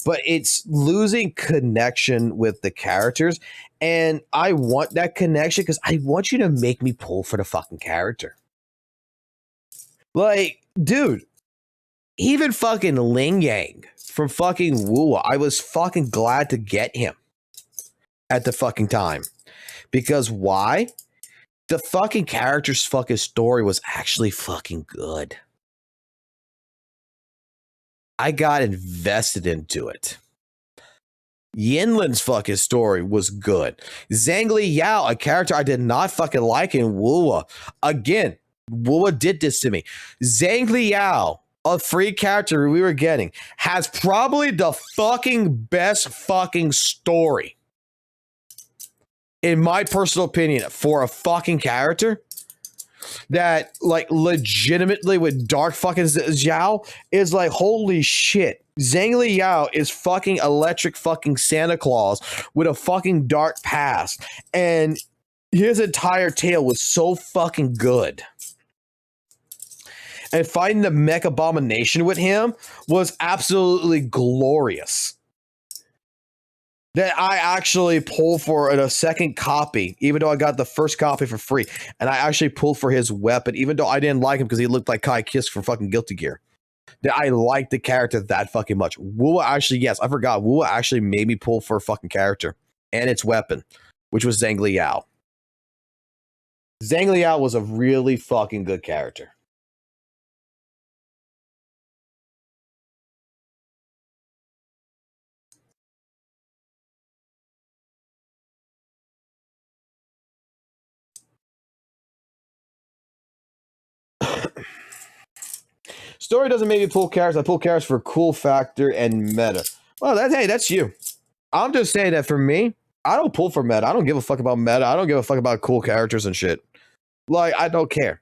But it's losing connection with the characters. And I want that connection because I want you to make me pull for the fucking character. Like, dude, even fucking Ling Yang from fucking WUWA, I was fucking glad to get him at the fucking time. Because why? The fucking character's fucking story was actually fucking good. I got invested into it. Yinlin's fucking story was good. Zhangli Yao, a character I did not fucking like in WUWA. Again, WUWA did this to me. Zhangli Yao, a free character we were getting, has probably the fucking best fucking story. In my personal opinion, for a fucking character that, like, legitimately with dark fucking Zhao is like, holy shit. Zhangli Yao is fucking electric fucking Santa Claus with a fucking dark past. And his entire tale was so fucking good. And fighting the mech abomination with him was absolutely glorious. That I actually pulled for a second copy, even though I got the first copy for free. And I actually pulled for his weapon, even though I didn't like him because he looked like Kai Kisk from fucking Guilty Gear. That I liked the character that fucking much. WUWA actually, yes, I forgot. WUWA actually made me pull for a fucking character and its weapon, which was Zhangli Yao. Zhangli Yao was a really fucking good character. Story doesn't make me pull characters. I pull characters for cool factor and meta. Well, that's you. I'm just saying that for me, I don't pull for meta. I don't give a fuck about meta. I don't give a fuck about cool characters and shit. Like, I don't care.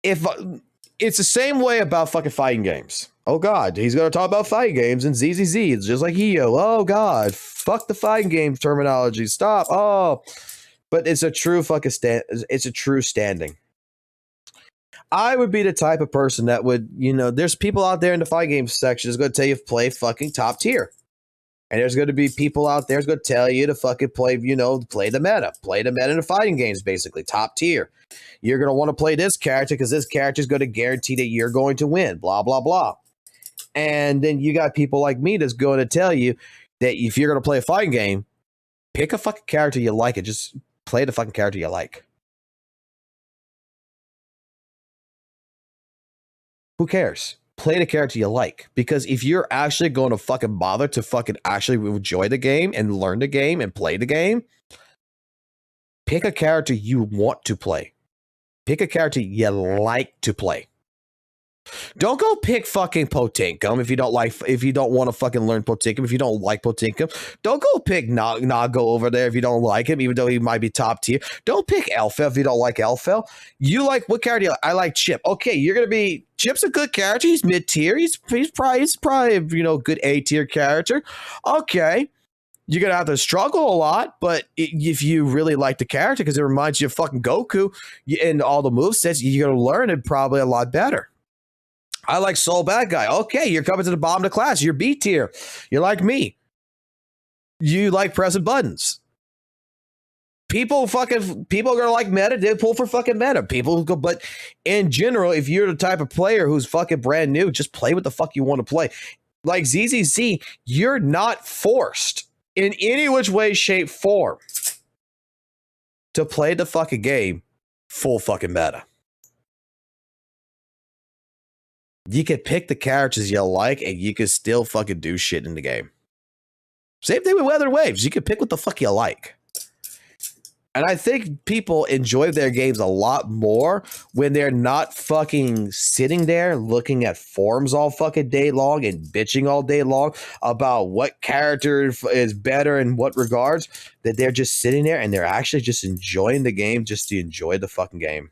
If it's the same way about fucking fighting games. Oh god, he's gonna talk about fighting games and ZZZ. It's just like Hio. Oh god, fuck the fighting game terminology. Stop. Oh, but it's a true fucking it's a true standing. I would be the type of person that would, there's people out there in the fight game section that's going to tell you to play fucking top tier. And there's going to be people out there that's going to tell you to fucking play, play the meta. Play the meta in the fighting games, basically. Top tier. You're going to want to play this character because this character is going to guarantee that you're going to win. Blah, blah, blah. And then you got people like me that's going to tell you that if you're going to play a fighting game, pick a fucking character you like and just play the fucking character you like. Who cares? Play the character you like. Because if you're actually going to fucking bother to fucking actually enjoy the game and learn the game and play the game, pick a character you want to play. Pick a character you like to play. Don't go pick fucking Potinkum if you don't want to fucking learn Potinkum, if you don't like Potinkum. Don't go pick Nago over there if you don't like him, even though he might be top tier. Don't pick Elfel if you don't like Elfel. You like, what character do you like? I like Chip. Okay, you're gonna be, Chip's a good character. He's mid tier. He's probably you know, good A tier character. Okay. You're going to have to struggle a lot, but if you really like the character, because it reminds you of fucking Goku and all the movesets, you're going to learn it probably a lot better. I like Soul Bad Guy. Okay, you're coming to the bottom of the class. You're B tier. You're like me. You like pressing buttons. People are going to like meta. They pull for fucking meta. People go, but in general, if you're the type of player who's fucking brand new, just play what the fuck you want to play. Like ZZZ, you're not forced in any which way, shape, form to play the fucking game full fucking meta. You can pick the characters you like and you can still fucking do shit in the game. Same thing with Weather Waves. You can pick what the fuck you like. And I think people enjoy their games a lot more when they're not fucking sitting there looking at forums all fucking day long and bitching all day long about what character is better in what regards, that they're just sitting there and they're actually just enjoying the game just to enjoy the fucking game.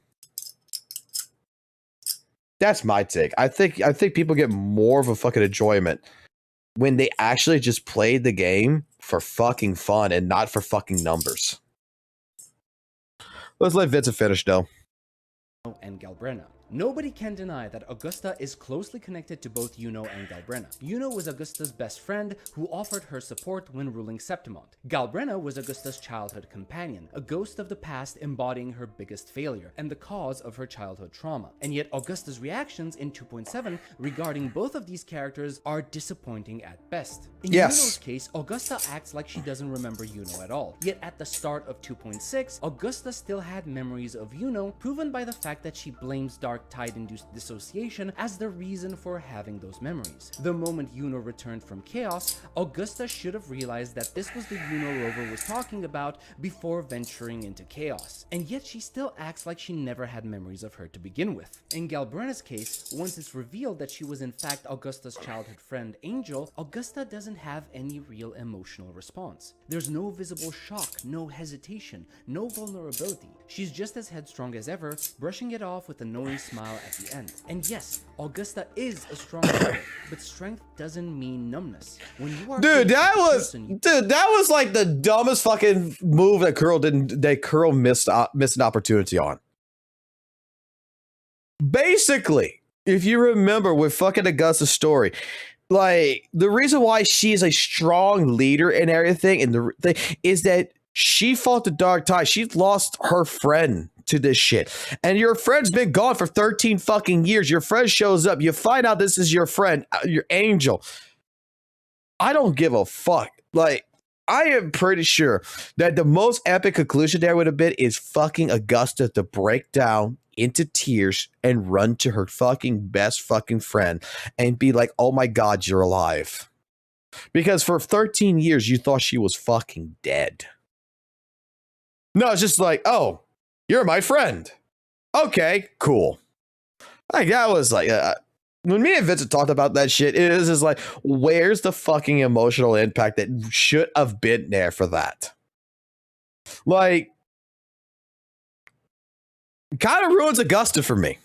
That's my take. I think people get more of a fucking enjoyment when they actually just play the game for fucking fun and not for fucking numbers. Let's let Vincent finish, though. And Galbrena. Nobody can deny that Augusta is closely connected to both Yuno and Galbrena. Yuno was Augusta's best friend who offered her support when ruling Septimont. Galbrena was Augusta's childhood companion, a ghost of the past embodying her biggest failure and the cause of her childhood trauma. And yet Augusta's reactions in 2.7 regarding both of these characters are disappointing at best. In Yuno's case, Augusta acts like she doesn't remember Yuno at all. Yet at the start of 2.6, Augusta still had memories of Yuno, proven by the fact that she blames Dark Tide-induced dissociation as the reason for having those memories. The moment Yuno returned from Chaos, Augusta should have realized that this was the Yuno Rover was talking about before venturing into Chaos, and yet she still acts like she never had memories of her to begin with. In Galbrena's case, once it's revealed that she was in fact Augusta's childhood friend Angel, Augusta doesn't have any real emotional response. There's no visible shock, no hesitation, no vulnerability. She's just as headstrong as ever, brushing it off with a knowing smile at the end. And yes, Augusta is a strong player, but strength doesn't mean numbness. When you are that was like the dumbest fucking move that Curl missed an opportunity on. Basically, if you remember with fucking Augusta's story, like the reason why she's a strong leader and everything, and the thing is that she fought the Dark Tide. She lost her friend to this shit. And your friend's been gone for 13 fucking years. Your friend shows up. You find out this is your friend, your Angel. I don't give a fuck. Like, I am pretty sure that the most epic conclusion there would have been is fucking Augusta to break down into tears and run to her fucking best fucking friend and be like, oh my God, you're alive. Because for 13 years, you thought she was fucking dead. No, it's just like, oh, you're my friend. Okay, cool. Like, that was like, when me and Vincent talked about that shit, it was just like, where's the fucking emotional impact that should have been there for that? Like, kind of ruins Augusta for me.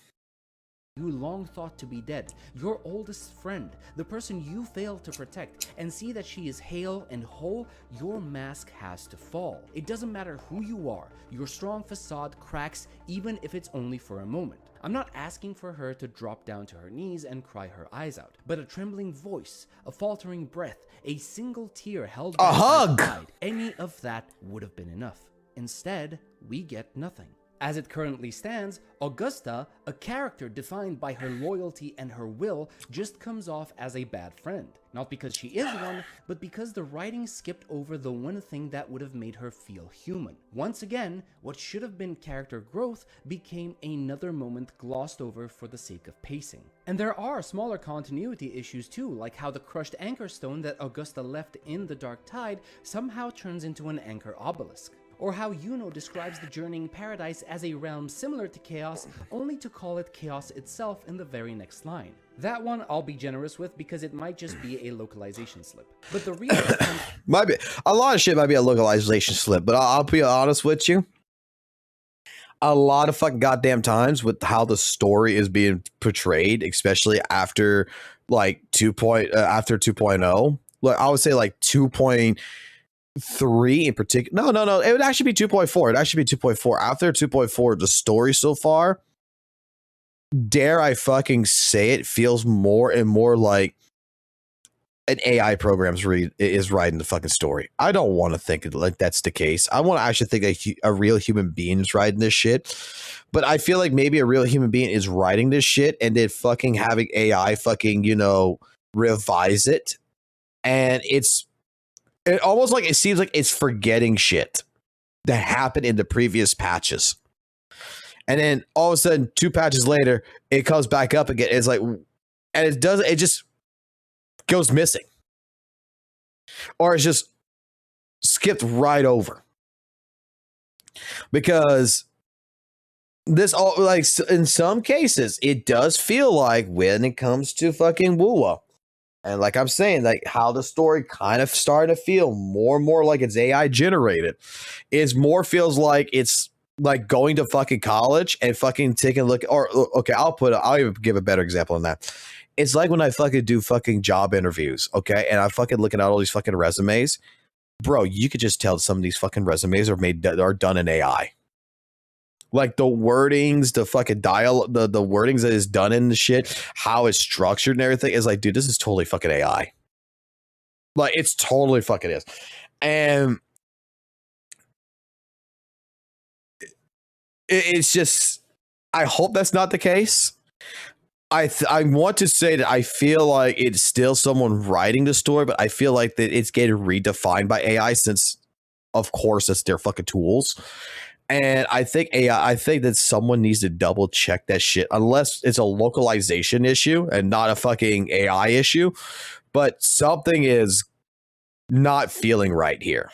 You long thought to be dead, your oldest friend, the person you failed to protect, and see that she is hale and whole, your mask has to fall. It doesn't matter who you are, your strong facade cracks even if it's only for a moment. I'm not asking for her to drop down to her knees and cry her eyes out, but a trembling voice, a faltering breath, a single tear held by a hug. Side, any of that would have been enough. Instead, we get nothing. As it currently stands, Augusta, a character defined by her loyalty and her will, just comes off as a bad friend. Not because she is one, but because the writing skipped over the one thing that would have made her feel human. Once again, what should have been character growth became another moment glossed over for the sake of pacing. And there are smaller continuity issues too, like how the crushed anchor stone that Augusta left in the Dark Tide somehow turns into an anchor obelisk. or how Yuno describes the journeying paradise as a realm similar to chaos, only to call it chaos itself in the very next line. That one I'll be generous with because it might just be a localization slip. But the real might be a lot of shit might be a localization slip, but I'll be honest with you. A lot of fucking goddamn times with how the story is being portrayed, especially after like 2.0, like I would say like 2.3 in particular. No, it would actually be 2.4. It'd actually be 2.4. After 2.4, the story so far, dare I fucking say it, feels more and more like an AI program is writing the fucking story. I don't want to think like that's the case. I want to actually think a real human being is writing this shit. But I feel like maybe a real human being is writing this shit and then fucking having AI fucking, you know, revise it. And it almost like it seems like it's forgetting shit that happened in the previous patches. And then all of a sudden, 2 patches later, it comes back up again. It's like, and it just goes missing, or it's just skipped right over, because this all, like, in some cases it does feel like when it comes to fucking WUWA, and like I'm saying, like how the story kind of starting to feel more and more like it's AI generated, is more feels like it's like going to fucking college and fucking taking a look, or okay, I'll even give a better example than that. It's like when I fucking do fucking job interviews, okay? And I'm fucking looking at all these fucking resumes. Bro, you could just tell some of these fucking resumes are done in AI. Like the wordings, the fucking dialogue, the wordings that is done in the shit, how it's structured and everything is like, dude, this is totally fucking AI. Like, it's totally fucking is. And it's just, I hope that's not the case. I want to say that I feel like it's still someone writing the story, but I feel like that it's getting redefined by AI, since, of course, it's their fucking tools. And I think that someone needs to double check that shit, unless it's a localization issue and not a fucking AI issue. But something is not feeling right here.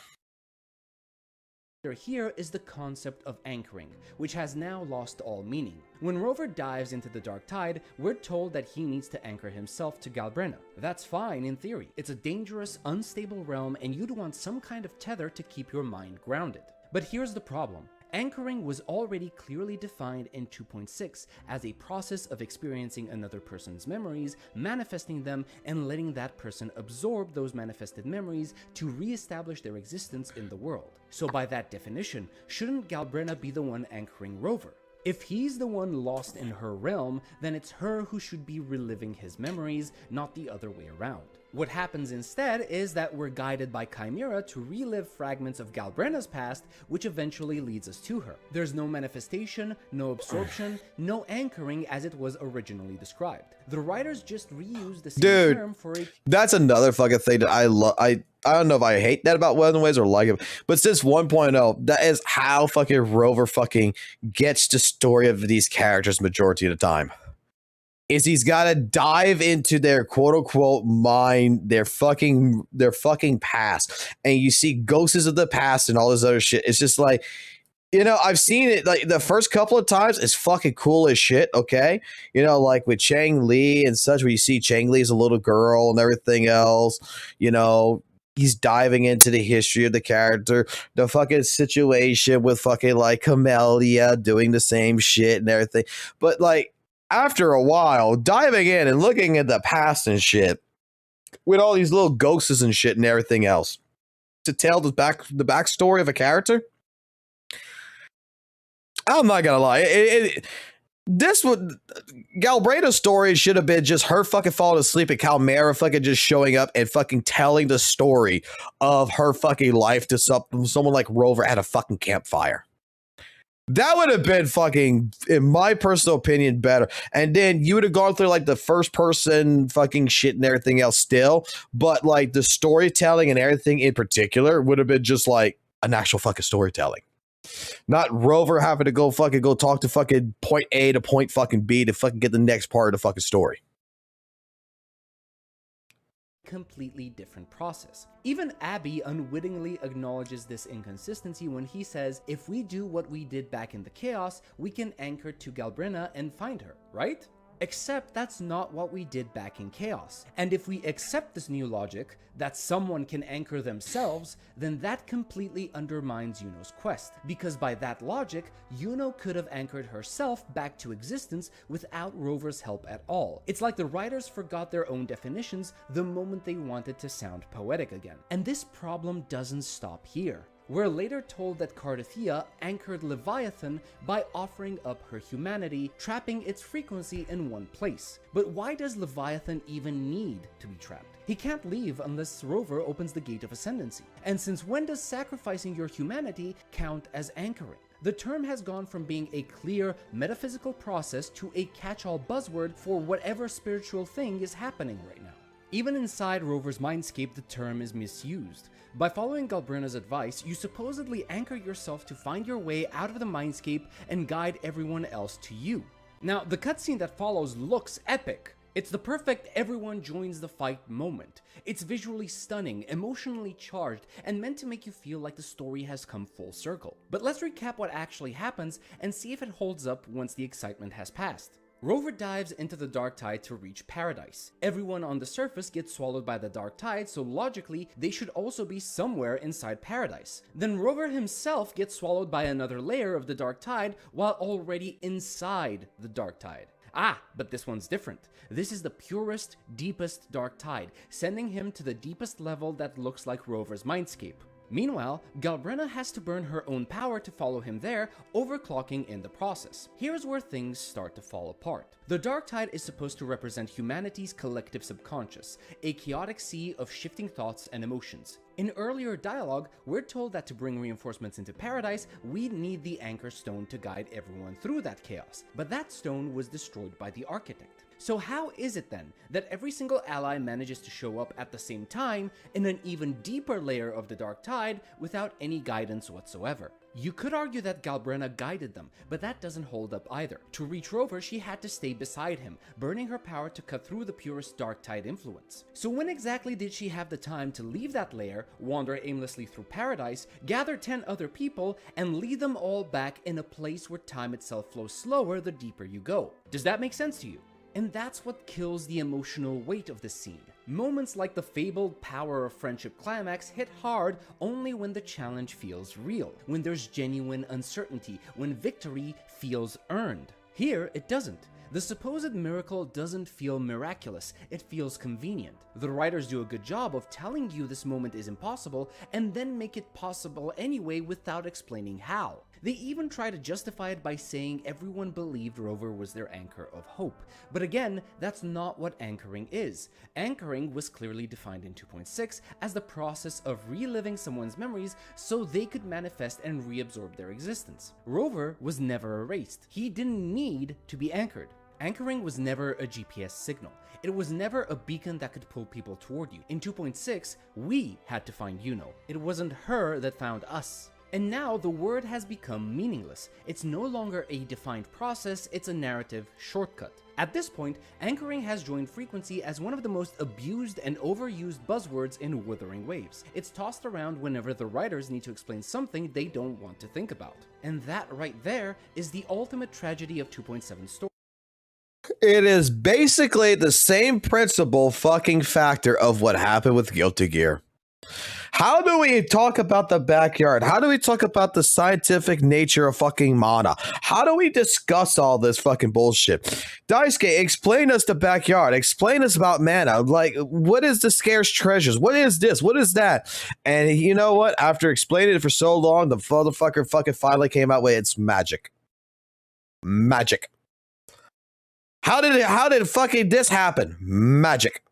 Here is the concept of anchoring, which has now lost all meaning. When Rover dives into the Dark Tide, we're told that he needs to anchor himself to Galbrena. That's fine in theory. It's a dangerous, unstable realm, and you'd want some kind of tether to keep your mind grounded. But here's the problem. Anchoring was already clearly defined in 2.6 as a process of experiencing another person's memories, manifesting them, and letting that person absorb those manifested memories to re-establish their existence in the world. So by that definition, shouldn't Galbrena be the one anchoring Rover? If he's the one lost in her realm, then it's her who should be reliving his memories, not the other way around. What happens instead is that we're guided by Chimera to relive fragments of Galbrena's past, which eventually leads us to her. There's no manifestation, no absorption, no anchoring as it was originally described. The writers just reused the same term for a... That's another fucking thing that I love. I don't know if I hate that about Weather Ways or like it, but since 1.0, that is how fucking Rover fucking gets the story of these characters majority of the time. Is he's got to dive into their quote unquote mind, their fucking past, and you see ghosts of the past and all this other shit. It's just like, you know, I've seen it like the first couple of times. It's fucking cool as shit. Okay, you know, like with Chang Li and such, where you see Chang Li as a little girl and everything else. You know, he's diving into the history of the character, the fucking situation with fucking like Camellia doing the same shit and everything, but like, after a while, diving in and looking at the past and shit with all these little ghosts and shit and everything else to tell the backstory of a character, I'm not gonna lie, Galbrena's story should have been just her fucking falling asleep and Chimera fucking just showing up and fucking telling the story of her fucking life to someone like Rover at a fucking campfire. That would have been fucking, in my personal opinion, better. And then you would have gone through like the first person fucking shit and everything else still. But like the storytelling and everything in particular would have been just like an actual fucking storytelling. Not Rover having to go talk to fucking point A to point fucking B to fucking get the next part of the fucking story. completely different process. Even Abby unwittingly acknowledges this inconsistency when he says, if we do what we did back in the chaos, we can anchor to Galbrina and find her, right? Except that's not what we did back in Chaos. And if we accept this new logic, that someone can anchor themselves, then that completely undermines Yuno's quest. Because by that logic, Yuno could have anchored herself back to existence without Rover's help at all. It's like the writers forgot their own definitions the moment they wanted to sound poetic again. And this problem doesn't stop here. We're later told that Cardathea anchored Leviathan by offering up her humanity, trapping its frequency in one place. But why does Leviathan even need to be trapped? He can't leave unless Rover opens the Gate of Ascendancy. And since when does sacrificing your humanity count as anchoring? The term has gone from being a clear metaphysical process to a catch-all buzzword for whatever spiritual thing is happening right now. Even inside Rover's mindscape, the term is misused. By following Galbrina's advice, you supposedly anchor yourself to find your way out of the mindscape and guide everyone else to you. Now, the cutscene that follows looks epic. It's the perfect everyone joins the fight moment. It's visually stunning, emotionally charged, and meant to make you feel like the story has come full circle. But let's recap what actually happens and see if it holds up once the excitement has passed. Rover dives into the dark tide to reach paradise. Everyone on the surface gets swallowed by the dark tide, so logically, they should also be somewhere inside paradise. Then Rover himself gets swallowed by another layer of the dark tide while already inside the dark tide. But this one's different. This is the purest, deepest dark tide, sending him to the deepest level that looks like Rover's mindscape. Meanwhile, Galbrina has to burn her own power to follow him there, overclocking in the process. Here's where things start to fall apart. The dark tide is supposed to represent humanity's collective subconscious, a chaotic sea of shifting thoughts and emotions. In earlier dialogue, we're told that to bring reinforcements into paradise, we need the anchor stone to guide everyone through that chaos, but that stone was destroyed by the architect. So how is it then that every single ally manages to show up at the same time in an even deeper layer of the dark tide without any guidance whatsoever? You could argue that Galbrina guided them, but that doesn't hold up either. To reach Rover, she had to stay beside him, burning her power to cut through the purest dark tide influence. So when exactly did she have the time to leave that layer, wander aimlessly through paradise, gather 10 other people, and lead them all back in a place where time itself flows slower the deeper you go? Does that make sense to you? And that's what kills the emotional weight of the scene. Moments like the fabled power of friendship climax hit hard only when the challenge feels real, when there's genuine uncertainty, when victory feels earned. Here, it doesn't. The supposed miracle doesn't feel miraculous, it feels convenient. The writers do a good job of telling you this moment is impossible and then make it possible anyway without explaining how. They even try to justify it by saying everyone believed Rover was their anchor of hope. But again, that's not what anchoring is. Anchoring was clearly defined in 2.6 as the process of reliving someone's memories so they could manifest and reabsorb their existence. Rover was never erased. He didn't need to be anchored. Anchoring was never a GPS signal. It was never a beacon that could pull people toward you. In 2.6, we had to find Yuno. It wasn't her that found us. And now the word has become meaningless. It's no longer a defined process, it's a narrative shortcut. At this point, anchoring has joined frequency as one of the most abused and overused buzzwords in Wuthering Waves. It's tossed around whenever the writers need to explain something they don't want to think about. And that right there is the ultimate tragedy of 2.7 story. It is basically the same principle fucking factor of what happened with Guilty Gear. How do we talk about the backyard? How do we talk about the scientific nature of fucking mana? How do we discuss all this fucking bullshit? Daisuke, explain us the backyard. Explain us about mana. Like, what is the scarce treasures? What is this? What is that? And you know what? After explaining it for so long, the motherfucker fucking finally came out with it's magic. Magic. How did fucking this happen? Magic.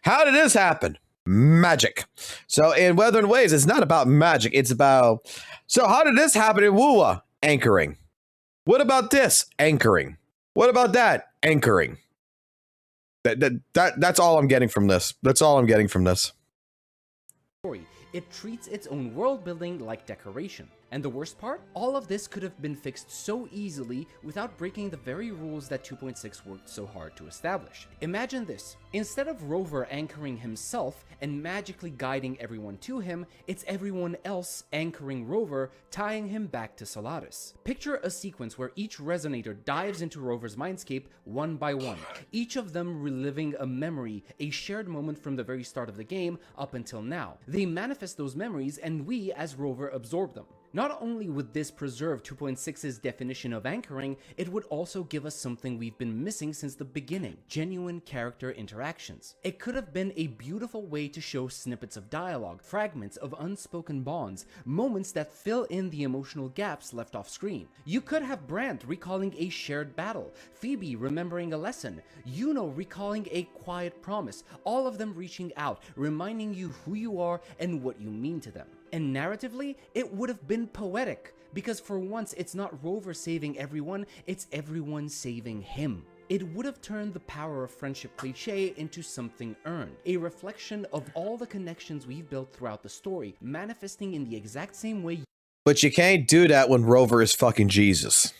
How did this happen? Magic. So in Wuthering Waves, it's not about magic. It's about, so how did this happen in WUWA? Anchoring. What about this? Anchoring. What about that? Anchoring. That's all I'm getting from this. That's all I'm getting from this. It treats its own world building like decoration. And the worst part? All of this could have been fixed so easily without breaking the very rules that 2.6 worked so hard to establish. Imagine this. Instead of Rover anchoring himself and magically guiding everyone to him, it's everyone else anchoring Rover, tying him back to Solaris. Picture a sequence where each resonator dives into Rover's mindscape one by one, each of them reliving a memory, a shared moment from the very start of the game up until now. They manifest those memories and we as Rover absorb them. Not only would this preserve 2.6's definition of anchoring, it would also give us something we've been missing since the beginning: genuine character interactions. It could have been a beautiful way to show snippets of dialogue, fragments of unspoken bonds, moments that fill in the emotional gaps left off screen. You could have Brandt recalling a shared battle, Phoebe remembering a lesson, Yuno recalling a quiet promise, all of them reaching out, reminding you who you are and what you mean to them. And narratively, it would have been poetic, because for once it's not Rover saving everyone, it's everyone saving him. It would have turned the power of friendship cliché into something earned, a reflection of all the connections we've built throughout the story, manifesting in the exact same way But you can't do that when Rover is fucking Jesus.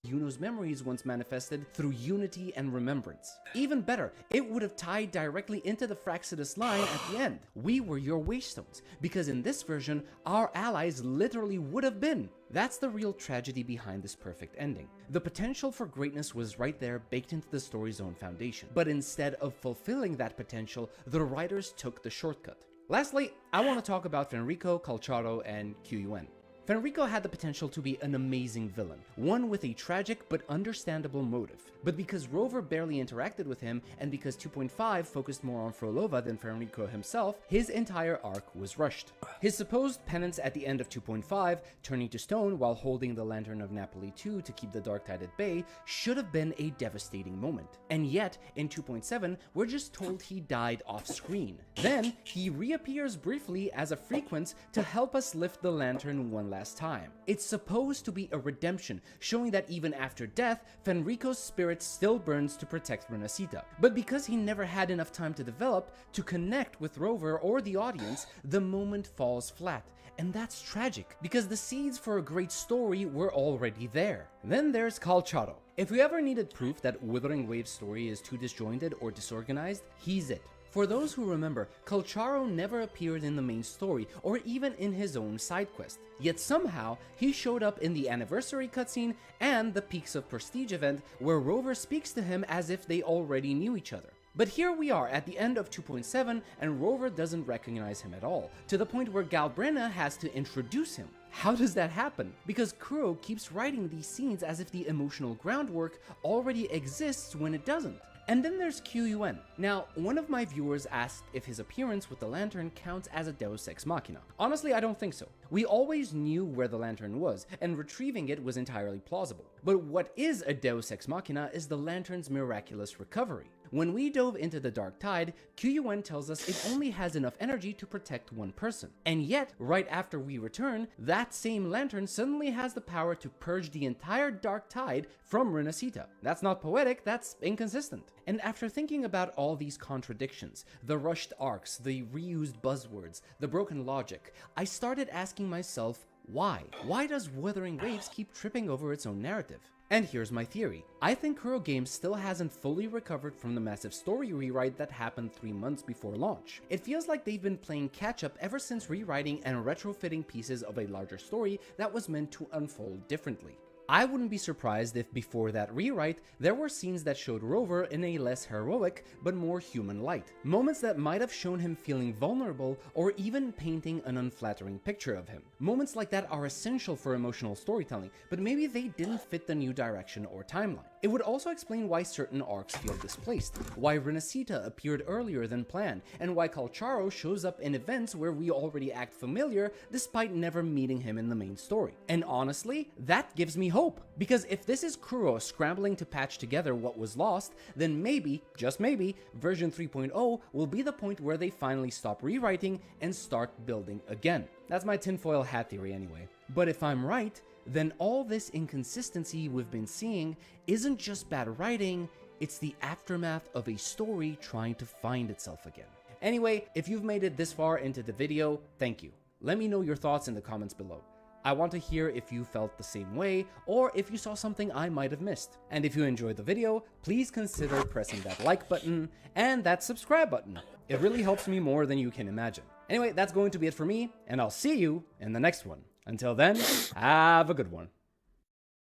Yuno's memories once manifested through unity and remembrance. Even better, it would have tied directly into the Fraxidus line at the end. We were your Waystones, because in this version, our allies literally would have been. That's the real tragedy behind this perfect ending. The potential for greatness was right there, baked into the story's own foundation. But instead of fulfilling that potential, the writers took the shortcut. Lastly, I want to talk about Fenrico, Calcharo, and QUN. Fenrico had the potential to be an amazing villain, one with a tragic but understandable motive. But because Rover barely interacted with him, and because 2.5 focused more on Frolova than Fenrico himself, his entire arc was rushed. His supposed penance at the end of 2.5, turning to stone while holding the Lantern of Napoli 2 to keep the dark tide at bay, should have been a devastating moment. And yet, in 2.7, we're just told he died off screen. Then, he reappears briefly as a frequency to help us lift the lantern one last time. It's supposed to be a redemption, showing that even after death, Fenrico's spirit still burns to protect Renacita. But because he never had enough time to develop, to connect with Rover or the audience, the moment falls flat. And that's tragic, because the seeds for a great story were already there. Then there's Calcharo. If we ever needed proof that Wuthering Waves' story is too disjointed or disorganized, he's it. For those who remember, Calcharo never appeared in the main story or even in his own side quest. Yet somehow, he showed up in the anniversary cutscene and the Peaks of Prestige event where Rover speaks to him as if they already knew each other. But here we are at the end of 2.7 and Rover doesn't recognize him at all, to the point where Galbrena has to introduce him. How does that happen? Because Kuro keeps writing these scenes as if the emotional groundwork already exists when it doesn't. And then there's QUN. Now, one of my viewers asked if his appearance with the lantern counts as a Deus Ex Machina. Honestly, I don't think so. We always knew where the lantern was, and retrieving it was entirely plausible. But what is a Deus Ex Machina is the lantern's miraculous recovery. When we dove into the dark tide, QUN tells us it only has enough energy to protect one person. And yet, right after we return, that same lantern suddenly has the power to purge the entire dark tide from Renacita. That's not poetic, that's inconsistent. And after thinking about all these contradictions, the rushed arcs, the reused buzzwords, the broken logic, I started asking myself, why? Why does Wuthering Waves keep tripping over its own narrative? And here's my theory. I think Kuro Games still hasn't fully recovered from the massive story rewrite that happened 3 months before launch. It feels like they've been playing catch-up ever since rewriting and retrofitting pieces of a larger story that was meant to unfold differently. I wouldn't be surprised if before that rewrite, there were scenes that showed Rover in a less heroic but more human light. Moments that might have shown him feeling vulnerable or even painting an unflattering picture of him. Moments like that are essential for emotional storytelling, but maybe they didn't fit the new direction or timeline. It would also explain why certain arcs feel displaced, why Renacita appeared earlier than planned, and why Calcharo shows up in events where we already act familiar despite never meeting him in the main story. And honestly, that gives me hope, because if this is Kuro scrambling to patch together what was lost, then maybe, just maybe, version 3.0 will be the point where they finally stop rewriting and start building again. That's my tinfoil hat theory anyway. But if I'm right, then all this inconsistency we've been seeing isn't just bad writing, it's the aftermath of a story trying to find itself again. Anyway, if you've made it this far into the video, thank you. Let me know your thoughts in the comments below. I want to hear if you felt the same way or if you saw something I might have missed. And if you enjoyed the video, please consider pressing that like button and that subscribe button. It really helps me more than you can imagine. Anyway, that's going to be it for me, and I'll see you in the next one. Until then, have a good one.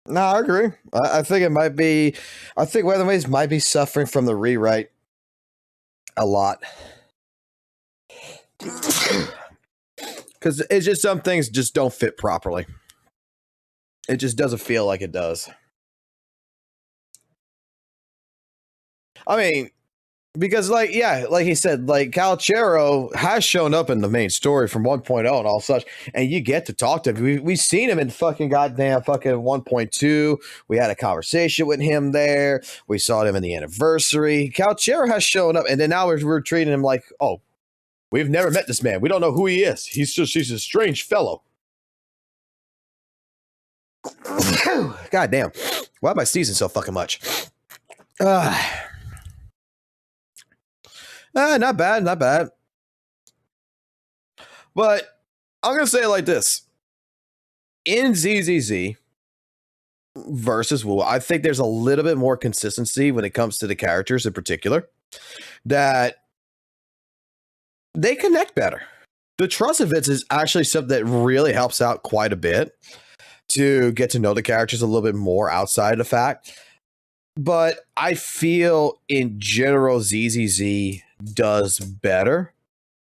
No, I agree. I think it might be. I think Weather Waves might be suffering from the rewrite a lot. Because it's just some things just don't fit properly. It just doesn't feel like it does. I mean, because like he said, like Calchero has shown up in the main story from 1.0 and all such, and you get to talk to him. We've seen him in fucking goddamn fucking 1.2. We had a conversation with him there. We saw him in the anniversary. Calchero has shown up, and then now we're treating him like, oh, we've never met this man. We don't know who he is. He's a strange fellow. God damn. Why am I sneezing so fucking much? Not bad, not bad. But I'm going to say it like this. In ZZZ versus WUWA, I think there's a little bit more consistency when it comes to the characters in particular. That they connect better. The trust events is actually something that really helps out quite a bit to get to know the characters a little bit more outside of the fact. But I feel in general ZZZ does better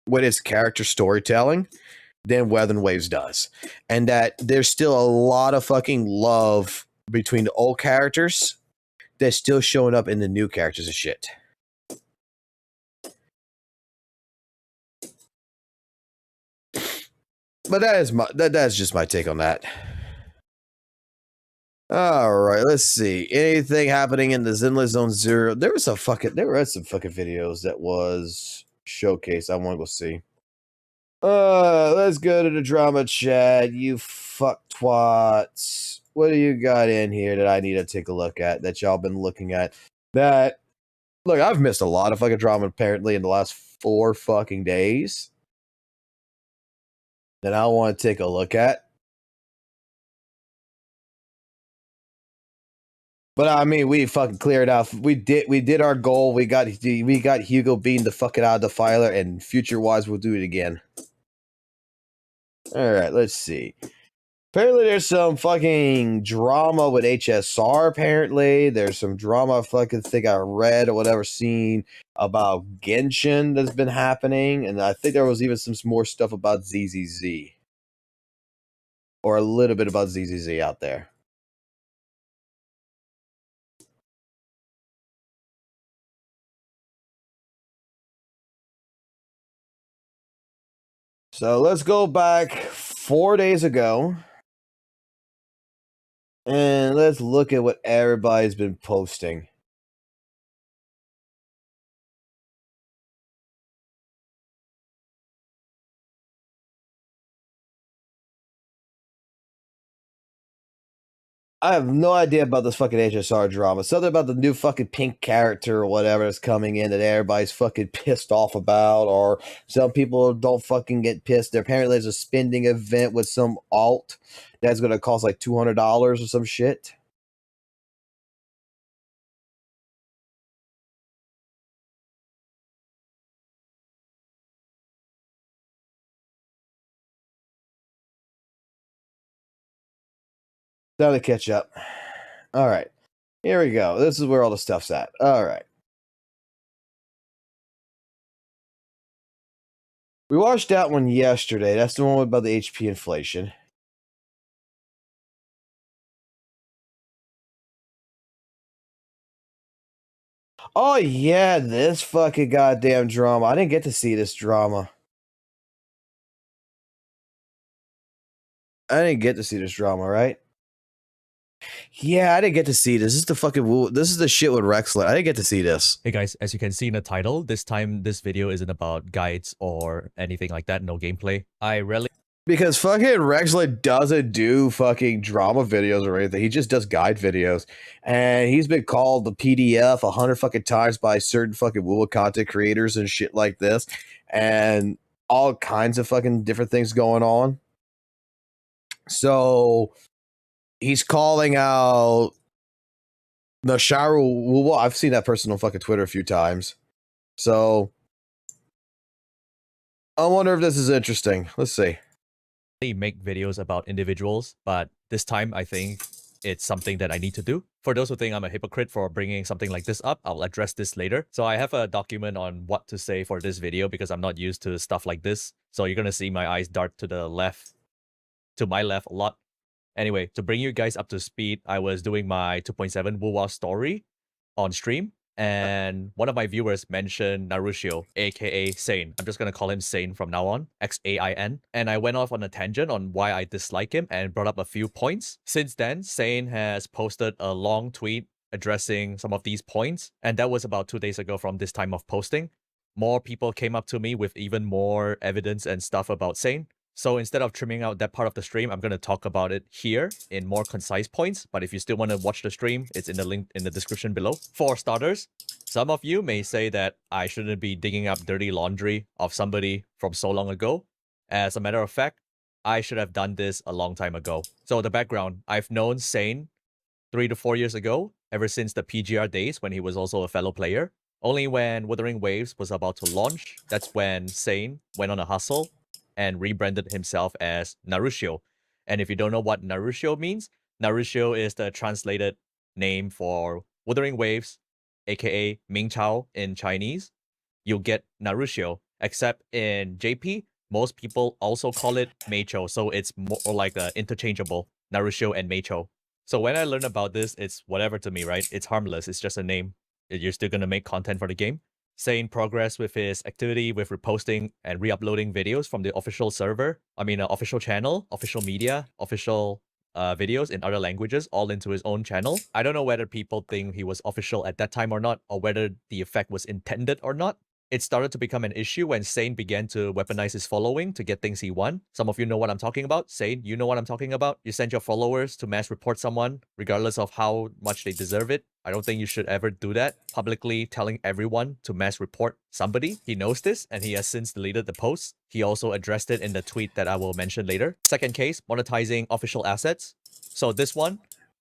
with its character storytelling than Weather Waves does. And that there's still a lot of fucking love between the old characters that's still showing up in the new characters and shit. But that's just my take on that. All right, let's see. Anything happening in the Zenless Zone Zero? There were some fucking videos that was showcased. I want to go see. Let's go to the drama chat. You fuck twats. What do you got in here that I need to take a look at that y'all been looking at? That look, I've missed a lot of fucking drama apparently in the last 4 fucking days. That I want to take a look at. But I mean, we fucking cleared out. We did our goal. We got Hugo beating the fucking out of the filer, and future wise, we'll do it again. All right, let's see. Apparently, there's some fucking drama with HSR. Apparently, there's some drama. I fucking think I read or whatever seen about Genshin that's been happening, and I think there was even some more stuff about ZZZ, or a little bit about ZZZ out there. So let's go back 4 days ago. And let's look at what everybody's been posting. I have no idea about this fucking HSR drama. Something about the new fucking pink character or whatever is coming in that everybody's fucking pissed off about, or some people don't fucking get pissed. Apparently there's a spending event with some alt that's going to cost like $200 or some shit. Now to catch up. All right. Here we go. This is where all the stuff's at. All right. We watched that one yesterday. That's the one about the HP inflation. Oh, yeah. This fucking goddamn drama. I didn't get to see this drama. I didn't get to see this drama, right? Yeah, I didn't get to see this. This is the fucking this is the shit with Rexlet. I didn't get to see this. Hey guys, as you can see in the title, this time this video isn't about guides or anything like that, no gameplay. Because fucking Rexlet doesn't do fucking drama videos or anything. He just does guide videos. And he's been called the PDF 100 fucking times by certain fucking WUWA content creators and shit like this. And all kinds of fucking different things going on. So he's calling out Nasharu WUWA. I've seen that person on fucking Twitter a few times. So I wonder if this is interesting. Let's see. Make videos about individuals, but this time I think it's something that I need to do. For those who think I'm a hypocrite for bringing something like this up, I'll address this later. So I have a document on what to say for this video because I'm not used to stuff like this. So you're gonna see my eyes dart to the left, to my left a lot. Anyway, to bring you guys up to speed, I was doing my 2.7 WUWA story on stream, and one of my viewers mentioned Narushio, aka Sane. I'm just gonna call him Sane from now on, X-A-I-N. And I went off on a tangent on why I dislike him and brought up a few points. Since then, Sane has posted a long tweet addressing some of these points, and that was about 2 days ago from this time of posting. More people came up to me with even more evidence and stuff about Sane. So instead of trimming out that part of the stream, I'm going to talk about it here in more concise points. But if you still want to watch the stream, it's in the link in the description below. For starters, some of you may say that I shouldn't be digging up dirty laundry of somebody from so long ago. As a matter of fact, I should have done this a long time ago. So the background, I've known Sane 3 to 4 years ago, ever since the PGR days when he was also a fellow player. Only when Wuthering Waves was about to launch, that's when Sane went on a hustle and rebranded himself as Narushio. And if you don't know what Narushio means, Narushio is the translated name for Wuthering Waves, aka Ming Chao in Chinese. You'll get Narushio, except in JP, most people also call it Meicho, so it's more like interchangeable, Narushio and Meicho. So when I learned about this, it's whatever to me, right? It's harmless, it's just a name. You're still gonna make content for the game. Saying progress with his activity with reposting and re-uploading videos from the official server, official channel, official media, official videos in other languages, all into his own channel. I don't know whether people think he was official at that time or not, or whether the effect was intended or not. It started to become an issue when Sane began to weaponize his following to get things he won. Some of you know what I'm talking about. Sane, you know what I'm talking about. You send your followers to mass report someone, regardless of how much they deserve it. I don't think you should ever do that, publicly telling everyone to mass report somebody. He knows this, and he has since deleted the post. He also addressed it in the tweet that I will mention later. Second case, monetizing official assets. So this one,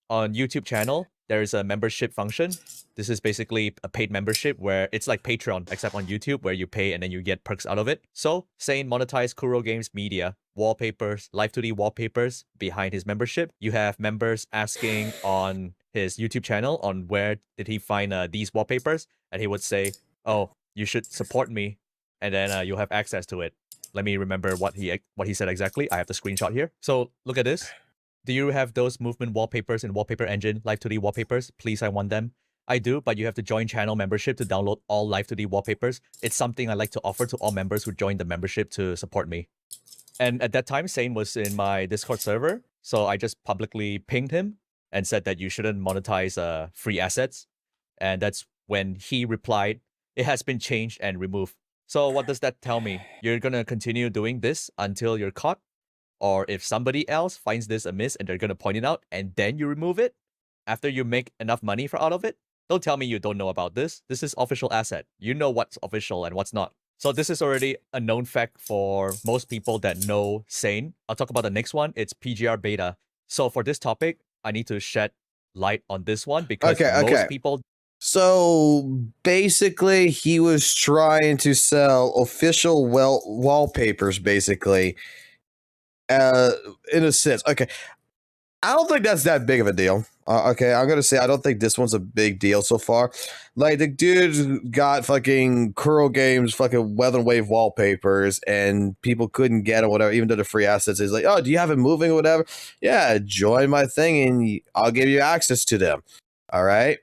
on YouTube channel, there is a membership function. This is basically a paid membership where it's like Patreon, except on YouTube, where you pay and then you get perks out of it. So, Sane monetized Kuro Games media, wallpapers, Live 2D wallpapers behind his membership. You have members asking on his YouTube channel on where did he find these wallpapers, and he would say, oh, you should support me, and then you'll have access to it. Let me remember what he said exactly. I have the screenshot here. So, look at this. Do you have those movement wallpapers in Wallpaper Engine, Live 2D wallpapers? Please, I want them. I do, but you have to join channel membership to download all Live 2D wallpapers. It's something I like to offer to all members who join the membership to support me. And at that time, Sane was in my Discord server, so I just publicly pinged him and said that you shouldn't monetize free assets. And that's when he replied, it has been changed and removed. So what does that tell me? You're gonna continue doing this until you're caught? Or if somebody else finds this amiss and they're gonna point it out and then you remove it after you make enough money out of it? Don't tell me you don't know about this. This is official asset. You know what's official and what's not. So this is already a known fact for most people that know Sane. I'll talk about the next one. It's PGR beta. So for this topic, I need to shed light on this one because most people... So basically, he was trying to sell official wallpapers, basically, in a sense. Okay, I don't think that's that big of a deal. Okay, I'm gonna say I don't think this one's a big deal so far. Like, the dude got fucking Kuro Games fucking Weather Wave wallpapers, and people couldn't get them, whatever, even though the free assets. He's like, oh, do you have it moving or whatever? Yeah, join my thing, and I'll give you access to them. All right.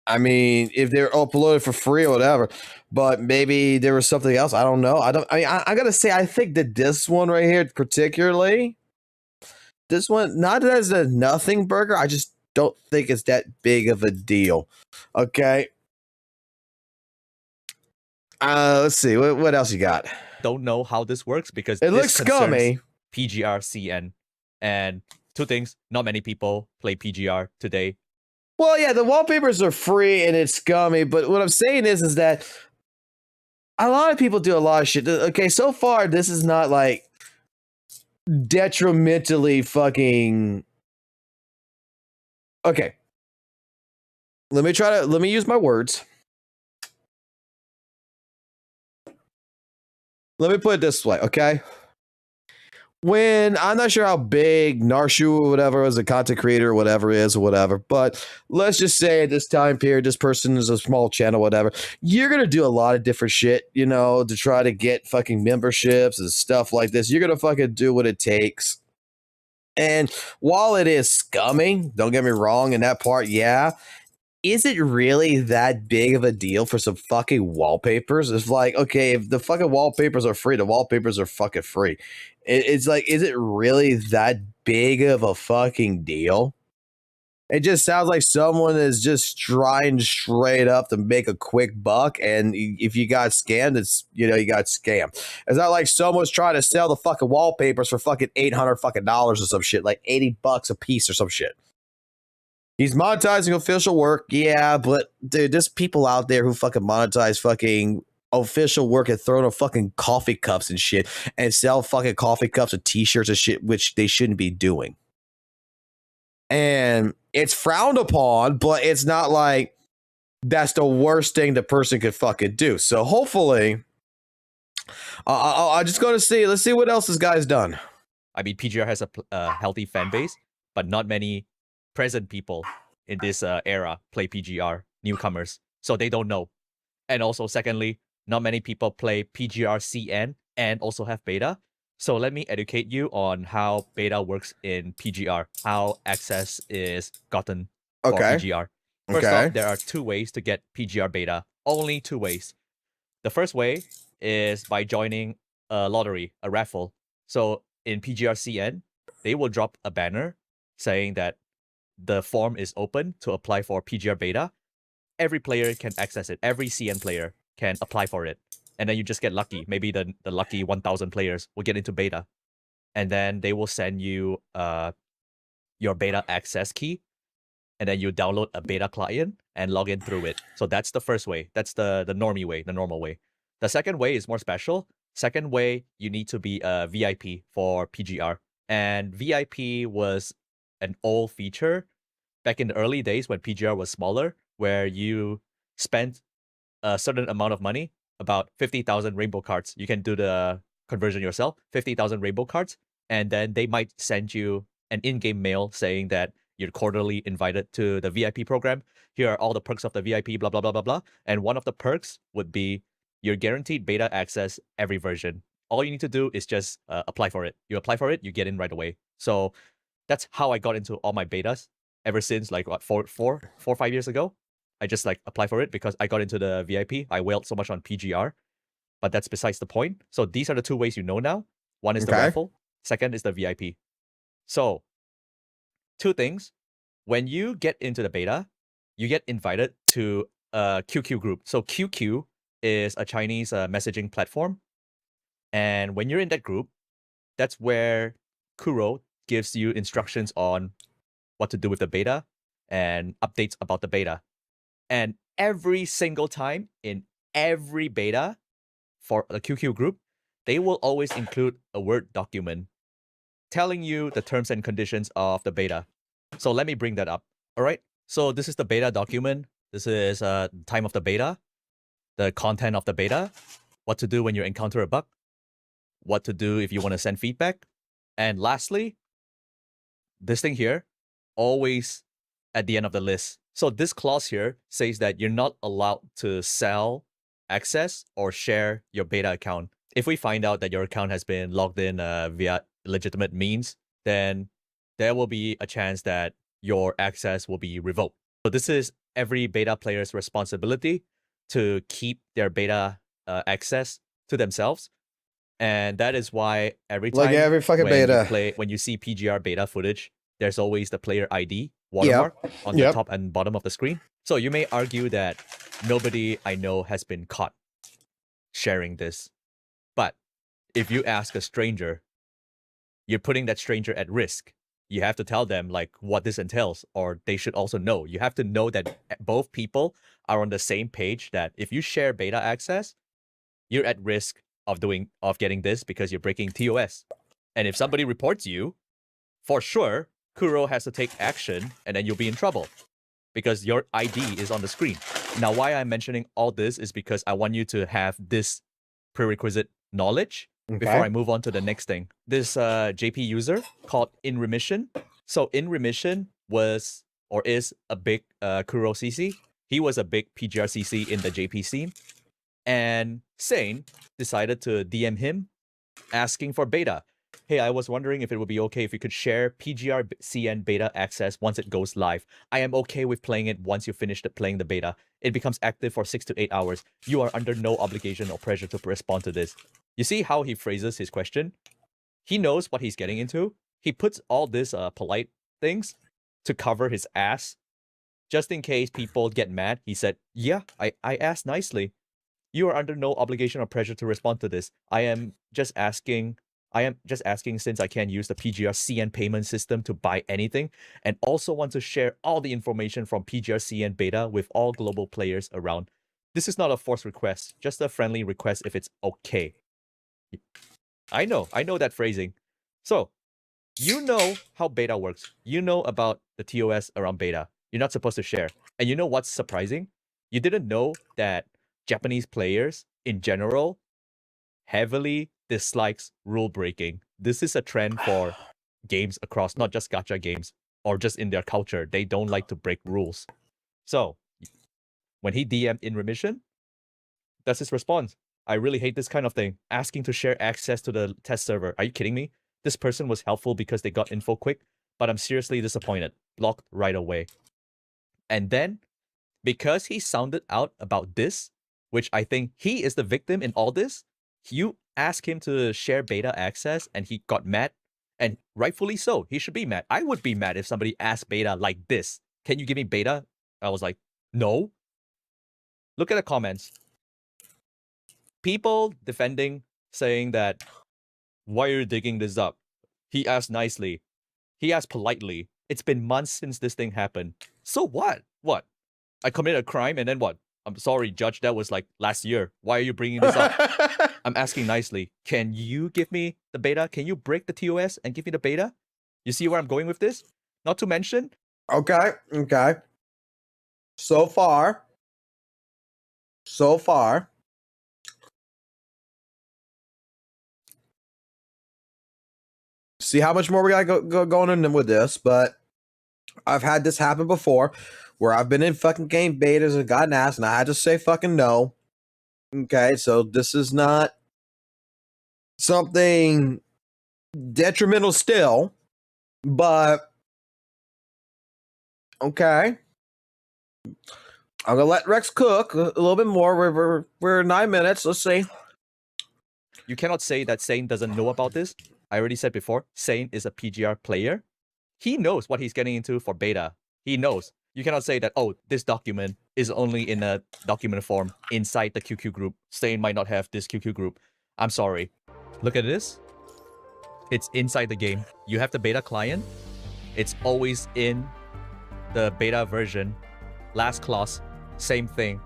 I mean, if they're uploaded for free or whatever, but maybe there was something else. I don't know. I gotta say, I think that this one right here, particularly, this one, not as a nothing burger, I just don't think it's that big of a deal. Okay. Let's see. What else you got? Don't know how this works because it looks scummy. PGR CN. And two things, not many people play PGR today. Well, yeah, the wallpapers are free and it's scummy, but what I'm saying is that a lot of people do a lot of shit. Okay, so far this is not like detrimentally fucking. Okay, let me use my words. Let me put it this way, okay? When I'm not sure how big Narshu or whatever as a content creator or whatever is or whatever, but let's just say at this time period, this person is a small channel, whatever. You're gonna do a lot of different shit, you know, to try to get fucking memberships and stuff like this. You're gonna fucking do what it takes. And while it is scumming, don't get me wrong, in that part, yeah. Is it really that big of a deal for some fucking wallpapers? It's like, okay, if the fucking wallpapers are free, the wallpapers are fucking free. It's like, is it really that big of a fucking deal? It just sounds like someone is just trying straight up to make a quick buck, and if you got scammed, it's, you know, you got scammed. It's not like someone's trying to sell the fucking wallpapers for fucking $800 fucking dollars or some shit, like $80 a piece or some shit. He's monetizing official work, yeah, but dude, there's people out there who fucking monetize fucking official work and throw in fucking coffee cups and shit and sell fucking coffee cups and t-shirts and shit, which they shouldn't be doing. And it's frowned upon, but it's not like that's the worst thing the person could fucking do. So hopefully, I'm just going to see. Let's see what else this guy's done. I mean, PGR has a healthy fan base, but not many present people in this era play PGR, newcomers, so they don't know. And also, secondly, not many people play PGR CN and also have beta. So let me educate you on how beta works in PGR, how access is gotten for PGR. First off, there are 2 ways to get PGR beta. Only 2 ways. The first way is by joining a lottery, a raffle. So in PGR CN, they will drop a banner saying that the form is open to apply for PGR beta. Every player can access it. Every CN player can apply for it. And then you just get lucky. Maybe the lucky 1,000 players will get into beta. And then they will send you your beta access key. And then you download a beta client and log in through it. So that's the first way. That's the normie way, the normal way. The second way is more special. Second way, you need to be a VIP for PGR. And VIP was an old feature back in the early days when PGR was smaller, where you spent a certain amount of money, about 50,000 rainbow cards. You can do the conversion yourself, 50,000 rainbow cards, and then they might send you an in-game mail saying that you're quarterly invited to the VIP program. Here are all the perks of the VIP, blah, blah, blah, blah, blah. And one of the perks would be you're guaranteed beta access every version. All you need to do is just apply for it. You apply for it, you get in right away. So that's how I got into all my betas ever since, like, what, 4 or 5 years ago. I just like apply for it because I got into the VIP. I wailed so much on PGR, but that's besides the point. So these are the 2 ways you know now. One is the raffle. Second is the VIP. So 2 things. When you get into the beta, you get invited to a QQ group. So QQ is a Chinese messaging platform. And when you're in that group, that's where Kuro gives you instructions on what to do with the beta and updates about the beta. And every single time in every beta for the QQ group, they will always include a Word document telling you the terms and conditions of the beta. So let me bring that up. All right. So this is the beta document. This is time of the beta, the content of the beta, what to do when you encounter a bug, what to do if you want to send feedback. And lastly, this thing here, always at the end of the list. So this clause here says that you're not allowed to sell, access, or share your beta account. If we find out that your account has been logged in via illegitimate means, then there will be a chance that your access will be revoked. So this is every beta player's responsibility to keep their beta access to themselves. And that is why every time every fucking beta, when you see PGR beta footage, there's always the player ID watermark on the top and bottom of the screen. So you may argue that nobody I know has been caught sharing this. But if you ask a stranger, you're putting that stranger at risk. You have to tell them like what this entails, or they should also know. You have to know that both people are on the same page, that if you share beta access, you're at risk of getting this because you're breaking TOS. And if somebody reports you, for sure, Kuro has to take action and then you'll be in trouble because your ID is on the screen. Now, why I'm mentioning all this is because I want you to have this prerequisite knowledge before I move on to the next thing. This JP user called In Remission. So In Remission was or is a big Kuro CC. He was a big PGR CC in the JP scene. And Sane decided to DM him asking for beta. Hey, I was wondering if it would be okay if you could share PGR CN beta access once it goes live. I am okay with playing it once you finish playing the beta. It becomes active for 6 to 8 hours. You are under no obligation or pressure to respond to this. You see how he phrases his question? He knows what he's getting into. He puts all these polite things to cover his ass. Just in case people get mad, he said, yeah, I asked nicely. You are under no obligation or pressure to respond to this. I am just asking since I can't use the PGR CN payment system to buy anything and also want to share all the information from PGR CN beta with all global players around. This is not a forced request, just a friendly request if it's okay. I know that phrasing. So, you know how beta works. You know about the TOS around beta. You're not supposed to share. And you know what's surprising? You didn't know that Japanese players in general heavily dislikes rule breaking. This is a trend for games across, not just gacha games, or just in their culture. They don't like to break rules. So, when he DM'd In Remission, that's his response. I really hate this kind of thing. Asking to share access to the test server. Are you kidding me? This person was helpful because they got info quick, but I'm seriously disappointed. Blocked right away. And then, because he sounded out about this, which I think he is the victim in all this, you ask him to share beta access and he got mad, and rightfully so. He should be mad. I would be mad if somebody asked beta like this. Can you give me beta? I was like, no. Look at the comments. People defending, saying that, why are you digging this up? He asked nicely. He asked politely. It's been months since this thing happened. So what? What? I committed a crime and then what? I'm sorry, Judge, that was like last year. Why are you bringing this up? I'm asking nicely. Can you give me the beta? Can you break the TOS and give me the beta? You see where I'm going with this? Not to mention... Okay. So far... See how much more we gotta go going in with this, but I've had this happen before where I've been in fucking game betas and gotten asked and I had to say fucking no. Okay, so this is not something detrimental still, but okay. I'm gonna let Rex cook a little bit more. We're 9 minutes. Let's see. You cannot say that Sane doesn't know about this. I already said before, Sane is a PGR player. He knows what he's getting into for beta. He knows. You cannot say that, oh, this document is only in a document form inside the QQ group. Sane might not have this QQ group. I'm sorry. Look at this. It's inside the game. You have the beta client. It's always in the beta version. Last clause, same thing.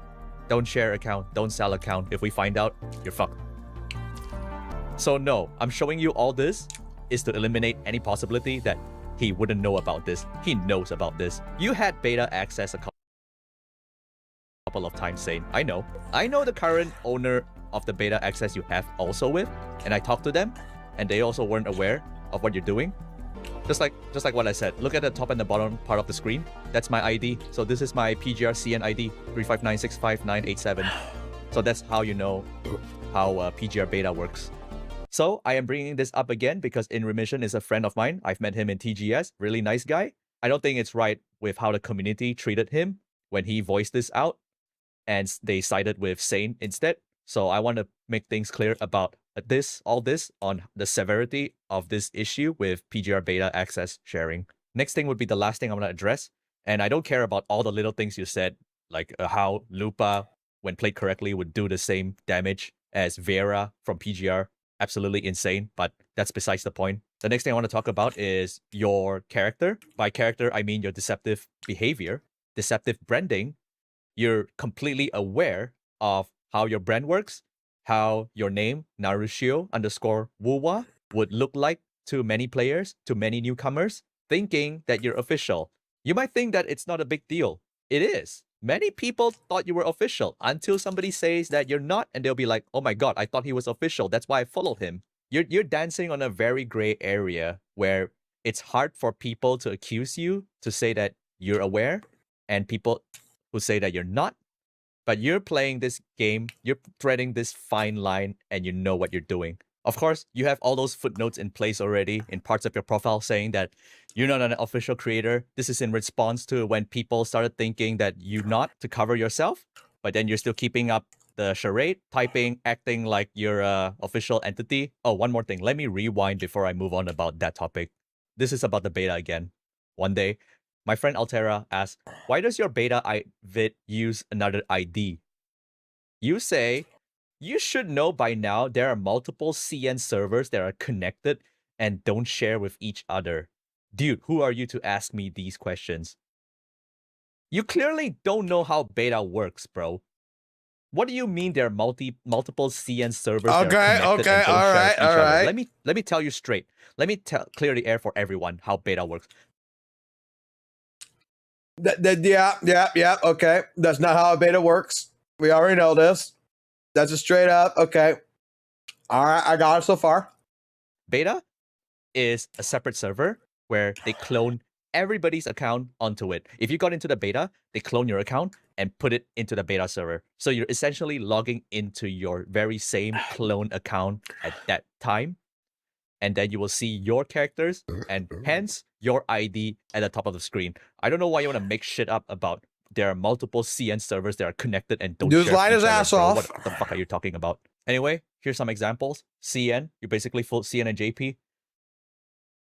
Don't share account, don't sell account. If we find out, you're fucked. So no, I'm showing you all this is to eliminate any possibility that he wouldn't know about this. He knows about this. You had beta access a couple of times, Sane. I know. I know the current owner of the beta access you have also with, and I talked to them, and they also weren't aware of what you're doing. Just like what I said. Look at the top and the bottom part of the screen. That's my ID. So this is my PGR CN ID 359655987. So that's how you know how PGR beta works. So I am bringing this up again because In Remission is a friend of mine. I've met him in TGS. Really nice guy. I don't think it's right with how the community treated him when he voiced this out, and they sided with Sane instead. So I want to make things clear about all this on the severity of this issue with PGR beta access sharing. Next thing would be the last thing I'm going to address. And I don't care about all the little things you said, like how Lupa, when played correctly, would do the same damage as Vera from PGR. Absolutely insane, but that's besides the point. The next thing I want to talk about is your character. By character, I mean your deceptive behavior, deceptive branding. You're completely aware of how your brand works, how your name, Narushio_WUWA, would look like to many players, to many newcomers, thinking that you're official. You might think that it's not a big deal. It is. Many people thought you were official until somebody says that you're not, and they'll be like, oh my god, I thought he was official. That's why I followed him. You're dancing on a very gray area where it's hard for people to accuse you, to say that you're aware, and people who say that you're not. But you're playing this game, you're threading this fine line, and you know what you're doing. Of course, you have all those footnotes in place already in parts of your profile saying that you're not an official creator. This is in response to when people started thinking that you're not, to cover yourself, but then you're still keeping up the charade, typing, acting like you're a official entity. Oh, one more thing. Let me rewind before I move on about that topic. This is about the beta again. One day, my friend Altera asked, why does your beta vid use another ID? You say, you should know by now there are multiple CN servers that are connected and don't share with each other. Dude, who are you to ask me these questions? You clearly don't know how beta works, bro. What do you mean there are multiple CN servers that are connected and don't share with each other? Let me tell you straight. Let me clear the air for everyone how beta works. Yeah. Okay, that's not how a beta works. We already know this. That's a straight up. Okay. All right, I got it so far. Beta is a separate server where they clone everybody's account onto it. If you got into the beta, they clone your account and put it into the beta server. So you're essentially logging into your very same clone account at that time. And then you will see your characters and hence your ID at the top of the screen. I don't know why you want to make shit up about there are multiple CN servers that are connected and don't Dude's share lying each his other, ass bro. off. What the fuck are you talking about? Anyway, here's some examples. CN, you basically fooled CN and JP.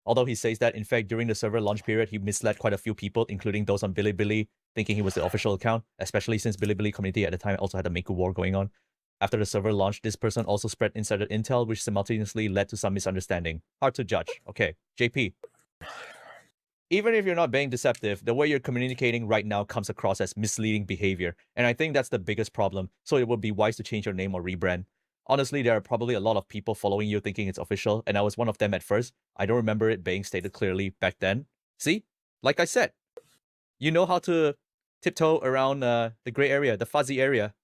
Although he says that, in fact, during the server launch period, he misled quite a few people, including those on Bilibili, thinking he was the official account, especially since Bilibili community at the time also had a Meku war going on. After the server launched, this person also spread insider intel, which simultaneously led to some misunderstanding. Hard to judge. Okay, JP. Even if you're not being deceptive, the way you're communicating right now comes across as misleading behavior, and I think that's the biggest problem, so it would be wise to change your name or rebrand. Honestly, there are probably a lot of people following you thinking it's official, and I was one of them at first. I don't remember it being stated clearly back then. See? Like I said, you know how to tiptoe around the gray area, the fuzzy area.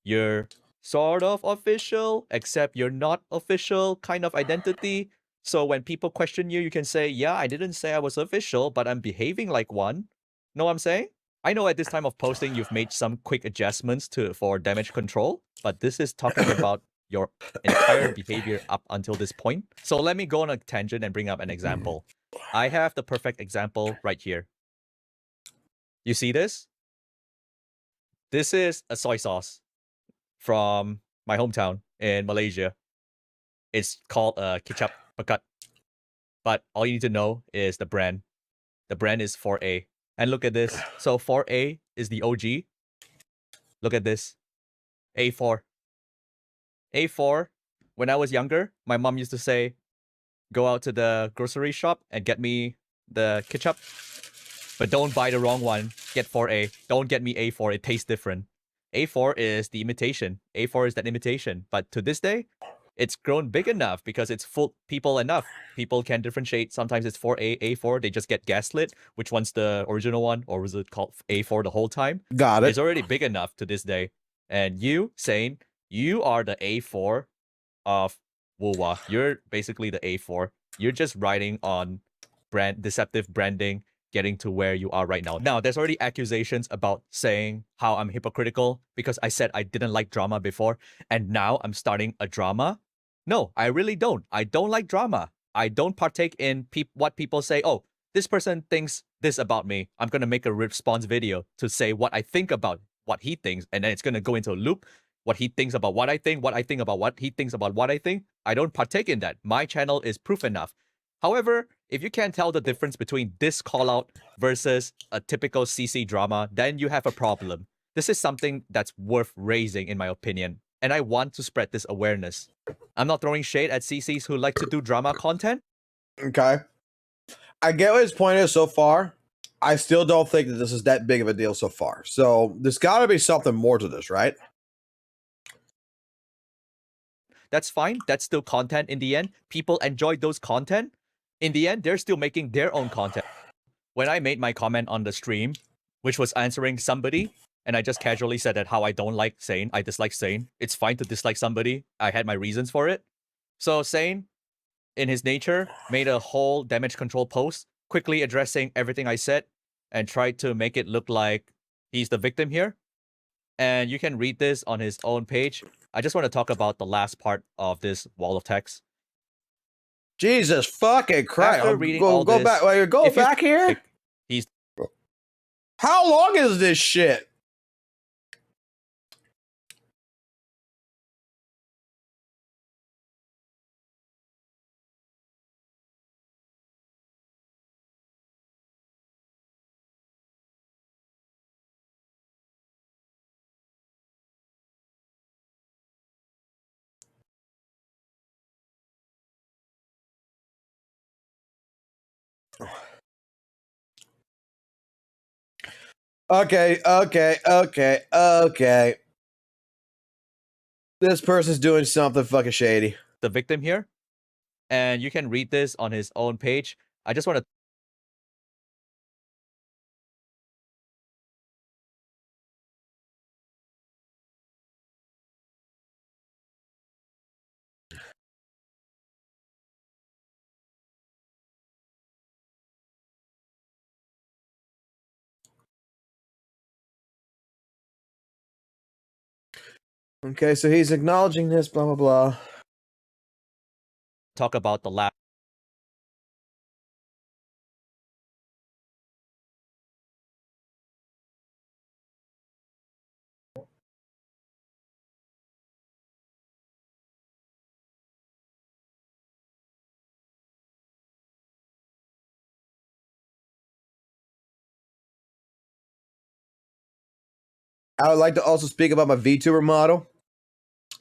You're sort of official, except you're not official kind of identity. So when people question you, you can say, yeah, I didn't say I was official, but I'm behaving like one. Know what I'm saying? I know at this time of posting, you've made some quick adjustments for damage control, but this is talking about your entire behavior up until this point. So let me go on a tangent and bring up an example. I have the perfect example right here. You see this? This is a soy sauce from my hometown in Malaysia. It's called Kicap Pekat. But all you need to know is the brand. The brand is 4A. And look at this. So 4A is the OG. Look at this. A4. A4, when I was younger, my mom used to say, go out to the grocery shop and get me the ketchup. But don't buy the wrong one. Get 4A. Don't get me A4. It tastes different. A4 is the imitation. A4 is that imitation. But to this day, it's grown big enough because it's fooled people enough. People can differentiate. Sometimes it's 4A, A4. They just get gaslit. Which one's the original one? Or was it called A4 the whole time? Got it. It's already big enough to this day. And you, Sane, you are the A4 of WUWA. You're basically the A4. You're just riding on deceptive branding, getting to where you are right now. Now, there's already accusations about saying how I'm hypocritical because I said I didn't like drama before, and now I'm starting a drama. No, I really don't. I don't like drama. I don't partake in what people say, oh, this person thinks this about me. I'm going to make a response video to say what I think about what he thinks, and then it's going to go into a loop. What he thinks about what I think about what he thinks about what I think. I don't partake in that. My channel is proof enough. However, if you can't tell the difference between this call out versus a typical CC drama, then you have a problem. This is something that's worth raising, in my opinion, and I want to spread this awareness. I'm not throwing shade at CCs who like to do drama content. Okay. I get what his point is so far. I still don't think that this is that big of a deal so far. So there's got to be something more to this, right? That's fine. That's still content in the end. People enjoy those content. In the end, they're still making their own content. When I made my comment on the stream, which was answering somebody, and I just casually said that how I don't like Sane, I dislike Sane. It's fine to dislike somebody. I had my reasons for it. So Sane, in his nature, made a whole damage control post, quickly addressing everything I said, and tried to make it look like he's the victim here. And you can read this on his own page. I just want to talk about the last part of this wall of text. Jesus fucking Christ! After reading all this, back. Wait, go back here. He's. How long is this shit? Okay. This person's doing something fucking shady. The victim here, and you can read this on his own page. I just want to. Okay, so he's acknowledging this, blah, blah, blah. Talk about the last. I would like to also speak about my VTuber model.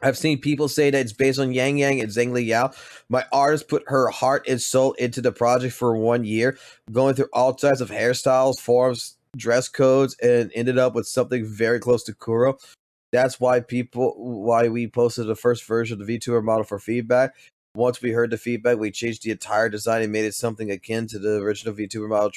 I've seen people say that it's based on Yang Yang and Zheng Liao. My artist put her heart and soul into the project for 1 year, going through all types of hairstyles, forms, dress codes, and ended up with something very close to Kuro. That's why we posted the first version of the VTuber model for feedback. Once we heard the feedback, we changed the entire design and made it something akin to the original VTuber model.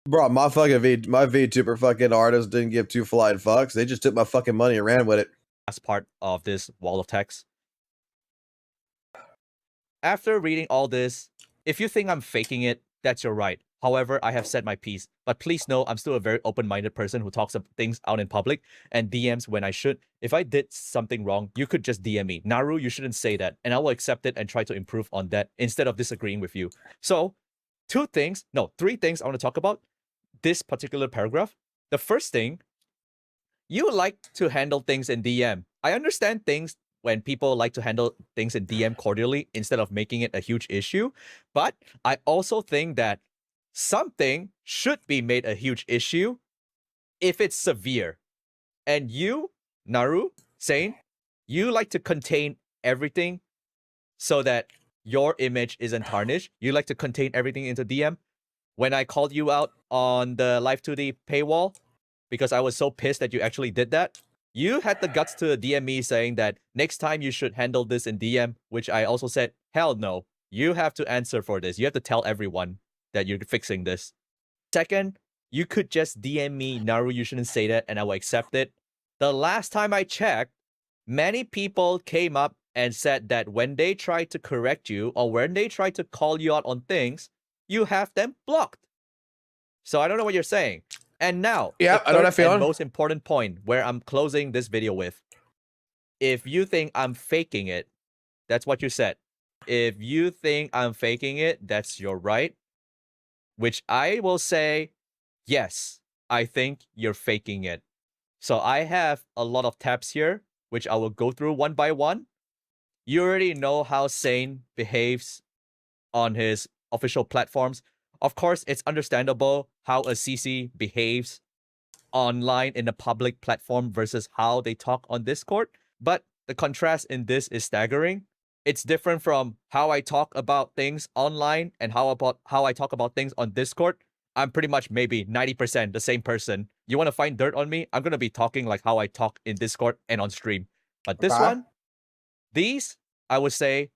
Bro, my VTuber fucking artist didn't give two flying fucks. They just took my fucking money and ran with it. Last part of this wall of text. After reading all this, if you think I'm faking it, that's your right. However, I have said my piece. But please know I'm still a very open-minded person who talks of things out in public and DMs when I should. If I did something wrong, you could just DM me. Naru, you shouldn't say that. And I will accept it and try to improve on that instead of disagreeing with you. So, three things I want to talk about this particular paragraph. The first thing, you like to handle things in DM. I understand things when people like to handle things in DM cordially instead of making it a huge issue. But I also think that something should be made a huge issue if it's severe. And you, Naru, saying you like to contain everything so that your image isn't tarnished. You like to contain everything into DM. When I called you out on the Live 2D paywall, because I was so pissed that you actually did that, you had the guts to DM me saying that next time you should handle this in DM, which I also said, hell no, you have to answer for this. You have to tell everyone that you're fixing this. Second, you could just DM me, Naru, you shouldn't say that, and I will accept it. The last time I checked, many people came up and said that when they try to correct you or when they try to call you out on things, you have them blocked. So I don't know what you're saying. And now, yeah, I know that feeling. Most important point where I'm closing this video with. If you think I'm faking it, that's what you said. If you think I'm faking it, that's your right. Which I will say, yes, I think you're faking it. So I have a lot of tabs here, which I will go through one by one. You already know how Sane behaves on his official platforms. Of course, it's understandable how a CC behaves online in a public platform versus how they talk on Discord. But the contrast in this is staggering. It's different from how I talk about things online and how I talk about things on Discord. I'm pretty much maybe 90% the same person. You want to find dirt on me? I'm going to be talking like how I talk in Discord and on stream. But this one, these, I would say,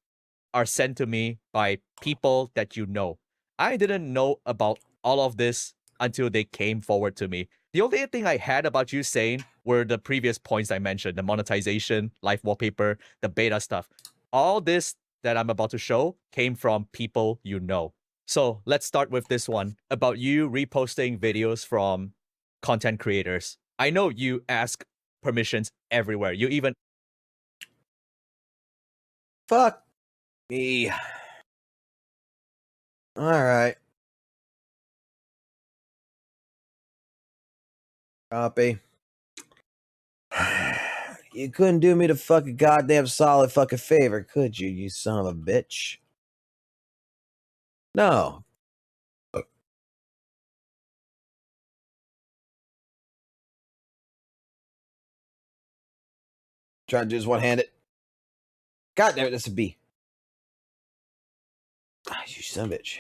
are sent to me by people that you know. I didn't know about all of this until they came forward to me. The only thing I had about you saying were the previous points I mentioned, the monetization, live wallpaper, the beta stuff. All this that I'm about to show came from people you know. So let's start with this one about you reposting videos from content creators. I know you ask permissions everywhere. You even... Fuck me. Alright. Copy. You couldn't do me the fucking goddamn solid fucking favor, could you, you son of a bitch? No. Trying to do this one-handed. God damn it, that's a B. Ah, you son of a bitch.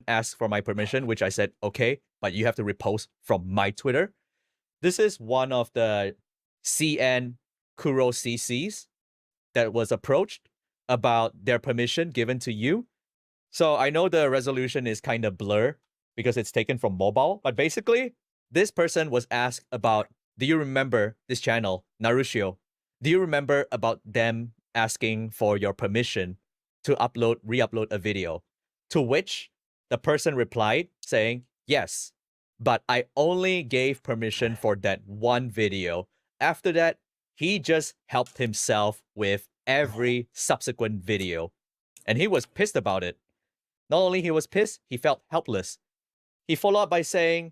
ask for my permission, which I said, okay, but you have to repost from my Twitter. This is one of the CN Kuro CCs that was approached about their permission given to you. So I know the resolution is kind of blur because it's taken from mobile, but basically this person was asked about, do you remember this channel, Narushio? Do you remember about them asking for your permission to upload, re-upload a video? To which the person replied saying, yes, but I only gave permission for that one video. After that, he just helped himself with every subsequent video. And he was pissed about it. Not only he was pissed, he felt helpless. He followed up by saying,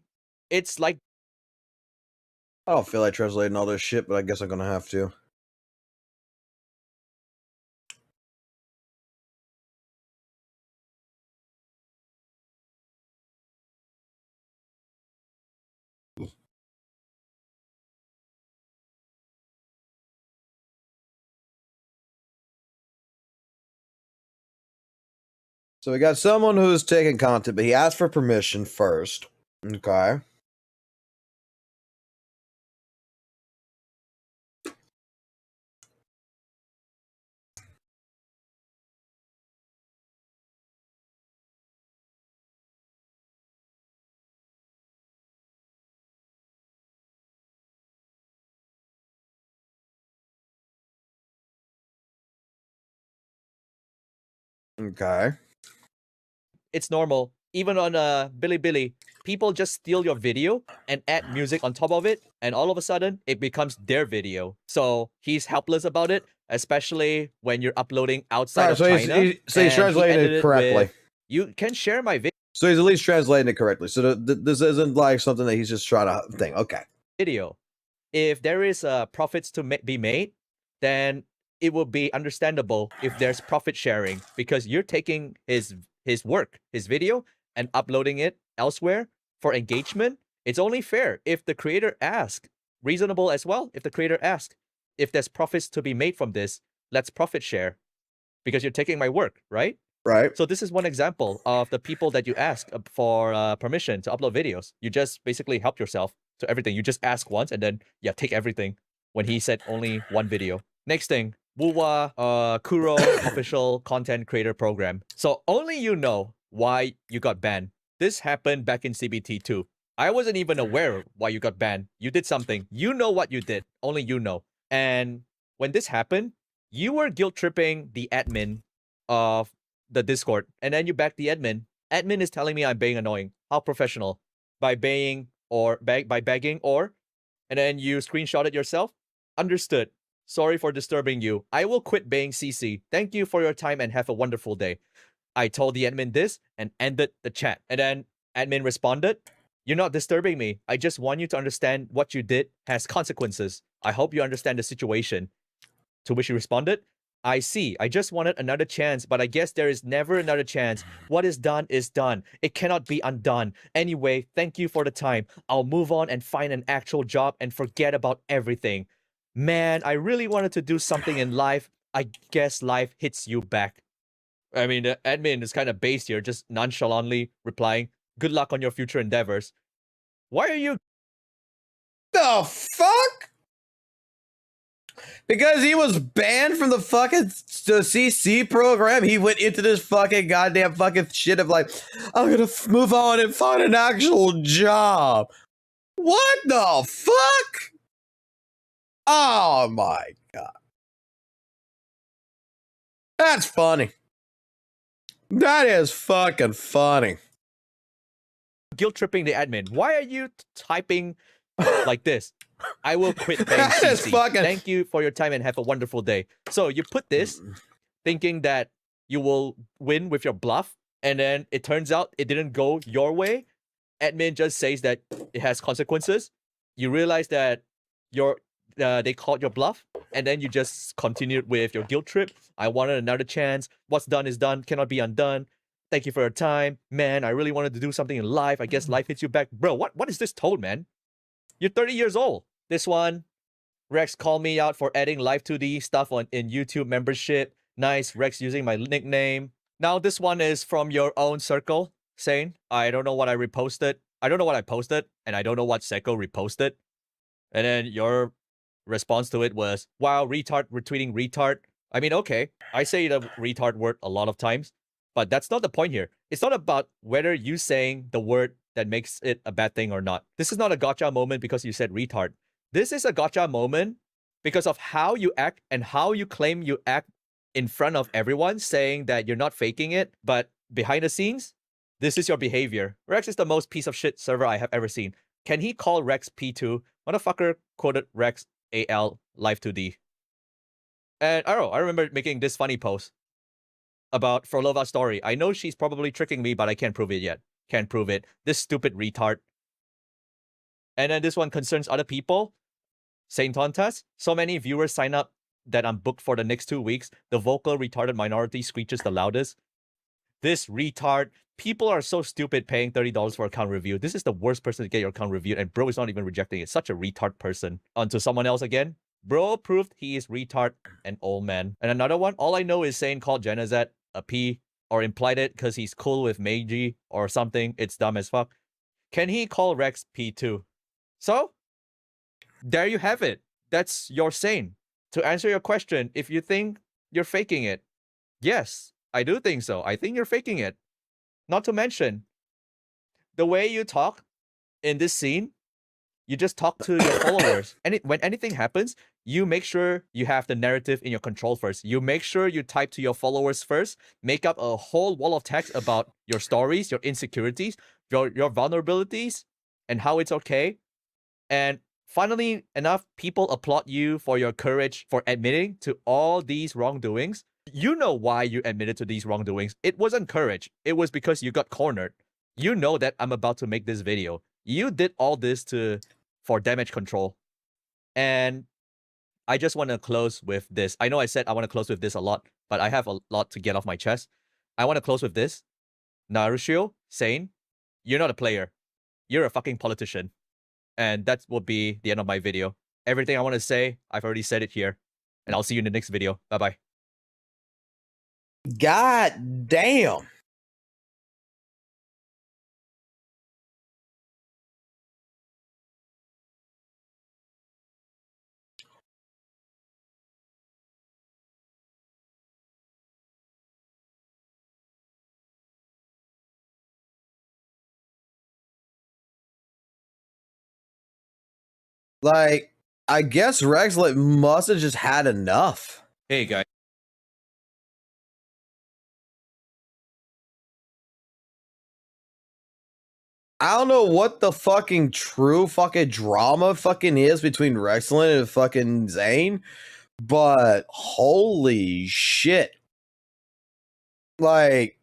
it's like... I don't feel like translating all this shit, but I guess I'm gonna have to. So we got someone who's taking content, but he asked for permission first. Okay. Okay. It's normal. Even on Bilibili, people just steal your video and add music on top of it, and all of a sudden, it becomes their video. So he's helpless about it, especially when you're uploading outside of China. So he's translating it correctly. You can share my video. So he's at least translating it correctly. So this isn't like something that he's just trying to think. Okay. Video. If there is profits to be made, then it will be understandable if there's profit sharing, because you're taking his work, his video, and uploading it elsewhere for engagement. It's only fair if the creator asks. Reasonable as well if the creator asks. If there's profits to be made from this, let's profit share, because you're taking my work, right? Right. So this is one example of the people that you ask for permission to upload videos. You just basically help yourself to everything. You just ask once and then, yeah, take everything when he said only one video. Next thing, WUWA Kuro official content creator program. So only you know why you got banned. This happened back in CBT too. I wasn't even aware why you got banned. You did something. You know what you did. Only you know. And when this happened, you were guilt tripping the admin of the Discord, and then you back the admin. Admin is telling me I'm being annoying. How professional? By begging or and then you screenshot it yourself? Understood. Sorry for disturbing you. I will quit being CC. Thank you for your time and have a wonderful day. I told the admin this and ended the chat. And then admin responded, you're not disturbing me. I just want you to understand what you did has consequences. I hope you understand the situation. To which he responded, I see. I just wanted another chance, but I guess there is never another chance. What is done is done. It cannot be undone. Anyway, thank you for the time. I'll move on and find an actual job and forget about everything. Man, I really wanted to do something in life. I guess life hits you back. I mean, the admin is kind of based here, just nonchalantly replying, good luck on your future endeavors. Why are you... The fuck? Because he was banned from the fucking CC program, he went into this fucking goddamn fucking shit of like, I'm gonna move on and find an actual job. What the fuck? Oh my god. That's funny. That is fucking funny. Guilt tripping the admin. Why are you typing like this? I will quit being CC. Thank you for your time and have a wonderful day. So you put this thinking that you will win with your bluff, and then it turns out it didn't go your way. Admin just says that it has consequences. You realize that they called your bluff, and then you just continued with your guilt trip. I wanted another chance. What's done is done, cannot be undone. Thank you for your time. Man, I really wanted to do something in life. I guess life hits you back. Bro, what is this told, man? You're 30 years old. This one, Rex called me out for adding live 2D stuff in YouTube membership. Nice, Rex using my nickname. Now this one is from your own circle, saying, I don't know what I reposted. I don't know what I posted, and I don't know what Seko reposted. And then your response to it was, wow, retard retweeting retard. I mean, okay, I say the retard word a lot of times, but that's not the point here. It's not about whether you saying the word that makes it a bad thing or not. This is not a gotcha moment because you said retard. This is a gotcha moment because of how you act and how you claim you act in front of everyone, saying that you're not faking it, but behind the scenes, this is your behavior. Rex is the most piece of shit server I have ever seen. Can he call Rex P2? Motherfucker quoted Rex AL Live 2D. And I remember making this funny post about Frolova story. I know she's probably tricking me, but I can't prove it yet. Can't prove it. This stupid retard. And then this one concerns other people. Saint Tontas, so many viewers sign up that I'm booked for the next 2 weeks. The vocal retarded minority screeches the loudest. This retard. People are so stupid paying $30 for account review. This is the worst person to get your account reviewed, and bro is not even rejecting it. Such a retard person. On to someone else again. Bro proved he is retard and old man. And another one, all I know is saying called Genazet a P or implied it because he's cool with Meiji or something. It's dumb as fuck. Can he call Rex P2? So, there you have it. That's your saying. To answer your question, if you think you're faking it, yes, I do think so. I think you're faking it. Not to mention, the way you talk in this scene, you just talk to your followers. And when anything happens, you make sure you have the narrative in your control first. You make sure you type to your followers first, make up a whole wall of text about your stories, your insecurities, your vulnerabilities, and how it's okay. And finally, enough people applaud you for your courage for admitting to all these wrongdoings. You know why you admitted to these wrongdoings. It wasn't courage. It was because you got cornered. You know that I'm about to make this video. You did all this for damage control. And I just want to close with this. I know I said I want to close with this a lot, but I have a lot to get off my chest. I want to close with this. Narushio saying, you're not a player. You're a fucking politician. And that will be the end of my video. Everything I want to say, I've already said it here. And I'll see you in the next video. Bye-bye. God damn. Like, I guess Rexlet must have just had enough. Hey, guys. I don't know what the fucking true fucking drama fucking is between Rexlet and fucking Zane, but holy shit. Like,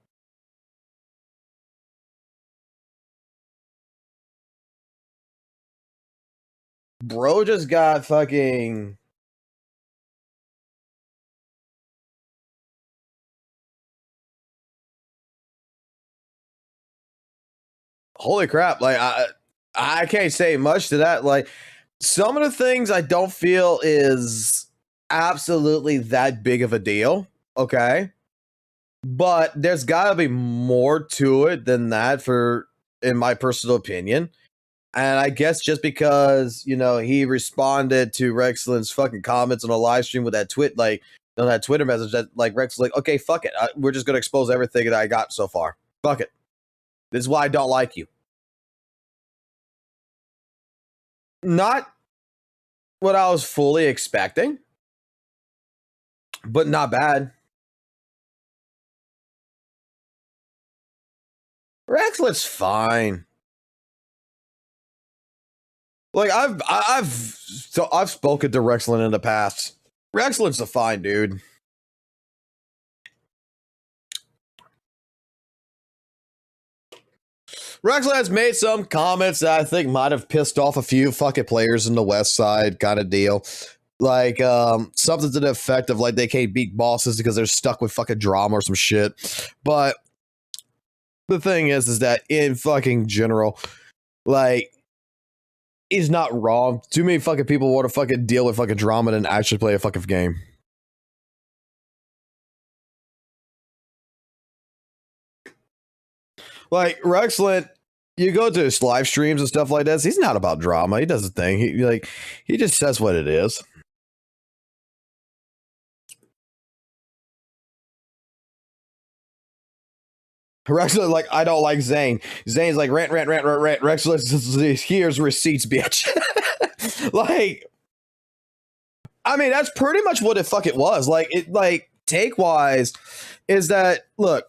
bro just got fucking... Holy crap. Like, I can't say much to that. Like, some of the things I don't feel is absolutely that big of a deal. Okay. But there's got to be more to it than that, in my personal opinion. And I guess just because, you know, he responded to Rexlin's fucking comments on a live stream with that on that Twitter message, that like Rex like, okay, fuck it. We're just going to expose everything that I got so far. Fuck it. This is why I don't like you. Not what I was fully expecting, but not bad. Rexlet's fine. Like I've spoken to Rexlet in the past. Rexlet's a fine dude. Rexlet has made some comments that I think might have pissed off a few fucking players in the West Side kind of deal. Like, something to the effect of, like, they can't beat bosses because they're stuck with fucking drama or some shit. But the thing is that in fucking general, like, he's not wrong. Too many fucking people want to fucking deal with fucking drama than actually play a fucking game. Like, Rexlet, you go to his live streams and stuff like this, he's not about drama. He does a thing. He just says what it is. Rexlet, like, I don't like Zane. Zane's like, rant. Rexlet, here's receipts, bitch. Like, I mean, that's pretty much what the fuck it was. Like, it, like, take-wise, is that, look,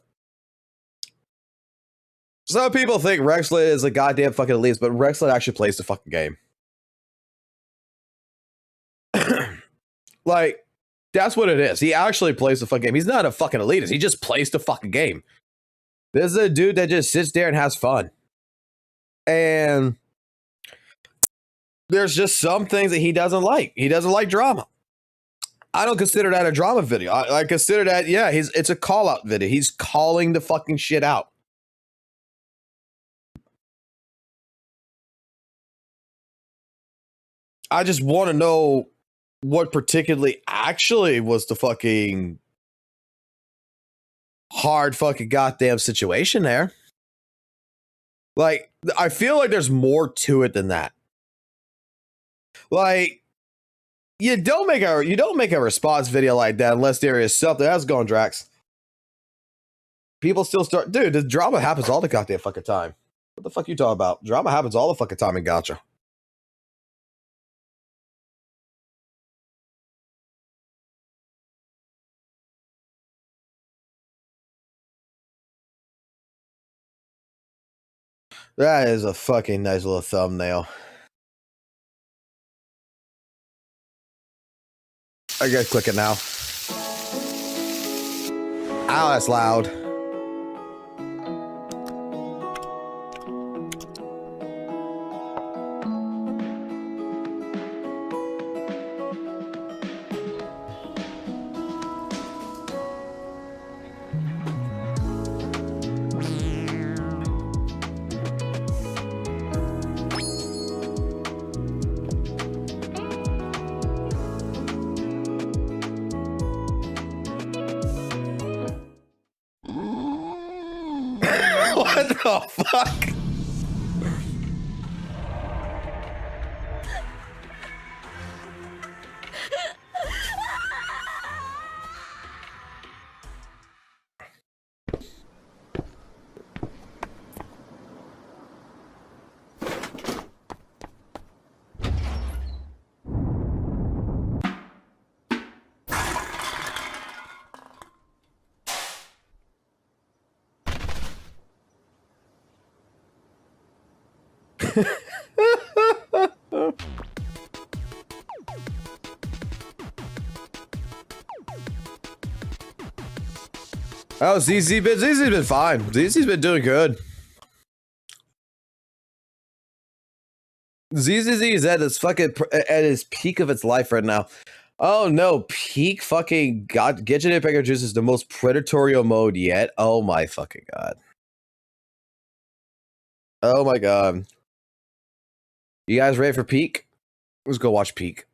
some people think Rexlet is a goddamn fucking elitist, but Rexlet actually plays the fucking game. Like, that's what it is. He actually plays the fucking game. He's not a fucking elitist. He just plays the fucking game. This is a dude that just sits there and has fun. And there's just some things that he doesn't like. He doesn't like drama. I don't consider that a drama video. I consider that, yeah, it's a call-out video. He's calling the fucking shit out. I just want to know what particularly actually was the fucking hard fucking goddamn situation there. Like, I feel like there's more to it than that. Like, you don't make a response video like that unless there is something. How's it going, Drax? People still start, dude, the drama happens all the goddamn fucking time. What the fuck you talking about? Drama happens all the fucking time in Gacha. That is a fucking nice little thumbnail. I gotta click it now. Ow, that's loud. What the fuck? Oh, ZZ's been fine. ZZ's been doing good. ZZZ is at its fucking at its peak of its life right now. Oh no, peak fucking god. Genshin Impact Juice is the most predatorial mode yet. Oh my fucking god. Oh my god. You guys ready for peak? Let's go watch peak.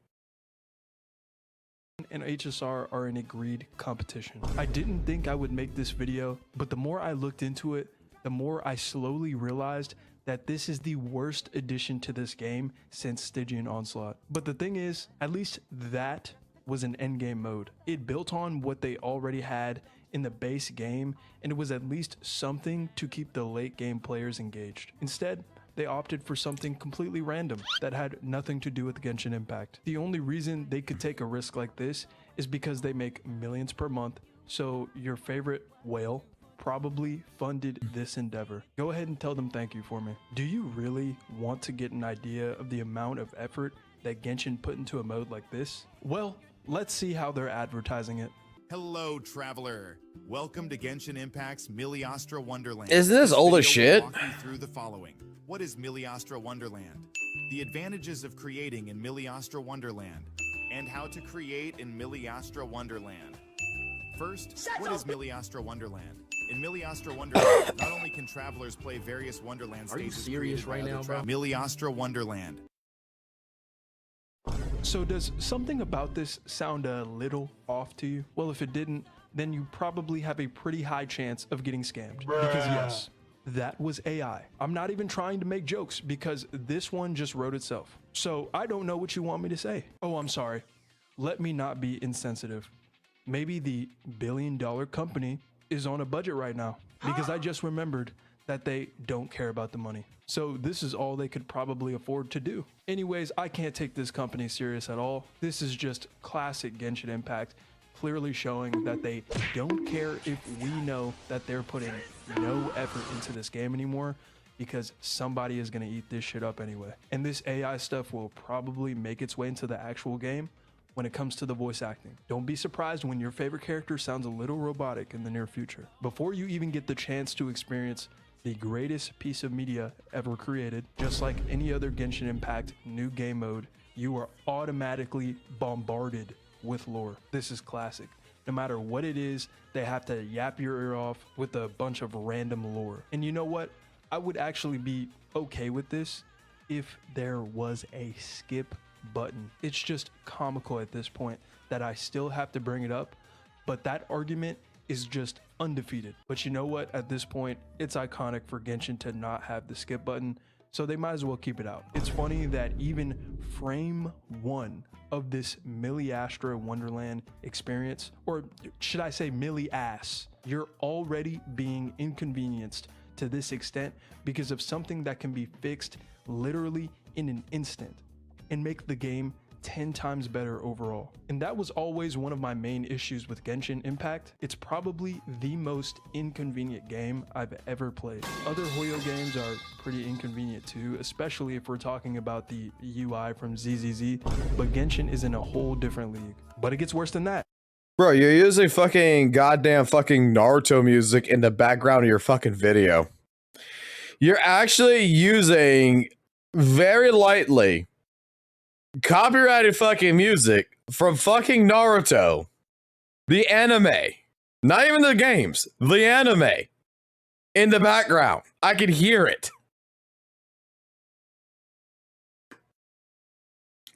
And HSR are in agreed competition. I didn't think I would make this video, but the more I looked into it, the more I slowly realized that this is the worst addition to this game since Stygian Onslaught. But the thing is, at least that was an endgame mode. It built on what they already had in the base game, and it was at least something to keep the late game players engaged. Instead, they opted for something completely random that had nothing to do with Genshin Impact. The only reason they could take a risk like this is because they make millions per month, so your favorite whale probably funded this endeavor. Go ahead and tell them thank you for me. Do you really want to get an idea of the amount of effort that Genshin put into a mode like this? Well, let's see how they're advertising it. Hello, traveler. Welcome to Genshin Impact's Miliastra Wonderland. Isn't this old as shit? Walk you through the following. What is Miliastra Wonderland? The advantages of creating in Miliastra Wonderland, and how to create in Miliastra Wonderland. First, what is Miliastra Wonderland? In Miliastra Wonderland, not only can travelers play various Wonderland stages. Are you serious right now, bro? Miliastra Wonderland. So does something about this sound a little off to you? Well, if it didn't, then you probably have a pretty high chance of getting scammed. Because yes, that was AI. I'm not even trying to make jokes because this one just wrote itself. So I don't know what you want me to say. Oh, I'm sorry. Let me not be insensitive. Maybe the billion-dollar company is on a budget right now because I just remembered that they don't care about the money. So this is all they could probably afford to do. Anyways, I can't take this company serious at all. This is just classic Genshin Impact, clearly showing that they don't care if we know that they're putting no effort into this game anymore because somebody is gonna eat this shit up anyway. And this AI stuff will probably make its way into the actual game when it comes to the voice acting. Don't be surprised when your favorite character sounds a little robotic in the near future. Before you even get the chance to experience the greatest piece of media ever created, just like any other Genshin Impact new game mode, you are automatically bombarded with lore. This is classic. No matter what it is, they have to yap your ear off with a bunch of random lore. And you know what? I would actually be okay with this if there was a skip button. It's just comical at this point that I still have to bring it up, but that argument is just undefeated. But you know what? At this point, it's iconic for Genshin to not have the skip button, so they might as well keep it out. It's funny that even frame one of this Miliastra Wonderland experience, or should I say Mili-ass, you're already being inconvenienced to this extent because of something that can be fixed literally in an instant and make the game 10 times better overall. And that was always one of my main issues with Genshin Impact. It's probably the most inconvenient game I've ever played. Other Hoyo games are pretty inconvenient too, especially if we're talking about the UI from ZZZ, but Genshin is in a whole different league. But it gets worse than that. Bro, you're using fucking goddamn fucking Naruto music in the background of your fucking video. You're actually using very lightly copyrighted fucking music from fucking Naruto, the anime, not even the games, the anime, in the background. I can hear it.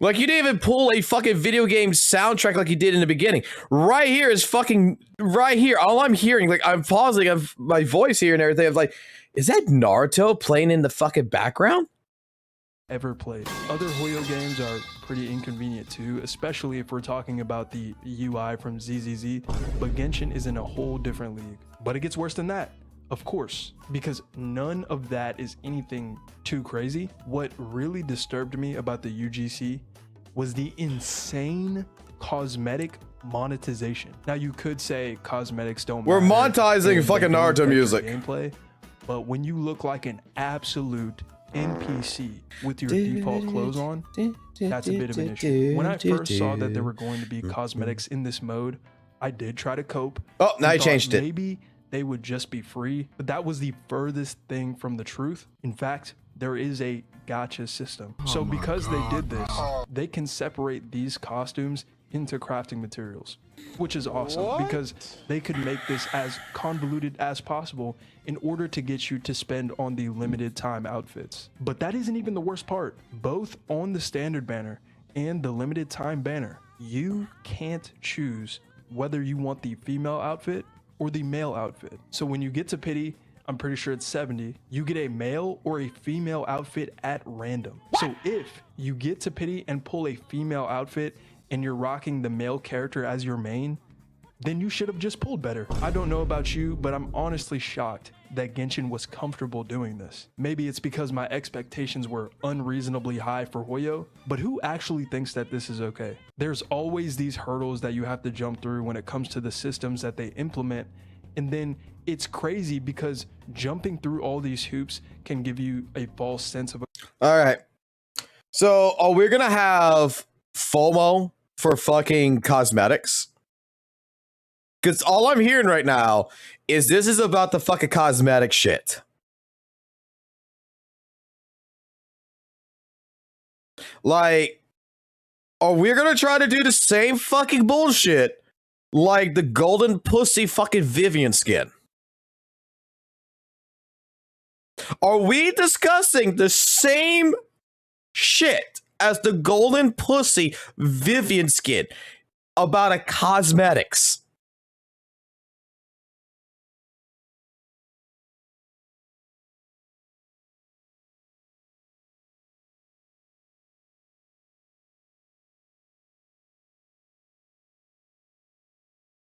Like, you didn't even pull a fucking video game soundtrack like you did in the beginning. Right here is fucking, right here. All I'm hearing, like, I'm pausing of my voice here and everything. I'm like, is that Naruto playing in the fucking background? Ever played. Other Hoyo games are pretty inconvenient too, especially if we're talking about the UI from ZZZ, but Genshin is in a whole different league. But it gets worse than that, of course, because none of that is anything too crazy. What really disturbed me about the UGC was the insane cosmetic monetization. Now you could say cosmetics don't matter. We're monetizing fucking Naruto music. Gameplay, but when you look like an absolute NPC with your default clothes on, that's a bit of an issue. When I first saw that there were going to be cosmetics in this mode, I did try to cope. Oh, now I changed it. Maybe they would just be free, but that was the furthest thing from the truth. In fact, there is a gacha system. So because they did this, they can separate these costumes into crafting materials, which is awesome because they could make this as convoluted as possible in order to get you to spend on the limited time outfits. But that isn't even the worst part. Both on the standard banner and the limited time banner, you can't choose whether you want the female outfit or the male outfit. So when you get to pity, I'm pretty sure it's 70, you get a male or a female outfit at random. So if you get to pity and pull a female outfit and you're rocking the male character as your main, then you should have just pulled better. I don't know about you, but I'm honestly shocked that Genshin was comfortable doing this. Maybe it's because my expectations were unreasonably high for Hoyo, but who actually thinks that this is okay? There's always these hurdles that you have to jump through when it comes to the systems that they implement, and then it's crazy because jumping through all these hoops can give you a false sense of... All right. So, we're gonna have FOMO for fucking cosmetics? Because all I'm hearing right now is this is about the fucking cosmetic shit. Like, are we gonna try to do the same fucking bullshit like the golden pussy fucking Vivian skin? Are we discussing the same shit as the golden pussy Vivian skin about a cosmetics?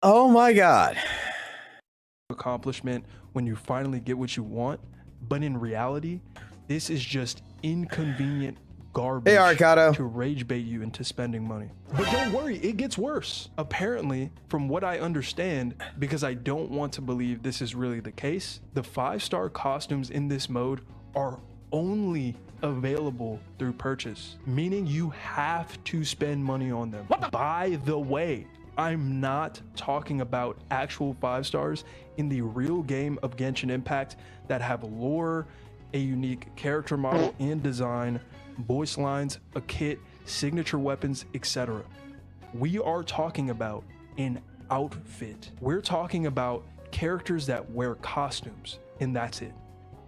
Oh my god. Accomplishment when you finally get what you want, but in reality, this is just inconvenient garbage to rage bait you into spending money. But don't worry, it gets worse. Apparently, from what I understand, because I don't want to believe this is really the case, the 5-star costumes in this mode are only available through purchase, meaning you have to spend money on them. By the way, I'm not talking about actual 5 stars in the real game of Genshin Impact that have lore, a unique character model and design, voice lines, a kit, signature weapons, etc. We are talking about an outfit. We're talking about characters that wear costumes, and that's it.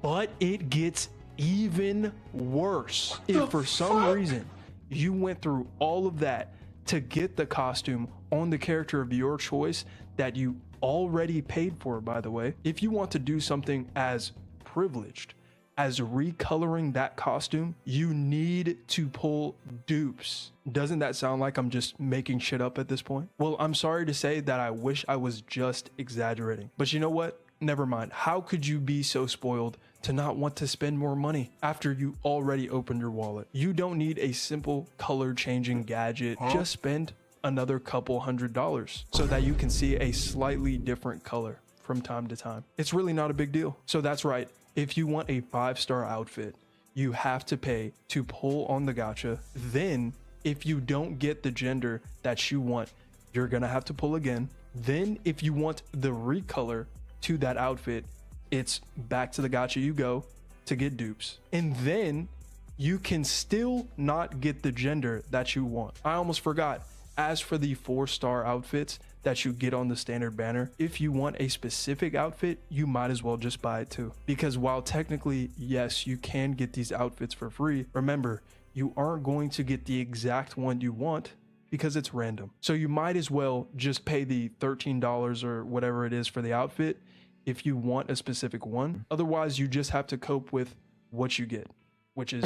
But it gets even worse. If for some reason you went through all of that to get the costume on the character of your choice that you already paid for, by the way, if you want to do something as privileged as recoloring that costume, you need to pull dupes. Doesn't that sound like I'm just making shit up at this point? Well, I'm sorry to say that I wish I was just exaggerating, but you know what? Never mind. How could you be so spoiled to not want to spend more money after you already opened your wallet? You don't need a simple color changing gadget. Just spend another couple $100s so that you can see a slightly different color from time to time. It's really not a big deal. So that's right. If you want a 5-star outfit, you have to pay to pull on the gacha. Then if you don't get the gender that you want, you're gonna have to pull again. Then if you want the recolor to that outfit, it's back to the gacha you go to get dupes. And then you can still not get the gender that you want. I almost forgot. As for the 4-star outfits that you get on the standard banner, if you want a specific outfit, you might as well just buy it too. Because while technically, yes, you can get these outfits for free, remember, you aren't going to get the exact one you want because it's random. So you might as well just pay the $13 or whatever it is for the outfit if you want a specific one. Otherwise, you just have to cope with what you get, which is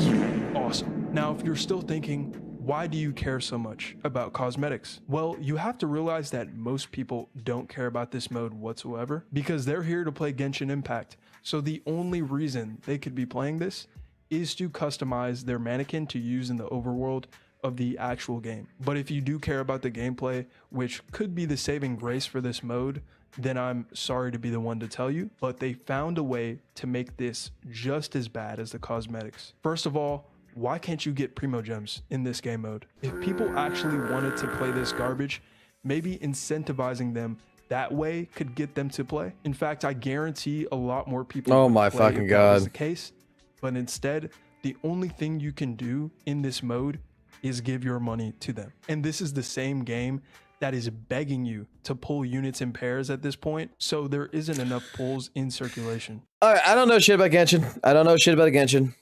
awesome. Now, if you're still thinking, why do you care so much about cosmetics? Well, you have to realize that most people don't care about this mode whatsoever because they're here to play Genshin Impact. So the only reason they could be playing this is to customize their mannequin to use in the overworld of the actual game. But if you do care about the gameplay, which could be the saving grace for this mode, then I'm sorry to be the one to tell you, but they found a way to make this just as bad as the cosmetics. First of all, why can't you get Primo Gems in this game mode? If people actually wanted to play this garbage, maybe incentivizing them that way could get them to play. In fact, I guarantee a lot more people Oh would my play fucking if that was God. the case. But instead, the only thing you can do in this mode is give your money to them. And this is the same game that is begging you to pull units in pairs at this point, so there isn't enough pulls in circulation. All right, I don't know shit about Genshin. I don't know shit about Genshin.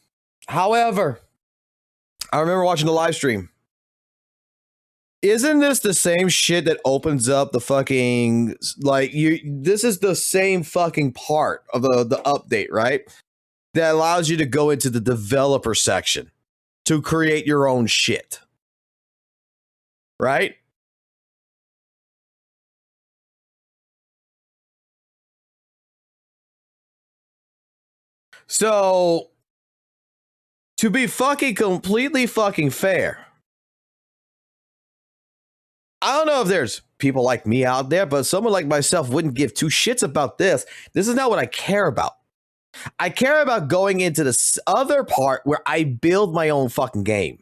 However, I remember watching the live stream. Isn't this the same shit that opens up the fucking, like, this is the same fucking part of the update, right? That allows you to go into the developer section to create your own shit. Right? So, to be fucking completely fucking fair, I don't know if there's people like me out there, but someone like myself wouldn't give two shits about this. This is not what I care about. I care about going into this other part where I build my own fucking game.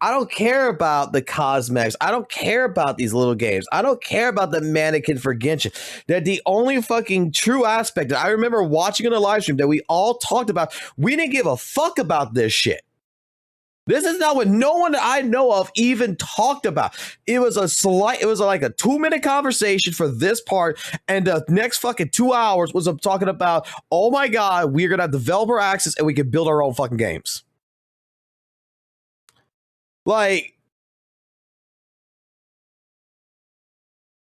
I don't care about the cosmetics. I don't care about these little games. I don't care about the mannequin for Genshin. That the only fucking true aspect that I remember watching on a live stream that we all talked about, we didn't give a fuck about this shit. This is not what no one that I know of even talked about. It was like a 2-minute conversation for this part, and the next fucking 2 hours was talking about, oh my God, we're gonna have developer access and we can build our own fucking games. Like,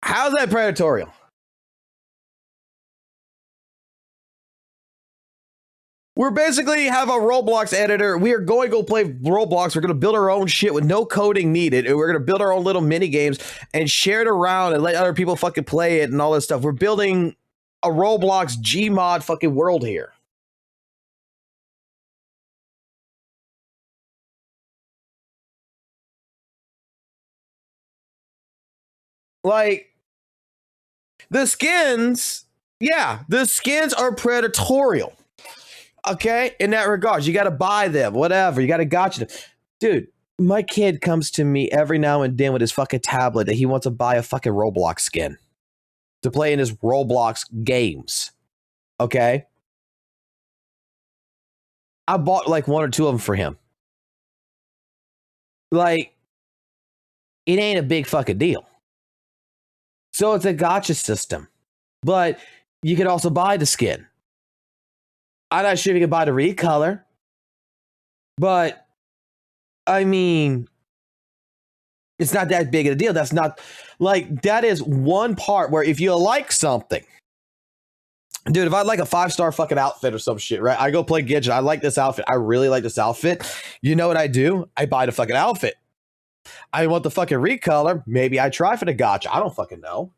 how's that predatorial? We're basically have a Roblox editor. We are going to go play Roblox. We're going to build our own shit with no coding needed. And we're going to build our own little mini games and share it around and let other people fucking play it and all this stuff. We're building a Roblox Gmod fucking world here. Like, the skins, yeah, the skins are predatorial. Okay, in that regard, you got to buy them, whatever. You got to gotcha them. Dude, my kid comes to me every now and then with his fucking tablet that he wants to buy a fucking Roblox skin to play in his Roblox games. Okay? I bought like 1 or 2 of them for him. Like, it ain't a big fucking deal. So it's a gotcha system. But you can also buy the skin. I'm not sure if you can buy the recolor. But, I mean, it's not that big of a deal. That's not, like, that is one part where if you like something, dude, if I like a 5-star fucking outfit or some shit, right? I go play Genshin. I like this outfit. I really like this outfit. You know what I do? I buy the fucking outfit. I want the fucking recolor. Maybe I try for the gotcha. I don't fucking know.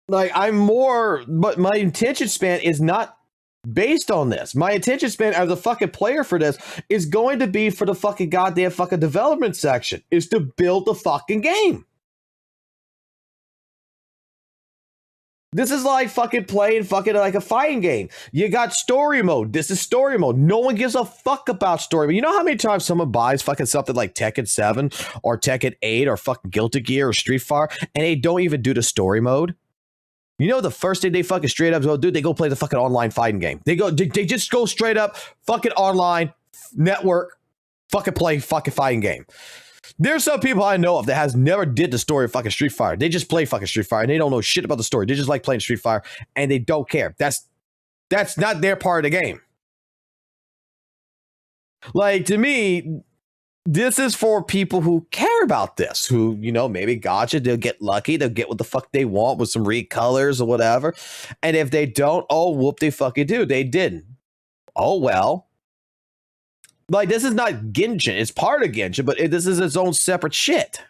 Like, I'm more, but my attention span is not based on this. My attention span as a fucking player for this is going to be for the fucking goddamn fucking development section, is to build the fucking game. This is like fucking playing fucking like a fighting game. You got story mode. This is story mode. No one gives a fuck about story mode. You know how many times someone buys fucking something like Tekken 7 or Tekken 8 or fucking Guilty Gear or Street Fighter and they don't even do the story mode? You know the first thing they fucking straight up go do? They go play the fucking online fighting game. They just go straight up fucking online network fucking play fucking fighting game. There's some people I know of that has never did the story of fucking Street Fighter. They just play fucking Street Fighter and they don't know shit about the story. They just like playing Street Fighter and they don't care. That's not their part of the game. Like, to me, this is for people who care about this, who, you know, maybe gotcha, they'll get lucky, they'll get what the fuck they want with some recolors or whatever. And if they don't, oh, whoop, they fucking do. They didn't. Oh, well. Like, this is not Genshin. It's part of Genshin, but this is its own separate shit.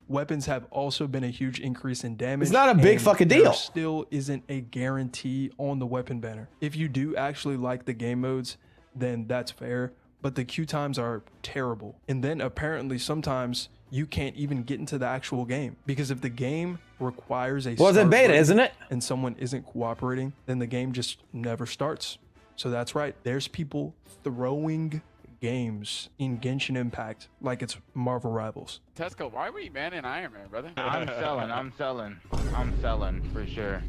Weapons have also been a huge increase in damage. It's not a big fucking deal. There still isn't a guarantee on the weapon banner. If you do actually like the game modes, then that's fair. but the queue times are terrible. And then apparently sometimes you can't even get into the actual game, because if the game requires a Well, it's in start beta, button isn't it? and someone isn't cooperating, then the game just never starts. So that's right, there's people throwing games in Genshin Impact like it's Marvel Rivals. Tesco, why were you banning Iron Man, brother? I'm selling for sure.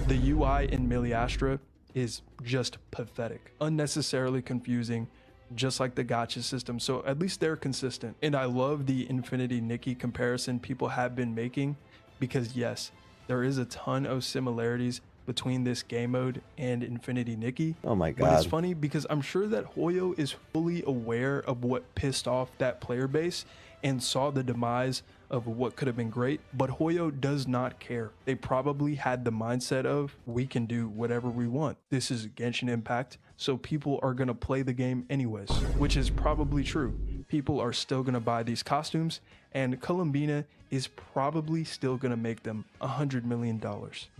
The UI in Miliastra is just pathetic, unnecessarily confusing, just like the gacha system. So at least they're consistent. And I love the Infinity Nikki comparison people have been making, because yes, there is a ton of similarities between this game mode and Infinity Nikki. Oh my But it's god. funny because I'm sure that Hoyo is fully aware of what pissed off that player base and saw the demise of what could have been great, but Hoyo does not care. They probably had the mindset of, we can do whatever we want. This is Genshin Impact, so people are gonna play the game anyways, which is probably true. People are still gonna buy these costumes, and Columbina is probably still gonna make them $100 million.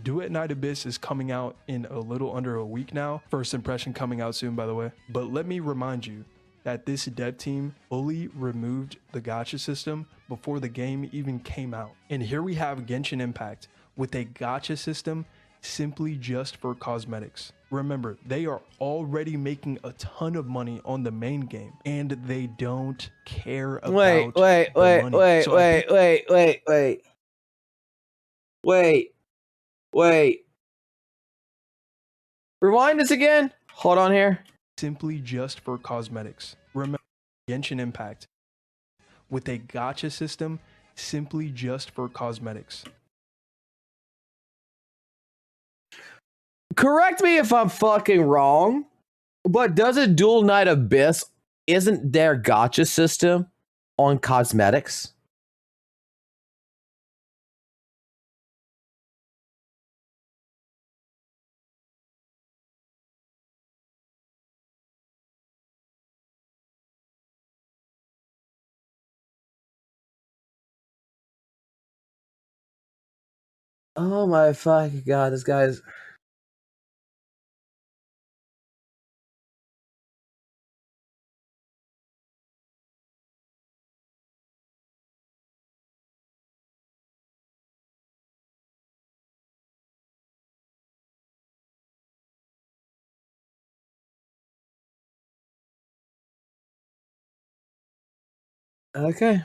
Duet Night Abyss is coming out in a little under a week now. First impression coming out soon, by the way. But let me remind you that this dev team fully removed the gacha system before the game even came out. And here we have Genshin Impact with a gacha system simply just for cosmetics. Remember, they are already making a ton of money on the main game, and they don't care about Wait. the money. So I think Wait. Rewind this again. Hold on here. simply just for cosmetics. Remember, Genshin Impact with a gacha system simply just for cosmetics. Correct me if I'm fucking wrong, but doesn't Dual Knight Abyss, isn't their gacha system on cosmetics? Oh my fucking god, this guy's... Okay.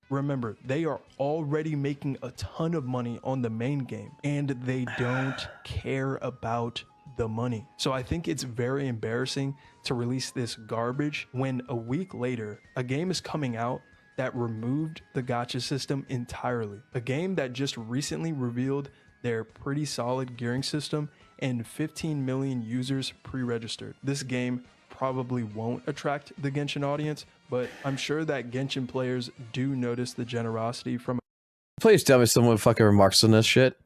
Remember, they are already making a ton of money on the main game, and they don't care about the money. So I think it's very embarrassing to release this garbage when a week later, a game is coming out that removed the gacha system entirely. A game that just recently revealed their pretty solid gearing system and 15 million users pre-registered. This game probably won't attract the Genshin audience, but I'm sure that Genshin players do notice the generosity from... Please tell me someone fucking remarks on this shit.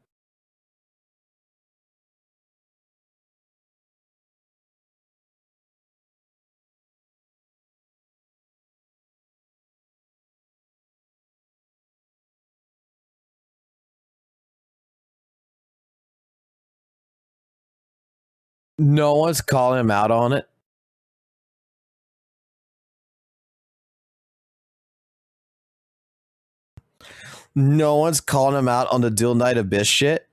No one's calling him out on it. No one's calling him out on the Dual Knight Abyss shit.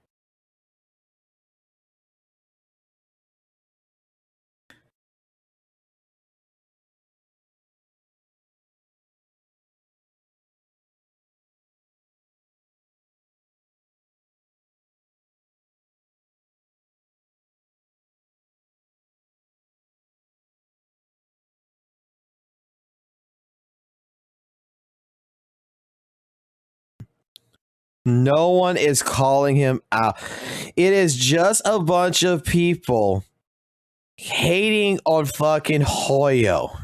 No one is calling him out. It is just a bunch of people hating on fucking Hoyo.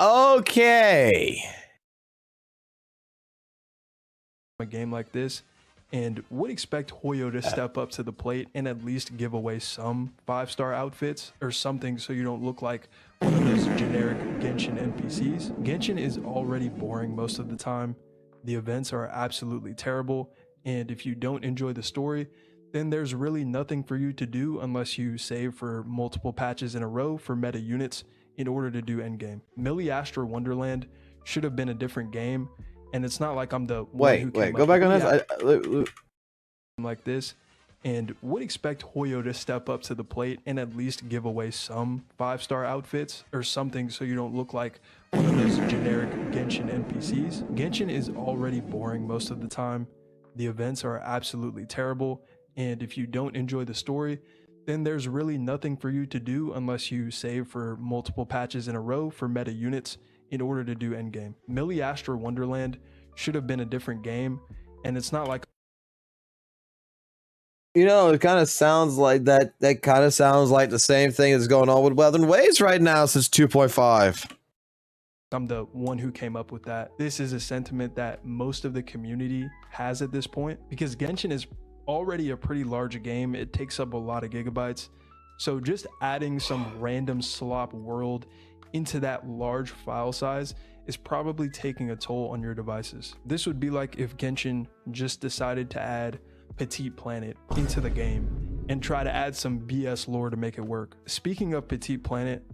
Okay. a game like this, and would expect Hoyo to step up to the plate and at least give away some 5-star outfits or something so you don't look like one of those generic Genshin NPCs. Genshin is already boring most of the time. The events are absolutely terrible, And if you don't enjoy the story, then there's really nothing for you to do unless you save for multiple patches in a row for meta units in order to do endgame. Astra Wonderland should have been a different game, and it's not like I'm the one who came Go up back on with this. like this, and would expect Hoyo to step up to the plate and at least give away some 5-star outfits or something so you don't look like one of those generic Genshin NPCs. Genshin is already boring most of the time. The events are absolutely terrible, and if you don't enjoy the story, then there's really nothing for you to do unless you save for multiple patches in a row for meta units in order to do endgame. Astra Wonderland should have been a different game, and it's not like You know, it kind of sounds like that. That kind of sounds like the same thing that's going on with Wuthering Waves right now since 2.5. I'm the one who came up with that. This is a sentiment that most of the community has at this point because Genshin is already a pretty large game. It takes up a lot of gigabytes. So just adding some random slop world into that large file size is probably taking a toll on your devices. This would be like if Genshin just decided to add Petite Planet into the game and try to add some BS lore to make it work. Speaking of Petite Planet,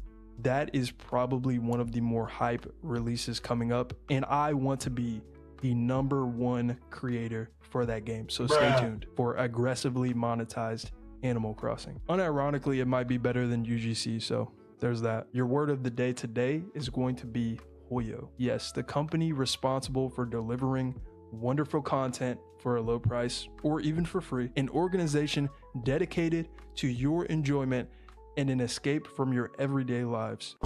that is probably one of the more hype releases coming up, and I want to be the #1 creator for that game. So stay tuned for aggressively monetized Animal Crossing. Unironically, it might be better than UGC, so there's that. Your word of the day today is going to be Hoyo. Yes, the company responsible for delivering wonderful content for a low price or even for free. An organization dedicated to your enjoyment and an escape from your everyday lives.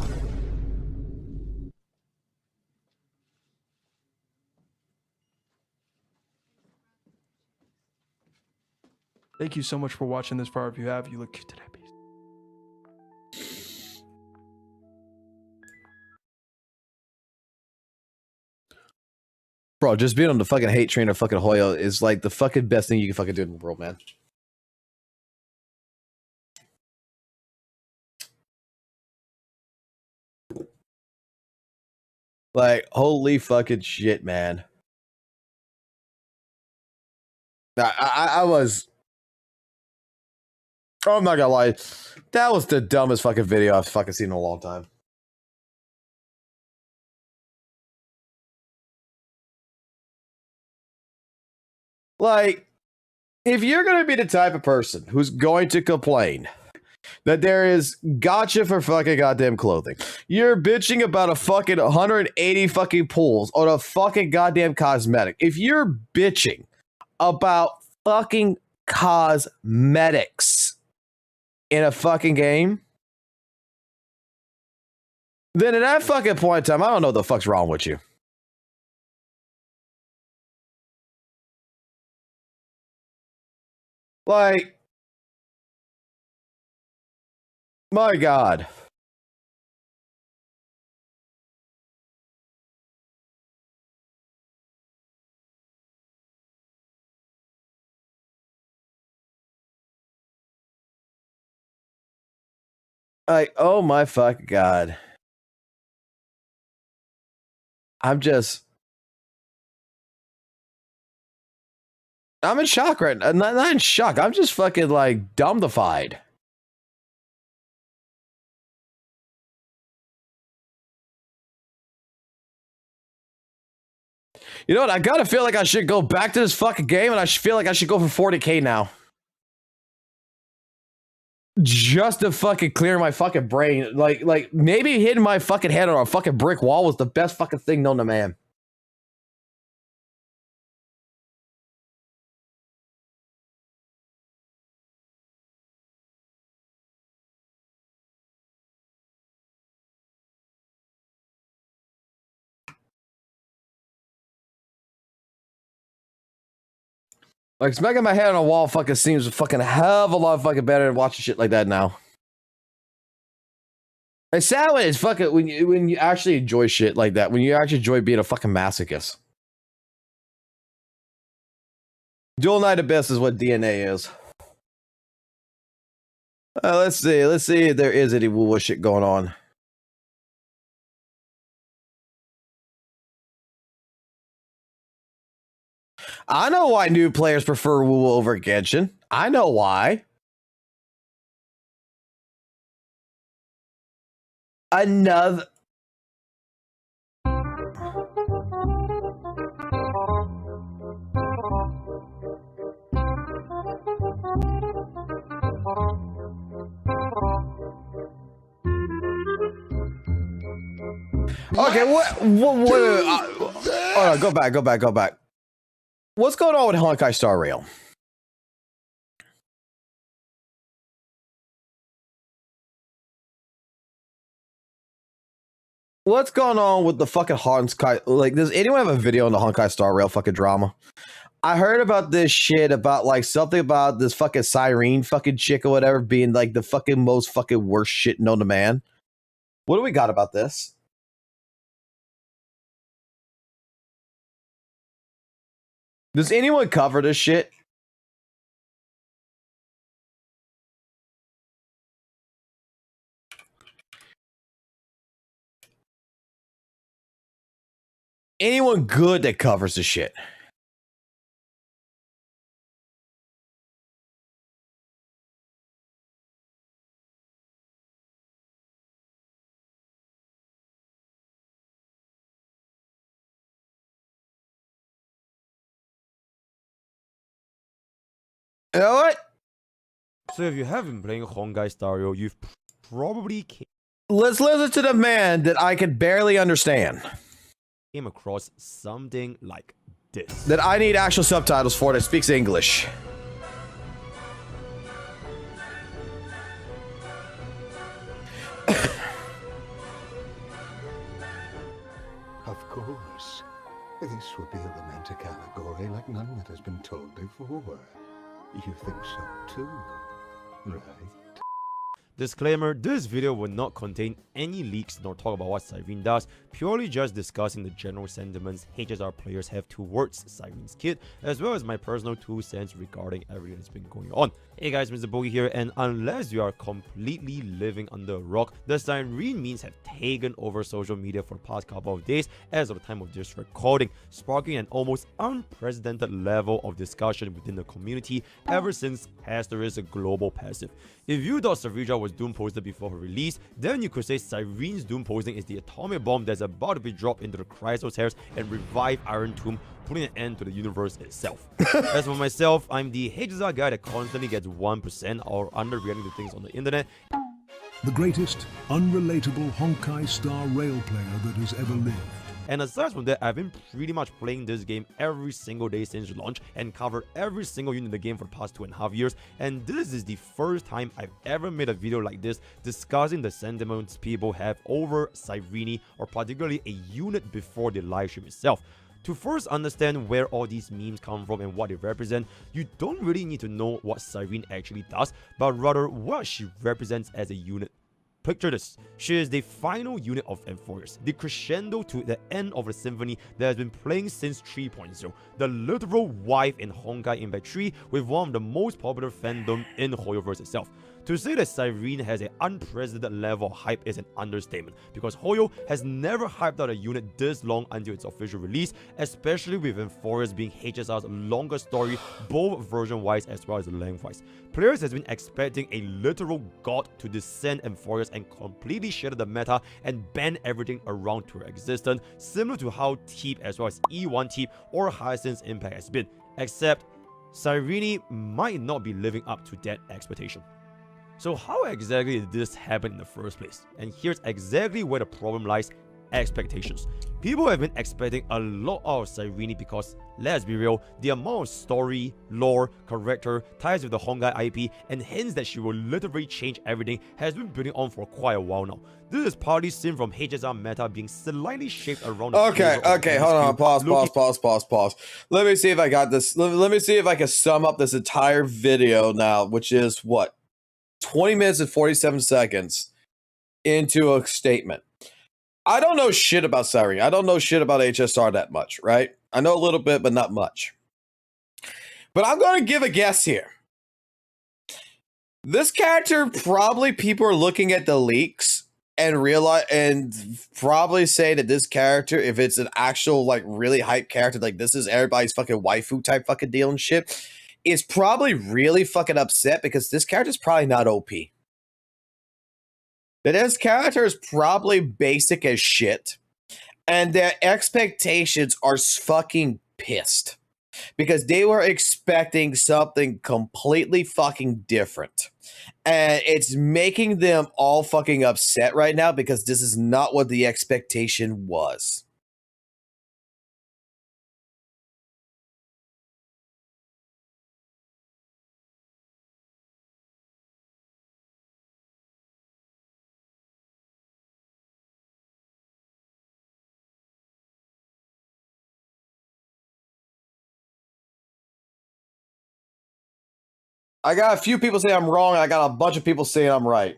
Thank you so much for watching this far. If you have, you look cute today, peace. Bro, just being on the fucking hate train of fucking Hoyo is like the fucking best thing you can fucking do in the world, man. Like, holy fucking shit, man. I was... Oh, I'm not gonna lie. That was the dumbest fucking video I've fucking seen in a long time. Like, if you're gonna be the type of person who's going to complain that there is gotcha for fucking goddamn clothing, you're bitching about a fucking 180 fucking pulls on a fucking goddamn cosmetic. If you're bitching about fucking cosmetics in a fucking game, then at that fucking point in time, I don't know what the fuck's wrong with you. Like, my God. Like, oh my fucking God. I'm in shock right now. Not in shock. I'm just fucking like dumbedified. You know what? I gotta feel like I should go back to this fucking game, and I feel like I should go for 40K now. Just to fucking clear my fucking brain. Like maybe hitting my fucking head on a fucking brick wall was the best fucking thing known to man. Like, smacking my head on a wall fucking seems a fucking hell of a lot fucking better than watching shit like that now. It's sad when it's fucking when you actually enjoy shit like that, when you actually enjoy being a fucking masochist. Dual Knight Abyss is what DNA is. Let's see if there is any WUWA shit going on. I know why new players prefer WUWA over Genshin. I know why. Another. Okay, what hold on, go back. What's going on with Honkai Star Rail? What's going on with the fucking Honkai? Like, does anyone have a video on the Honkai Star Rail fucking drama? I heard about this shit about like something about this fucking Cyrene fucking chick or whatever being like the fucking most fucking worst shit known to man. What do we got about this? Does anyone cover this shit? Anyone good that covers the shit? You know what? So if you have been playing Honkai Star Rail, you've probably Let's listen to the man that I can barely understand. came across something like this. That I need actual subtitles for that speaks English. Of course. This would be a romantic allegory like none that has been told before. You think so too, right? Disclaimer, this video will not contain any leaks nor talk about what Cyrene does, purely just discussing the general sentiments HSR players have towards Cyrene's kit, as well as my personal 2 cents regarding everything that's been going on. Hey guys, Mr. Bogey here, and unless you are completely living under a rock, the Cyrene memes have taken over social media for the past couple of days as of the time of this recording, sparking an almost unprecedented level of discussion within the community ever since Haster's global passive. If you thought Savrija was doom posted before her release, then you could say Cyrene's doom posting is the atomic bomb that's about to be dropped into the cryospheres and revive Iron Tomb, putting an end to the universe itself. As for myself, I'm the HSR guy that constantly gets 1% or underreacting to things on the internet. The greatest, unrelatable Honkai Star Rail player that has ever lived. And aside from that, I've been pretty much playing this game every single day since launch and covered every single unit in the game for the past 2.5 years, and this is the first time I've ever made a video like this discussing the sentiments people have over Cyrene, or particularly a unit before the livestream itself. To first understand where all these memes come from and what they represent, you don't really need to know what Cyrene actually does, but rather what she represents as a unit. Picture this, she is the final unit of Enforcers, the crescendo to the end of the symphony that has been playing since 3.0, the literal wife in Honkai Impact 3 with one of the most popular fandom in Hoyoverse itself. To say that Cyrene has an unprecedented level of hype is an understatement, because Hoyo has never hyped out a unit this long until its official release, especially with Enforcers being HSR's longest story, both version-wise as well as length-wise. Players has been expecting a literal god to descend Enforcers and completely shatter the meta and ban everything around to her existence, similar to how TEEP as well as E1 TEEP or Hyacinth's Impact has been, except Cyrene might not be living up to that expectation. So how exactly did this happen in the first place? And here's exactly where the problem lies: expectations. People have been expecting a lot out of Cyrene because, let's be real, the amount of story, lore, character, ties with the Honkai IP, and hints that she will literally change everything has been building on for quite a while now. This is partly seen from HSR meta being slightly shaped around the Okay, hold on, pause. Let me see if I got this. Let me see if I can sum up this entire video now, which is what? 20 minutes and 47 seconds into a statement. I don't know shit about Cyrene. I don't know shit about HSR that much, right? I know a little bit, but not much. But I'm going to give a guess here. This character, probably people are looking at the leaks and realize and probably say that this character, if it's an actual like really hype character, like this is everybody's fucking waifu type fucking deal and shit, is probably really fucking upset because this character is probably not OP. That this character is probably basic as shit, and their expectations are fucking pissed because they were expecting something completely fucking different. And it's making them all fucking upset right now because this is not what the expectation was. I got a few people saying I'm wrong, and I got a bunch of people saying I'm right.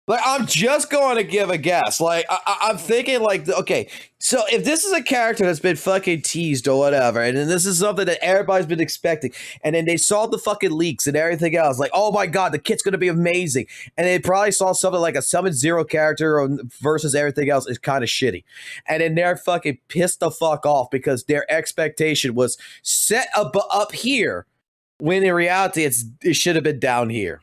Like, I'm just going to give a guess. Like, I'm thinking, like, okay, so if this is a character that's been fucking teased or whatever, and then this is something that everybody's been expecting, and then they saw the fucking leaks and everything else, like, oh my god, the kit's going to be amazing, and they probably saw something like a Summon Zero character versus everything else is kind of shitty, and then they're fucking pissed the fuck off because their expectation was set up here, when in reality, it should have been down here.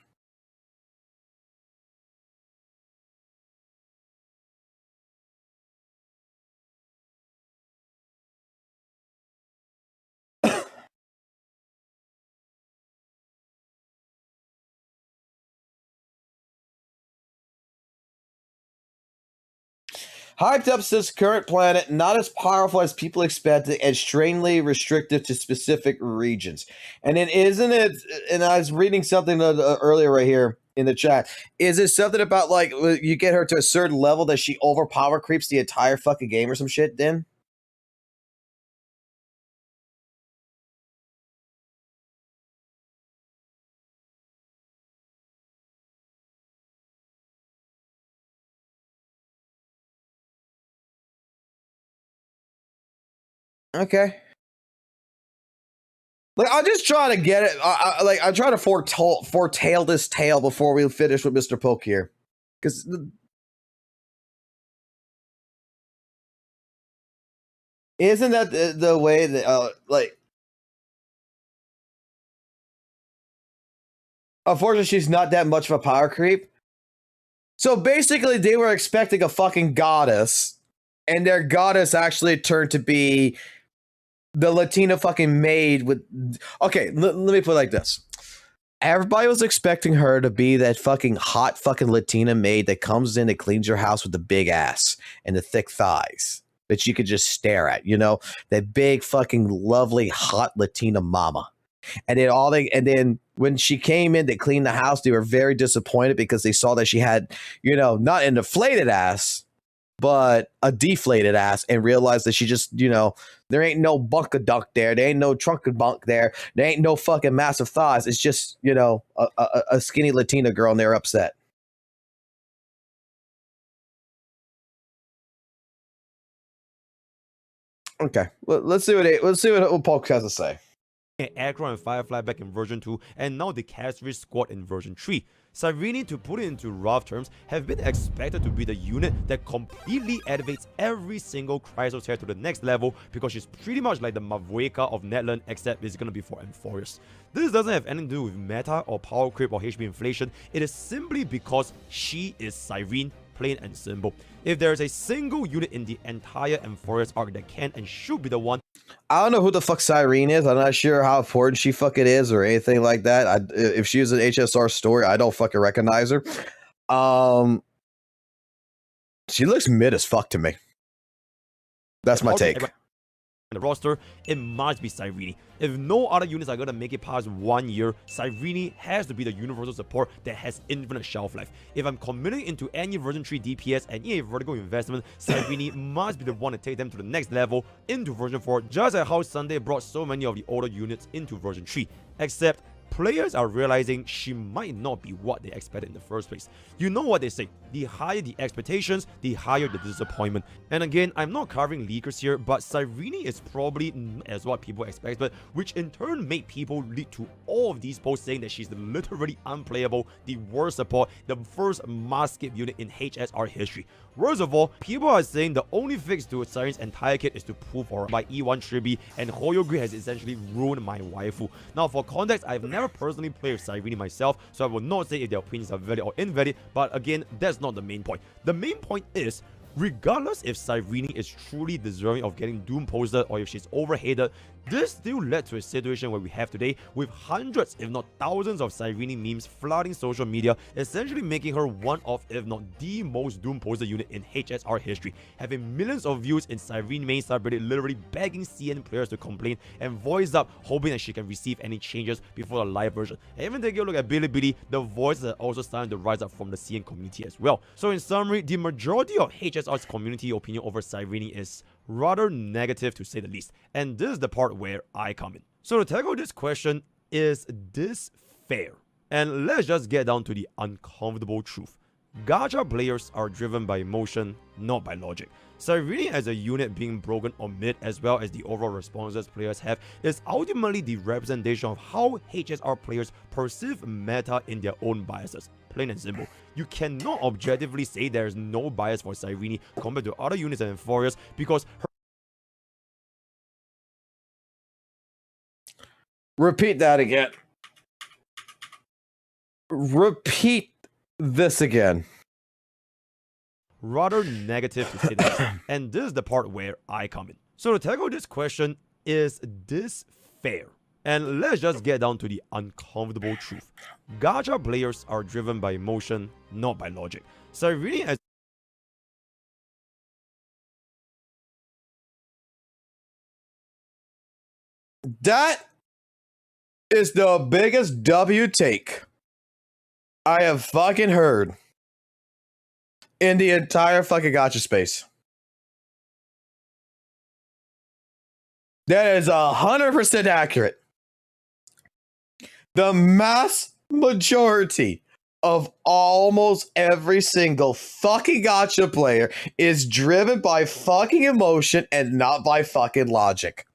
Hyped up says current planet, not as powerful as people expected and strangely restrictive to specific regions. And then isn't it, and I was reading something earlier right here in the chat, is it something about like you get her to a certain level that she overpower creeps the entire fucking game or some shit then? Okay. Like, I'm just trying to get it. I'm trying to foretell this tale before we finish with Mr. Poke here, because isn't that the way that like? Unfortunately, she's not that much of a power creep. So basically, they were expecting a fucking goddess, and their goddess actually turned to be the Latina fucking maid with... Okay, let me put it like this. Everybody was expecting her to be that fucking hot fucking Latina maid that comes in and cleans your house with the big ass and the thick thighs that you could just stare at, you know? That big fucking lovely hot Latina mama. And then when she came in to clean the house, they were very disappointed because they saw that she had, you know, not an inflated ass, but a deflated ass, and realized that she just, you know, there ain't no bunkadunk there. There ain't no trunkadunk there. There ain't no fucking massive thighs. It's just, you know, a skinny Latina girl, and they're upset. Okay, let's see what Polk has to say. Aggro and Firefly back in version 2, and now the Castrish squad in version 3. Cyrene, to put it into rough terms, have been expected to be the unit that completely elevates every single Chrysosaur to the next level, because she's pretty much like the Mavueka of Netland, except it's gonna be for Amphoreus. This doesn't have anything to do with meta or power creep or HP inflation, it is simply because she is Cyrene, plain and simple. If there is a single unit in the entire Amphoreus arc that can and should be the one... I don't know who the fuck Cyrene is. I'm not sure how important she fucking is or anything like that. If she was an HSR story, I don't fucking recognize her. She looks mid as fuck to me. That's my take. The roster, it must be Cyrene. If no other units are gonna make it past 1 year, Cyrene has to be the universal support that has infinite shelf life. If I'm committing into any version 3 DPS and EA vertical investment, Cyrene must be the one to take them to the next level into version 4, just like how Sunday brought so many of the older units into version 3. Except, players are realizing she might not be what they expected in the first place. You know what they say, the higher the expectations, the higher the disappointment. And again, I'm not covering leakers here, but Cyrene is probably not as what people expected, which in turn made people lead to all of these posts saying that she's literally unplayable, the worst support, the first mass skip unit in HSR history. Worst of all, people are saying the only fix to Cyrene's entire kit is to pull for her by E1 Tribi, and Hoyogri has essentially ruined my waifu. Now for context, I've never personally played with Cyrene myself, so I will not say if their opinions are valid or invalid, but again, that's not the main point. The main point is, regardless if Cyrene is truly deserving of getting Doom posted or if she's overhated, this still led to a situation where we have today with hundreds if not thousands of Cyrene memes flooding social media, essentially making her one of if not the most Doom posted unit in HSR history, having millions of views in Cyrene main subreddit literally begging CN players to complain and voice up hoping that she can receive any changes before the live version. And even taking a look at Bilibili, the voices are also starting to rise up from the CN community as well. So in summary, the majority of HSR's community opinion over Cyrene is rather negative to say the least, and this is the part where I come in. So to tackle this question, is this fair? And let's just get down to the uncomfortable truth. Gacha players are driven by emotion, not by logic. Cyrene as a unit being broken on mid as well as the overall responses players have is ultimately the representation of how HSR players perceive meta in their own biases. Plain and simple. You cannot objectively say there is no bias for Cyrene compared to other units and Euphorias because her... Repeat that again. Repeat this again. Rather negative to say that. And this is the part where I come in. So to tackle this question, is this fair? And let's just get down to the uncomfortable truth. Gacha players are driven by emotion, not by logic. Cyrene as... That is the biggest W take I have fucking heard in the entire fucking gacha space. That is 100% accurate. The mass majority of almost every single fucking gacha player is driven by fucking emotion and not by fucking logic.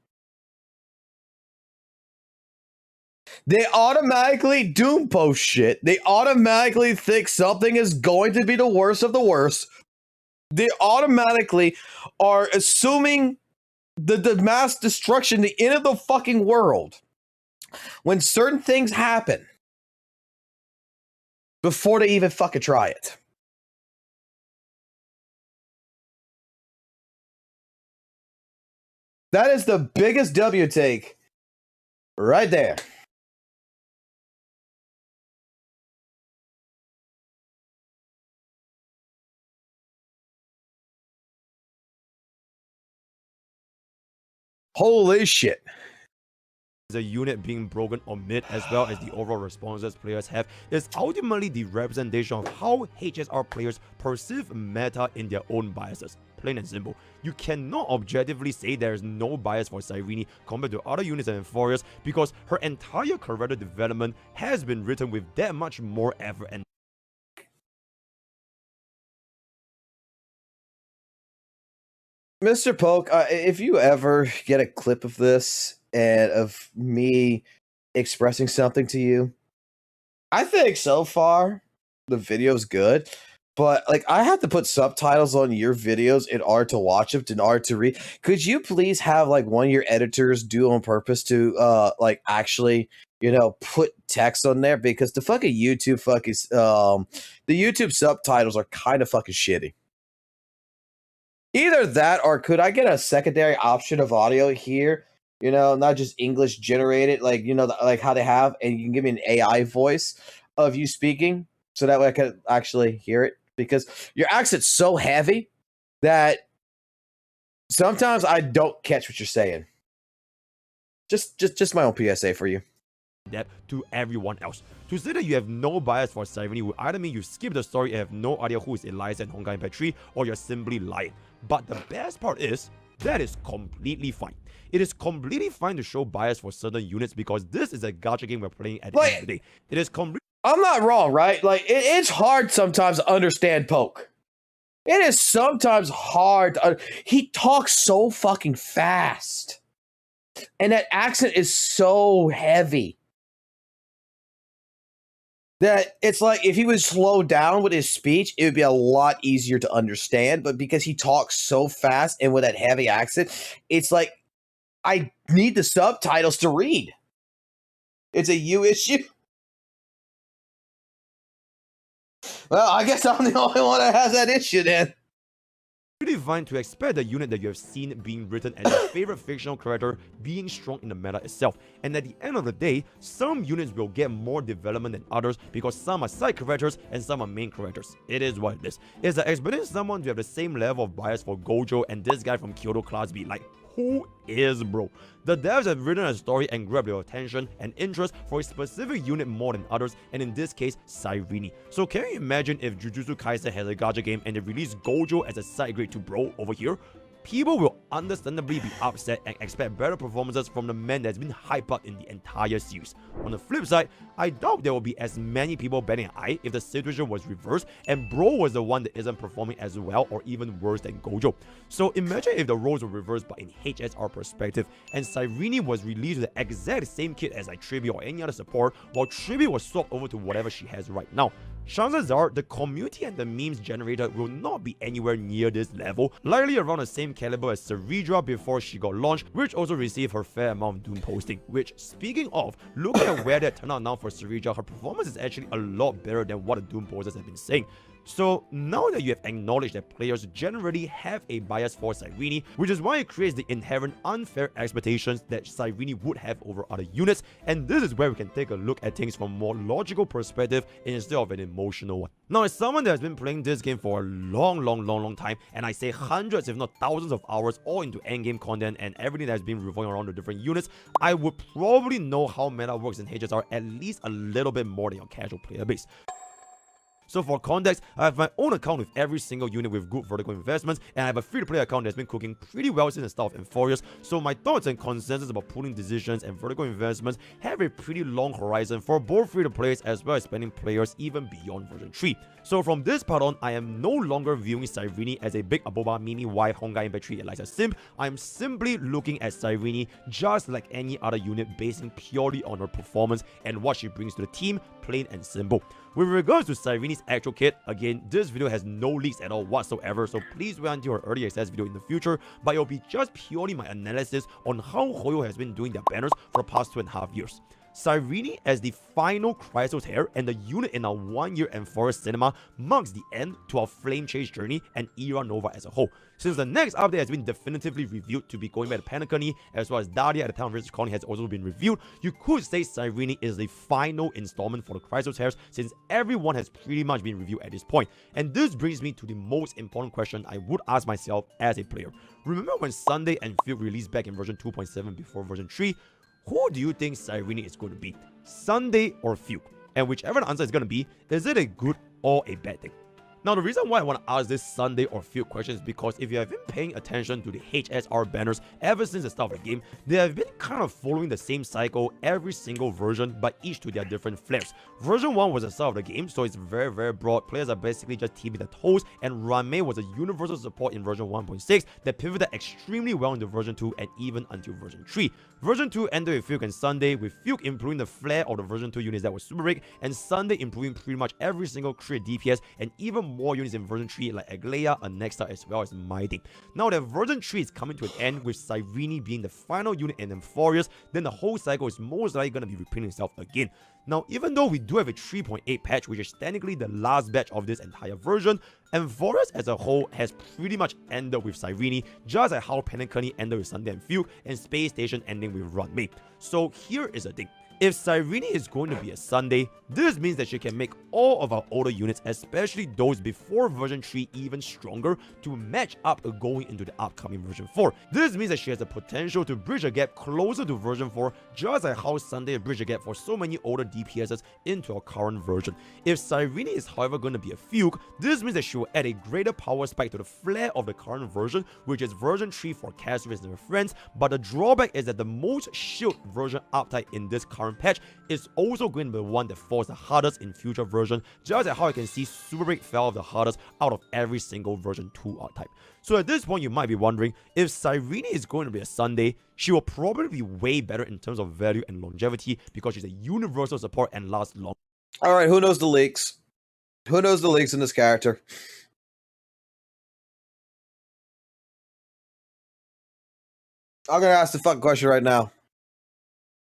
They automatically doom post shit. They automatically think something is going to be the worst of the worst. They automatically are assuming the mass destruction, the end of the fucking world, when certain things happen before they even fucking try it. That is the biggest W take right there. Holy shit. As a unit being broken on mid as well as the overall responses players have is ultimately the representation of how HSR players perceive meta in their own biases. Plain and simple. You cannot objectively say there is no bias for Cyrene compared to other units and Euphorias because her entire character development has been written with that much more effort and Mr. Poke, if you ever get a clip of this and of me expressing something to you, I think so far the video's good, but like I have to put subtitles on your videos in order to watch them, in order to read. Could you please have like one of your editors do on purpose to like actually, you know, put text on there, because the fucking YouTube fucking the YouTube subtitles are kind of fucking shitty. Either that, or could I get a secondary option of audio here? You know, not just English generated, like, you know, like how they have, and you can give me an AI voice of you speaking, so that way I can actually hear it. Because your accent's so heavy that sometimes I don't catch what you're saying. Just my own PSA for you. That to everyone else. To say that you have no bias for Cyrene would either mean you skip the story and have no idea who is Eliza and Honkai in Pack 3, or you're simply lying. But the best part is, that is completely fine. It is completely fine to show bias for certain units because this is a gacha game we're playing at the end of the day. It is completely... I'm not wrong, right? Like, it's hard sometimes to understand Poke. It is sometimes hard. He talks so fucking fast. And that accent is so heavy. That it's like if he would slow down with his speech, it would be a lot easier to understand. But because he talks so fast and with that heavy accent, it's like I need the subtitles to read. It's a you issue. Well, I guess I'm the only one that has that issue then. Pretty fine to expect the unit that you have seen being written as your favorite fictional character being strong in the meta itself. And at the end of the day, some units will get more development than others because some are side characters and some are main characters. It is what it is. It's like expecting someone to have the same level of bias for Gojo and this guy from Kyoto Class B. Like, who is bro? The devs have written a story and grabbed your attention and interest for a specific unit more than others, and in this case, Cyrene. So can you imagine if Jujutsu Kaisen has a gacha game and they release Gojo as a side grade to bro over here? People will understandably be upset and expect better performances from the man that's been hyped up in the entire series. On the flip side, I doubt there will be as many people betting an eye if the situation was reversed and bro was the one that isn't performing as well or even worse than Gojo. So imagine if the roles were reversed but in HSR perspective and Cyrene was released with the exact same kit as like Tribute or any other support while Tribute was swapped over to whatever she has right now. Chances are the community and the memes generated will not be anywhere near this level, likely around the same caliber as Ceridra before she got launched, which also received her fair amount of Doom posting. Which, speaking of, looking at where that turned out now for Ceridra, her performance is actually a lot better than what the Doom posters have been saying. So now that you have acknowledged that players generally have a bias for Cyrene, which is why it creates the inherent unfair expectations that Cyrene would have over other units, and this is where we can take a look at things from a more logical perspective instead of an emotional one. Now, as someone that has been playing this game for a long time, and I say hundreds if not thousands of hours all into endgame content and everything that's been revolving around the different units, I would probably know how meta works in HSR at least a little bit more than your casual player base. So for context, I have my own account with every single unit with good vertical investments, and I have a free-to-play account that's been cooking pretty well since the start of Euphorius, so my thoughts and consensus about pooling decisions and vertical investments have a pretty long horizon for both free-to-plays as well as spending players even beyond version 3. So from this part on, I am no longer viewing Cyrene as a big Aboba Mimi Y Honkai Battery Eliza simp. I am simply looking at Cyrene just like any other unit, basing purely on her performance and what she brings to the team, plain and simple. With regards to Cyrene's actual kit, again, this video has no leaks at all whatsoever, so please wait until our early access video in the future, but it'll be just purely my analysis on how Hoyo has been doing their banners for the past 2.5 years. Cyrene as the final Chrysos heir and the unit in our 1 year and forest cinema marks the end to our flame chase journey and Era Nova as a whole. Since the next update has been definitively revealed to be going back to Penacony, as well as Daria at the Town of Rich Colony has also been revealed, you could say Cyrene is the final installment for the Chrysos heirs since everyone has pretty much been revealed at this point. And this brings me to the most important question I would ask myself as a player. Remember when Sunday and Field released back in version 2.7 before version 3? Who do you think Cyrene is going to be? Sunday or Fuke? And whichever the answer is going to be, is it a good or a bad thing? Now, the reason why I want to ask this Sunday or Field question is because if you have been paying attention to the HSR banners ever since the start of the game, they have been kind of following the same cycle every single version, but each to their different flares. Version 1 was the start of the game, so it's very broad. Players are basically just TB the toes, and Ranmei was a universal support in version 1.6 that pivoted extremely well into version 2 and even until version 3. Version 2 ended with Fuke and Sunday, with Fuke improving the flare of the version 2 units that was super big, and Sunday improving pretty much every single crit DPS and even more units in version 3 like Aglaia, Anexa, as well as Mighty. Now that version 3 is coming to an end with Cyrene being the final unit in Euphorius, then the whole cycle is most likely going to be repeating itself again. Now, even though we do have a 3.8 patch, which is technically the last batch of this entire version, Euphorius as a whole has pretty much ended with Cyrene, just like how Penacony ended with Sunday and Fuke, and Space Station ending with Ranmei. So here is the thing. If Cyrene is going to be a Sunday, this means that she can make all of our older units, especially those before version 3, even stronger to match up going into the upcoming version 4. This means that she has the potential to bridge a gap closer to version 4, just like how Sunday bridged a gap for so many older DPSs into our current version. If Cyrene is however going to be a Fuke, this means that she will add a greater power spike to the flare of the current version, which is version 3 for Cassius and her friends, but the drawback is that the most shield version archetype in this current patch is also going to be the one that falls the hardest in future version, just like how you can see Super Break fell the hardest out of every single version 2 archetype. So at this point you might be wondering, if Cyrene is going to be a Sunday, she will probably be way better in terms of value and longevity because she's a universal support and lasts long. Alright, who knows the leaks? Who knows the leaks in this character? I'm gonna ask the fucking question right now.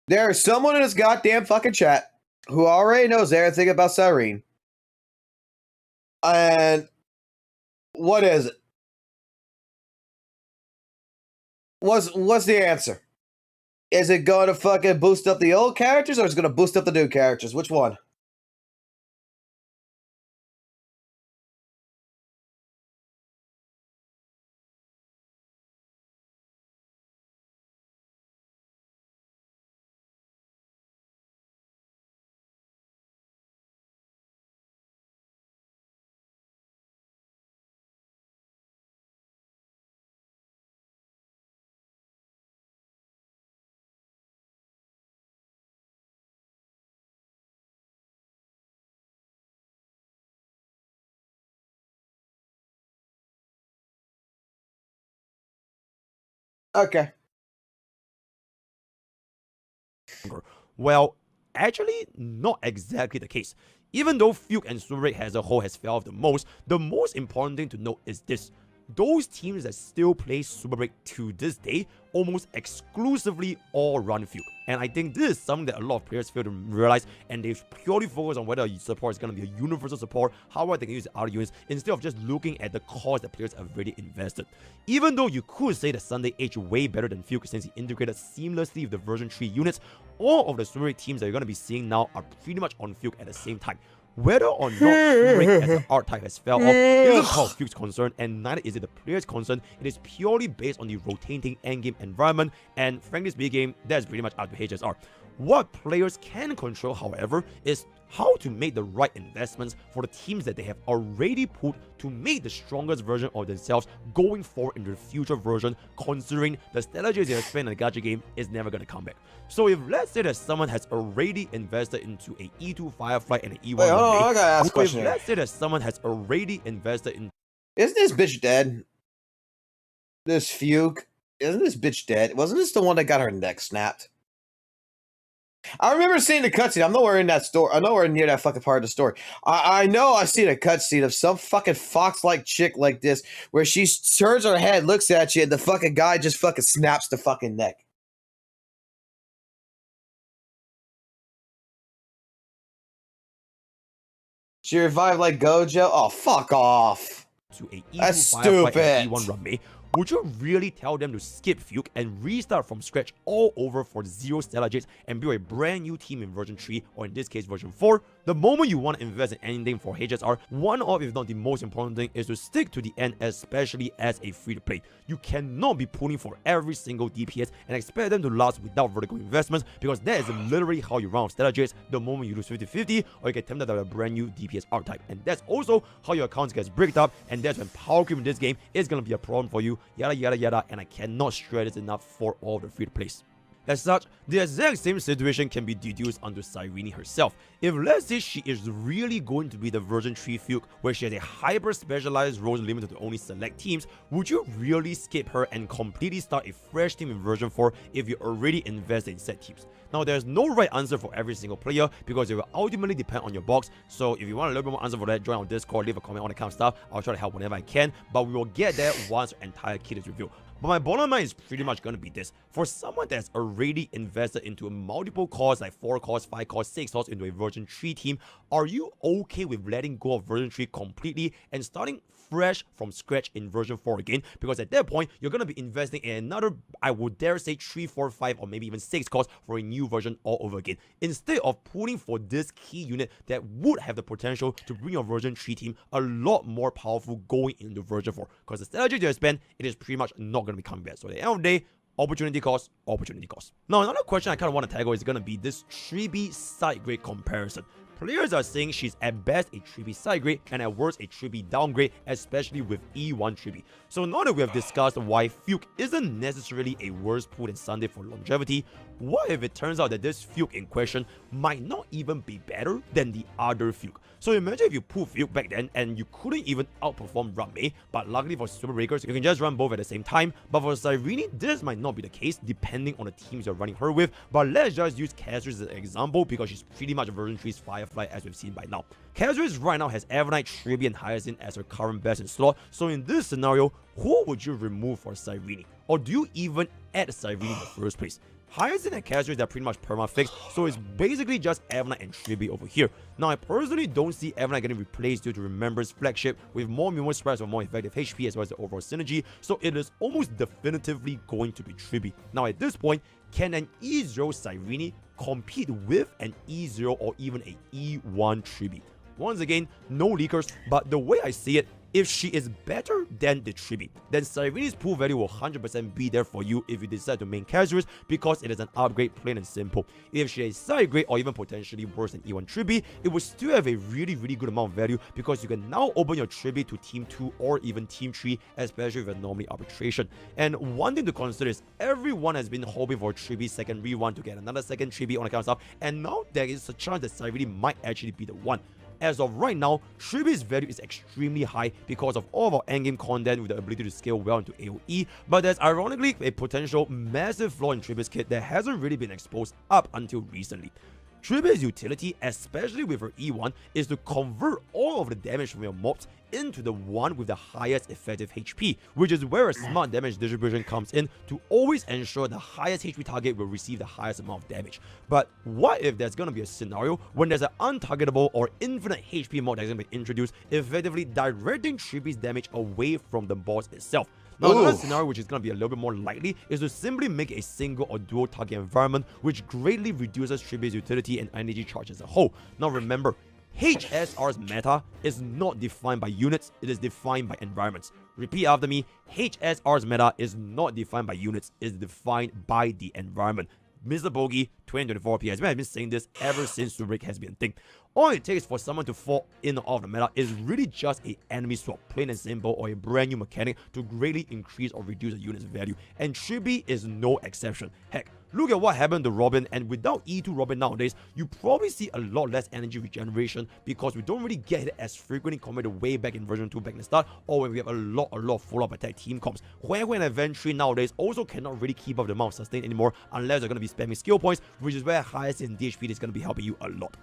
There is someone in this goddamn fucking chat who already knows everything about Cyrene. And what is it? What's the answer? Is it going to fucking boost up the old characters or is it going to boost up the new characters? Which one? Okay. Well, actually, not exactly the case. Even though Fuke and Super Break as a whole has fell off the most important thing to note is this. Those teams that still play Super Break to this day almost exclusively all run Fuke. And I think this is something that a lot of players fail to realize, and they purely focus on whether a support is going to be a universal support, how well they can use the other units, instead of just looking at the cost that players have already invested. Even though you could say that Sunday aged way better than Fuke since he integrated seamlessly with the version 3 units, all of the Super Break teams that you're going to be seeing now are pretty much on Fuke at the same time. Whether or not Super Break as an archetype has fell off isn't part of Fuke's concern, and neither is it the player's concern. It is purely based on the rotating endgame environment, and frankly speaking, that's pretty much up to HSR. What players can control, however, is how to make the right investments for the teams that they have already put to make the strongest version of themselves going forward into the future version, considering the strategies they have spent in the gacha game is never going to come back. So if let's say that someone has already invested into a E2 Firefly and an E1 Wait, hold on, I gotta ask a question here. let's say that someone has already invested in... Isn't this bitch dead? This Fuke? Isn't this bitch dead? Wasn't this the one that got her neck snapped? I remember seeing the cutscene. I'm nowhere in that story. I'm nowhere near that fucking part of the story. I know I seen a cutscene of some fucking fox-like chick like this, where she turns her head, looks at you, and the fucking guy just fucking snaps the fucking neck. She revived like Gojo? Oh, fuck off. To a That's stupid. stupid. Rame, would you really tell them to skip Fuke and restart from scratch all over for 0 Stellar Jades and build a brand new team in version 3, or in this case version 4? The moment you want to invest in anything for HSR, one of, if not the most important thing, is to stick to the end, especially as a free-to-play. You cannot be pulling for every single DPS and expect them to last without vertical investments, because that is literally how you run out of Stellar Jades the moment you lose 50-50 or you get tempted by a brand new DPS archetype. And that's also how your accounts gets bricked up, and that's when power creep in this game is going to be a problem for you, yada yada yada, and I cannot stress this enough for all the free-to-plays. As such, the exact same situation can be deduced onto Cyrene herself. If let's say she is really going to be the version 3 Fuke, where she has a hyper-specialized role limited to only select teams, would you really skip her and completely start a fresh team in version 4 if you already invested in set teams? Now, there's no right answer for every single player because it will ultimately depend on your box. So if you want a little bit more answer for that, join our Discord, leave a comment on that kind of stuff. I'll try to help whenever I can, but we will get there once the entire kit is revealed. But my bottom line is pretty much going to be this. For someone that's already invested into multiple cores, like 4 cores, 5 cores, 6 cores into a version 3 team, are you okay with letting go of version 3 completely and starting fresh from scratch in version 4 again? Because at that point, you're going to be investing in another, I would dare say, 3, 4, 5, or maybe even 6 cores for a new version all over again. Instead of pulling for this key unit that would have the potential to bring your version 3 team a lot more powerful going into version 4. Because the strategy you spend, it is pretty much not going to be coming back. So at the end of the day, opportunity cost, opportunity cost. Now, another question I kind of want to tackle is going to be this 3B side grade comparison. Players are saying she's at best a 3B side grade and at worst a 3B downgrade, especially with E1 3B. So now that we have discussed why Fuke isn't necessarily a worse pool than Sunday for longevity, what if it turns out that this Fuke in question might not even be better than the other Fuke? So imagine if you pull Fuke back then and you couldn't even outperform Rame, but luckily for Super Breakers, you can just run both at the same time. But for Cyrene, this might not be the case depending on the teams you're running her with. But let's just use Kazris as an example because she's pretty much version 3's Firefly as we've seen by now. Kazris right now has Evernight, Shribi, and Hyacinth as her current best in slot. So in this scenario, who would you remove for Cyrene? Or do you even add Cyrene in the first place? Hyacinth and Kazris are pretty much perma-fixed, so it's basically just Evernight and Shribi over here. Now, I personally don't see Evernight getting replaced due to Remember's flagship with more movement spreads or more effective HP as well as the overall synergy, so it is almost definitively going to be Shribi. Now, at this point, can an E0 Cyrene compete with an E0 or even a E1 Shribi? Once again, no leakers, but the way I see it, if she is better than the Tribi, then Cyrene's pool value will 100% be there for you if you decide to main Kazris because it is an upgrade, plain and simple. If she is side grade or even potentially worse than E1 Tribi, it will still have a really good amount of value because you can now open your Tribi to Team 2 or even Team 3, especially with anomaly arbitration. And one thing to consider is everyone has been hoping for Tribi's second rerun to get another second Tribi on account of stuff, and now there is a chance that Cyrene might actually be the one. As of right now, Shribi's value is extremely high because of all of our endgame content with the ability to scale well into AoE, but there's ironically a potential massive flaw in Shribi's kit that hasn't really been exposed up until recently. Tribi's utility, especially with her E1, is to convert all of the damage from your mobs into the one with the highest effective HP, which is where a smart damage distribution comes in to always ensure the highest HP target will receive the highest amount of damage. But what if there's gonna be a scenario when there's an untargetable or infinite HP mod that's gonna be introduced, effectively directing Tribi's damage away from the boss itself? Now, another scenario which is going to be a little bit more likely is to simply make a single or dual target environment, which greatly reduces Tribi's utility and energy charge as a whole. Now remember, HSR's meta is not defined by units, it is defined by environments. Repeat after me, HSR's meta is not defined by units, it is defined by the environment. Mr. Bogey, 2024 PS. I've been saying this ever since Super Break has been a thing. All it takes for someone to fall in or out of the meta is really just an enemy swap, plain and simple, or a brand new mechanic to greatly increase or reduce a unit's value. And Tribi is no exception. Heck, look at what happened to Robin, and without E2 Robin nowadays, you probably see a lot less energy regeneration because we don't really get it as frequently compared to way back in version 2 back in the start, or when we have a lot of full-up attack team comps. When Event 3 nowadays also cannot really keep up the amount of sustain anymore unless they're going to be spamming skill points, which is where highest in DHP is going to be helping you a lot.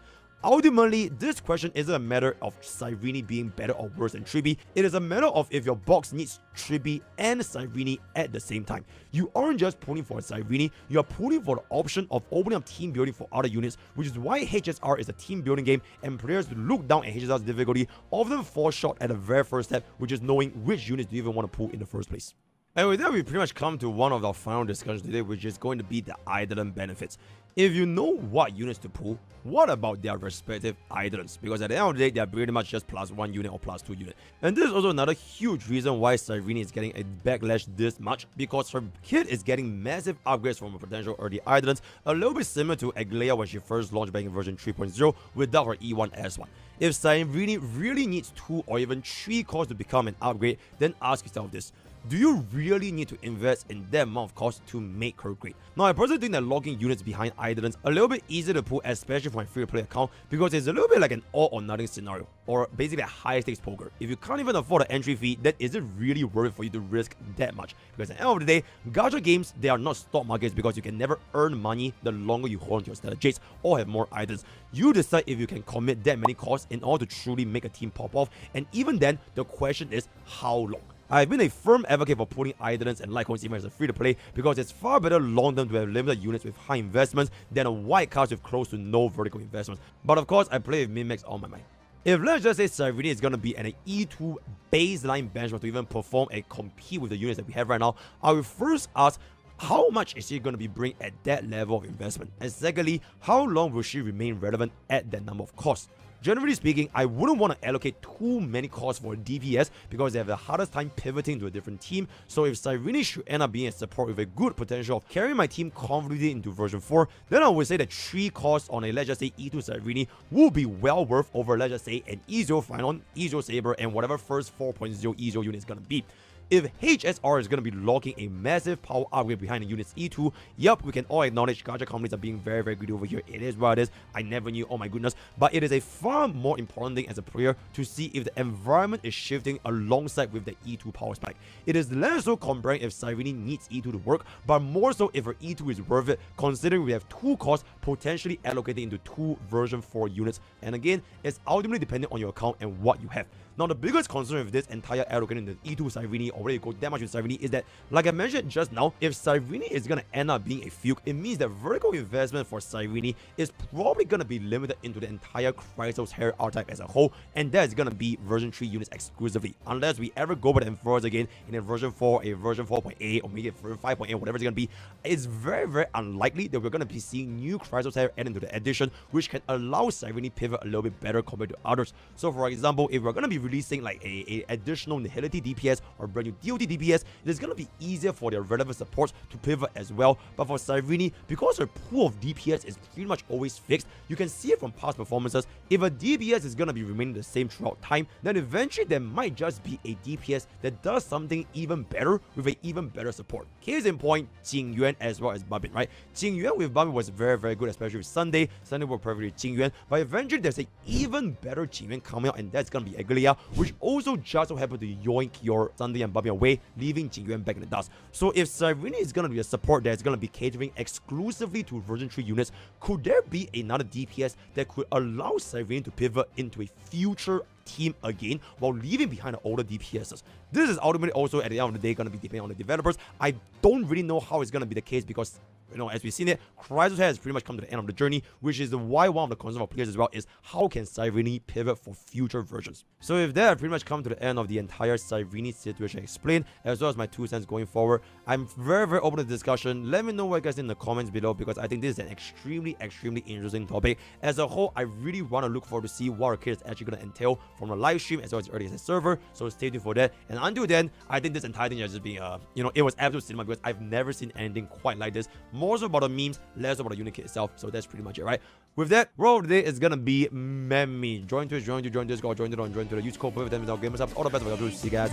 Ultimately, this question isn't a matter of Cyrene being better or worse than Tribi, it is a matter of if your box needs Tribi and Cyrene at the same time. You aren't just pulling for Cyrene, you are pulling for the option of opening up team building for other units, which is why HSR is a team building game and players who look down at HSR's difficulty often fall short at the very first step, which is knowing which units do you even want to pull in the first place. And with that, we pretty much come to one of our final discussions today, which is going to be the Eidolon benefits. If you know what units to pull, what about their respective Eidolons? Because at the end of the day, they are pretty much just +1 unit or +2 unit. And this is also another huge reason why Cyrene is getting a backlash this much, because her kit is getting massive upgrades from her potential early Eidolons, a little bit similar to Aglaia when she first launched back in version 3.0 without her E1 S1. If Cyrene really needs 2 or even 3 cores to become an upgrade, then ask yourself this. Do you really need to invest in that amount of cost to make her great? Now, I personally think that logging units behind Eidolons a little bit easier to pull, especially for my free-to-play account, because it's a little bit like an all-or-nothing scenario, or basically a high-stakes poker. If you can't even afford an entry fee, then is it really worth it for you to risk that much? Because at the end of the day, gacha games, they are not stock markets because you can never earn money the longer you hold on to your stellar jades or have more items. You decide if you can commit that many costs in order to truly make a team pop off, and even then, the question is how long? I've been a firm advocate for putting Idolins and Litecoins even as a free-to-play because it's far better long-term to have limited units with high investments than a white card with close to no vertical investments. But of course, I play with min-max on my mind. If let's just say Cyrene is going to be an E2 baseline benchmark to even perform and compete with the units that we have right now, I will first ask, how much is she going to be bringing at that level of investment? And secondly, how long will she remain relevant at that number of costs? Generally speaking, I wouldn't want to allocate too many costs for DPS because they have the hardest time pivoting to a different team. So if Cyrene should end up being a support with a good potential of carrying my team comfortably into version 4, then I would say that 3 costs on a, let's just say, E2 Cyrene will be well worth over, let's just say, an E0 Phylon, E0 Saber, and whatever first 4.0 E0 unit is going to be. If HSR is going to be locking a massive power upgrade behind the unit's E2, yup, we can all acknowledge gacha companies are being very, very greedy over here. It is what it is. I never knew, oh my goodness. But it is a far more important thing as a player to see if the environment is shifting alongside with the E2 power spike. It is less so comparing if Cyrene needs E2 to work, but more so if her E2 is worth it, considering we have 2 costs potentially allocated into 2 version 4 units. And again, it's ultimately dependent on your account and what you have. Now, the biggest concern with this entire allocating the E2 Cyrene, or whether you go that much with Cyrene, is that, like I mentioned just now, if Cyrene is going to end up being a fuke, it means that vertical investment for Cyrene is probably going to be limited into the entire Chrysos Hair archetype as a whole, and that is going to be version 3 units exclusively, unless we ever go back and forth again in a version 4, a version 4.8, or maybe a version 5.8, whatever it's going to be. It's very, very unlikely that we're going to be seeing new Chrysos Hair added into the edition, which can allow Cyrene pivot a little bit better compared to others. So, for example, if we're going to be releasing like a additional Nihility DPS or brand new DOT DPS, it is going to be easier for their relevant supports to pivot as well. But for Cyrene, because her pool of DPS is pretty much always fixed, you can see it from past performances. If a DPS is going to be remaining the same throughout time, then eventually there might just be a DPS that does something even better with an even better support. Case in point, Jing Yuan as well as Babin, right? Jing Yuan with Babin was very, very good, especially with Sunday. Sunday will probably Jing Yuan, but eventually there's an even better Jing Yuan coming out, and that's going to be Aglia, which also just so happened to yoink your Sunday and Babin away, leaving Jing Yuan back in the dust. So if Cyrene is going to be a support that's going to be catering exclusively to version 3 units, could there be another DPS that could allow Cyrene to pivot into a future team again while leaving behind the older DPSs? This is ultimately also at the end of the day going to be depending on the developers. I don't really know how it's going to be the case because, you know, as we've seen it, Chrysos has pretty much come to the end of the journey, which is why one of the concerns of players as well is how can Cyrene pivot for future versions. So with that, I've pretty much come to the end of the entire Cyrene situation explained, as well as my 2 cents going forward. I'm very, very open to discussion. Let me know what you guys think in the comments below, because I think this is an extremely, extremely interesting topic. As a whole, I really want to look forward to see what our kit is actually going to entail from the live stream as well as early access server. So stay tuned for that. And until then, I think this entire thing is just being, you know, it was absolute cinema because I've never seen anything quite like this. More so about the memes, less about the unit kit itself. So that's pretty much it, right? With that, role today is gonna be Memmy. Join Twitch, join Discord, join it on, join to the use code perfect them without gamers up. All the best of you. See you guys.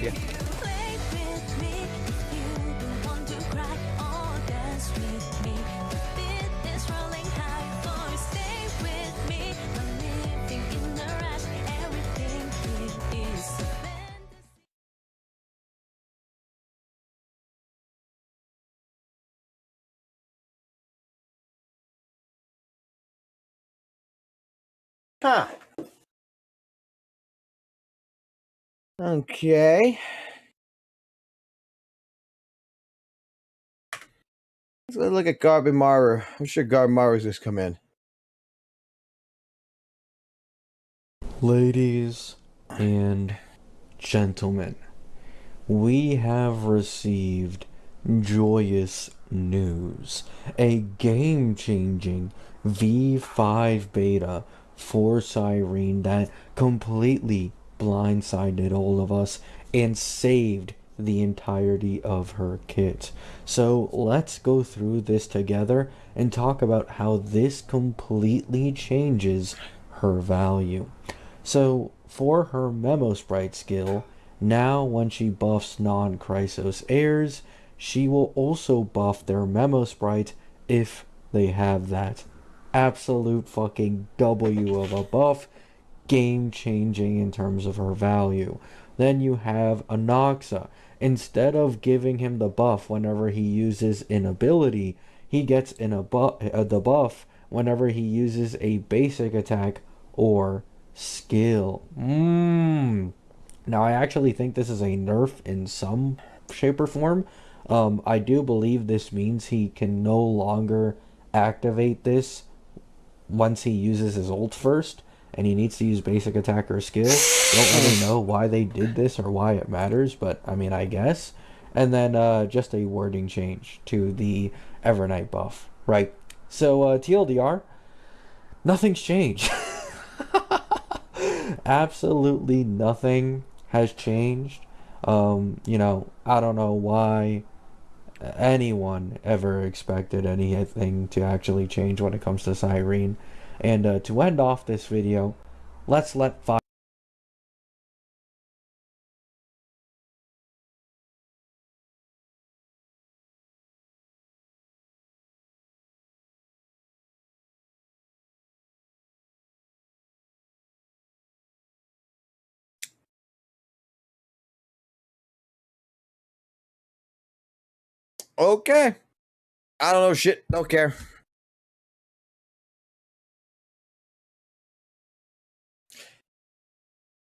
Yeah. Huh. Okay. Let's go look at Garbimaru. I'm sure Garbimaru's just come in. Ladies and gentlemen, we have received joyous news. A game-changing V5 beta for Cyrene that completely blindsided all of us and saved the entirety of her kit. So let's go through this together and talk about how this completely changes her value. So for her Memo Sprite skill, now when she buffs non-Chrysos heirs, she will also buff their Memo Sprite if they have that. Absolute fucking W of a buff, game changing in terms of her value. Then you have Anoxa. Instead of giving him the buff whenever he uses an ability, he gets the buff whenever he uses a basic attack or skill. Now, I actually think this is a nerf in some shape or form. I do believe this means he can no longer activate this once he uses his ult first, and he needs to use basic attack or skill. Don't really know why they did this or why it matters, but I mean, I guess. And then just a wording change to the Evernight buff, right? So TLDR, nothing's changed. Absolutely nothing has changed. You know, I don't know why anyone ever expected anything to actually change when it comes to Cyrene. And to end off this video, let's let Fox. Okay. I don't know shit. Don't care.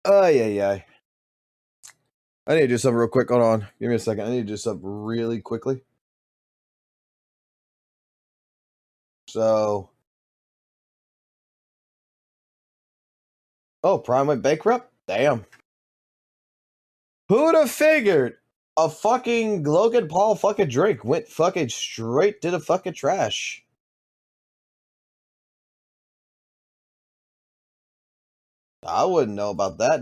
Oh, yeah. I need to do something real quick. Hold on. Give me a second. I need to do something really quickly. So. Oh, Prime went bankrupt? Damn. Who'd have figured a fucking Logan Paul fucking drink went fucking straight to the fucking trash? I wouldn't know about that.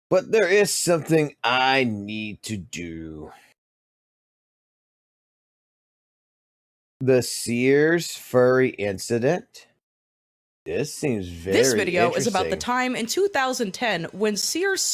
But there is something I need to do. The Sears furry incident. This seems very This video is about the interesting. time in 2010 when Sears sold